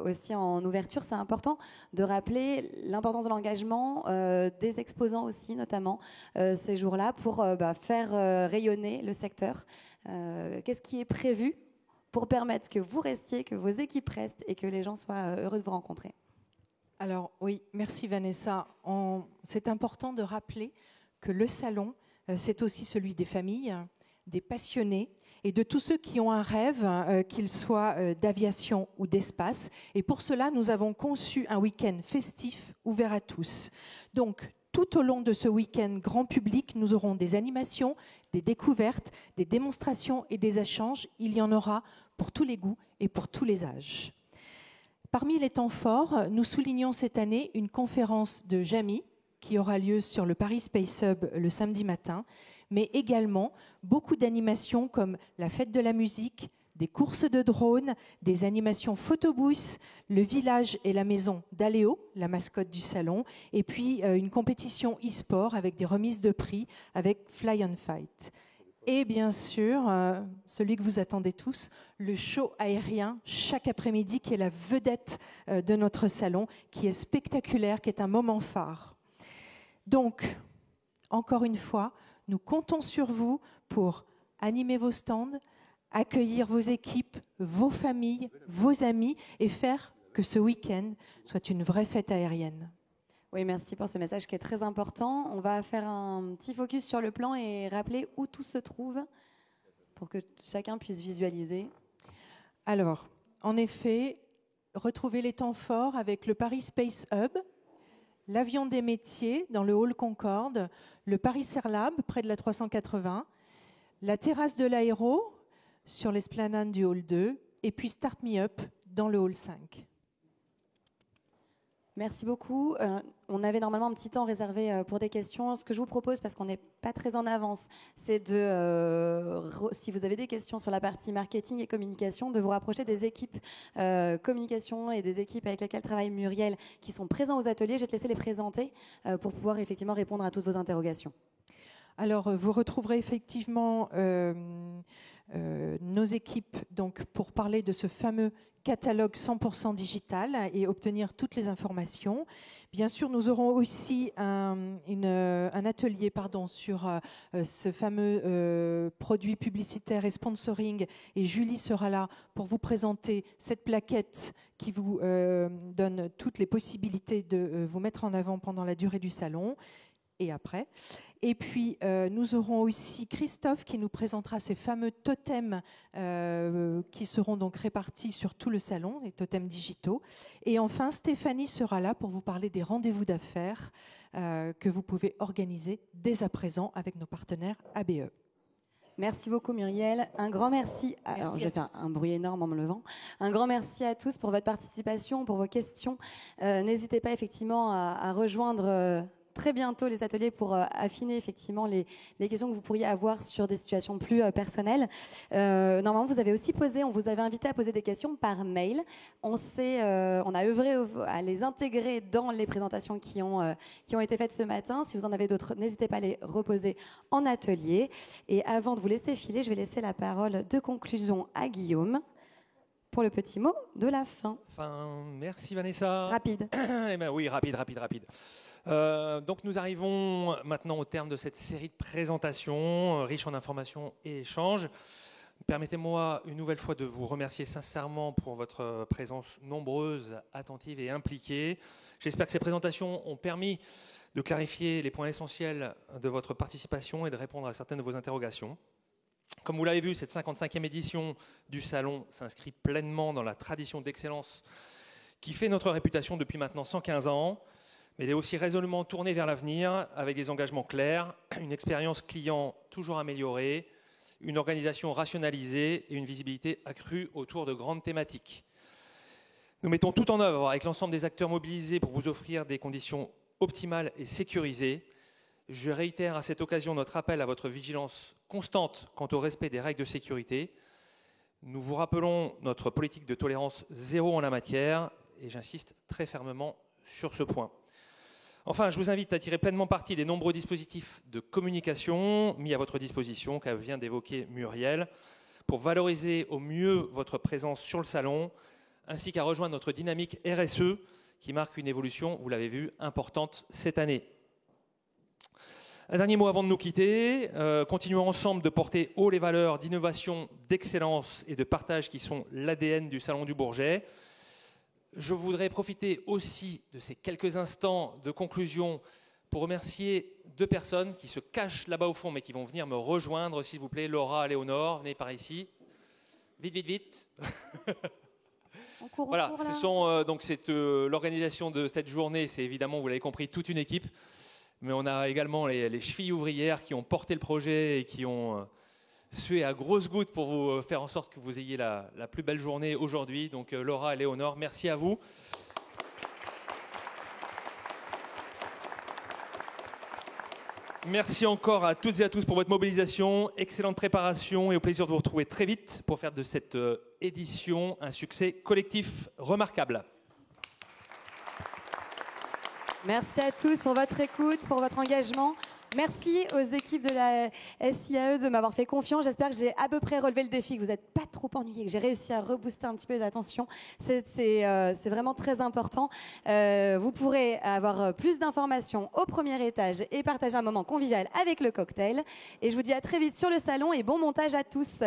S1: aussi en ouverture, c'est important de rappeler l'importance de l'engagement des exposants aussi, notamment ces jours-là, pour faire rayonner le secteur. Qu'est-ce qui est prévu pour permettre que vous restiez, que vos équipes restent et que les gens soient heureux de vous rencontrer?
S14: Alors oui, merci Vanessa. C'est important de rappeler que le salon, c'est aussi celui des familles, des passionnés et de tous ceux qui ont un rêve, qu'il soit d'aviation ou d'espace. Et pour cela, nous avons conçu un week-end festif ouvert à tous. Donc, tout au long de ce week-end grand public, nous aurons des animations, des découvertes, des démonstrations et des échanges. Il y en aura pour tous les goûts et pour tous les âges. Parmi les temps forts, nous soulignons cette année une conférence de Jamy qui aura lieu sur le Paris Space Hub le samedi matin, mais également beaucoup d'animations comme la fête de la musique, des courses de drones, des animations photobooths, le village et la maison d'Aléo, la mascotte du salon, et puis une compétition e-sport avec des remises de prix avec Fly on Fight. Et bien sûr, celui que vous attendez tous, le show aérien chaque après-midi qui est la vedette de notre salon, qui est spectaculaire, qui est un moment phare. Donc, encore une fois, nous comptons sur vous pour animer vos stands, accueillir vos équipes, vos familles, vos amis et faire que ce week-end soit une vraie fête aérienne.
S1: Oui, merci pour ce message qui est très important. On va faire un petit focus sur le plan et rappeler où tout se trouve pour que chacun puisse visualiser.
S14: Alors, en effet, retrouvez les temps forts avec le Paris Space Hub, l'avion des métiers dans le hall Concorde, le Paris Airlab près de la 380, la terrasse de l'aéro sur l'esplanade du hall 2 et puis Start Me Up dans le hall 5.
S1: Merci beaucoup. On avait normalement un petit temps réservé pour des questions. Ce que je vous propose, parce qu'on n'est pas très en avance, c'est si vous avez des questions sur la partie marketing et communication, de vous rapprocher des équipes communication et des équipes avec lesquelles travaille Muriel qui sont présents aux ateliers. Je vais te laisser les présenter pour pouvoir effectivement répondre à toutes vos interrogations.
S14: Alors, vous retrouverez effectivement nos équipes donc, pour parler de ce fameux catalogue 100% digital et obtenir toutes les informations. Bien sûr, nous aurons aussi un atelier sur ce fameux produit publicitaire et sponsoring. Et Julie sera là pour vous présenter cette plaquette qui vous donne toutes les possibilités de vous mettre en avant pendant la durée du salon et après. Et puis, nous aurons aussi Christophe qui nous présentera ces fameux totems qui seront donc répartis sur tout le salon, les totems digitaux. Et enfin, Stéphanie sera là pour vous parler des rendez-vous d'affaires que vous pouvez organiser dès à présent avec nos partenaires ABE.
S1: Merci beaucoup Muriel. Un grand merci. Alors, je vais faire un bruit énorme en me levant. Un grand merci à tous pour votre participation, pour vos questions. N'hésitez pas effectivement à rejoindre très bientôt les ateliers pour affiner effectivement les questions que vous pourriez avoir sur des situations plus personnelles. Normalement, vous avez aussi on vous avait invité à poser des questions par mail. On a œuvré à les intégrer dans les présentations qui ont été faites ce matin. Si vous en avez d'autres, n'hésitez pas à les reposer en atelier. Et avant de vous laisser filer, je vais laisser la parole de conclusion à Guillaume pour le petit mot de la fin.
S3: Merci Vanessa.
S1: Rapide.
S3: Eh ben oui, rapide. Donc nous arrivons maintenant au terme de cette série de présentations riches en informations et échanges. Permettez-moi une nouvelle fois de vous remercier sincèrement pour votre présence nombreuse, attentive et impliquée. J'espère que ces présentations ont permis de clarifier les points essentiels de votre participation et de répondre à certaines de vos interrogations. Comme vous l'avez vu, cette 55e édition du Salon s'inscrit pleinement dans la tradition d'excellence qui fait notre réputation depuis maintenant 115 ans. Mais elle est aussi résolument tournée vers l'avenir avec des engagements clairs, une expérience client toujours améliorée, une organisation rationalisée et une visibilité accrue autour de grandes thématiques. Nous mettons tout en œuvre avec l'ensemble des acteurs mobilisés pour vous offrir des conditions optimales et sécurisées. Je réitère à cette occasion notre appel à votre vigilance constante quant au respect des règles de sécurité. Nous vous rappelons notre politique de tolérance zéro en la matière et j'insiste très fermement sur ce point. Enfin, je vous invite à tirer pleinement parti des nombreux dispositifs de communication mis à votre disposition, qu'a vient d'évoquer Muriel, pour valoriser au mieux votre présence sur le salon, ainsi qu'à rejoindre notre dynamique RSE, qui marque une évolution, vous l'avez vu, importante cette année. Un dernier mot avant de nous quitter. Continuons ensemble de porter haut les valeurs d'innovation, d'excellence et de partage qui sont l'ADN du Salon du Bourget. Je voudrais profiter aussi de ces quelques instants de conclusion pour remercier 2 personnes qui se cachent là-bas au fond mais qui vont venir me rejoindre, s'il vous plaît. Laura, Léonore, venez par ici. Vite, vite, vite. Voilà, ce sont, donc c'est l'organisation de cette journée, c'est évidemment, vous l'avez compris, toute une équipe. Mais on a également les chevilles ouvrières qui ont porté le projet et qui ont sué à grosses gouttes pour vous faire en sorte que vous ayez la plus belle journée aujourd'hui. Donc Laura et Léonore, merci à vous. Merci encore à toutes et à tous pour votre mobilisation, excellente préparation et au plaisir de vous retrouver très vite pour faire de cette édition un succès collectif remarquable.
S1: Merci à tous pour votre écoute, pour votre engagement. Merci aux équipes de la SIAE de m'avoir fait confiance. J'espère que j'ai à peu près relevé le défi, que vous n'êtes pas trop ennuyés, que j'ai réussi à rebooster un petit peu les attentions. C'est vraiment très important. Vous pourrez avoir plus d'informations au premier étage et partager un moment convivial avec le cocktail. Et je vous dis à très vite sur le salon et bon montage à tous.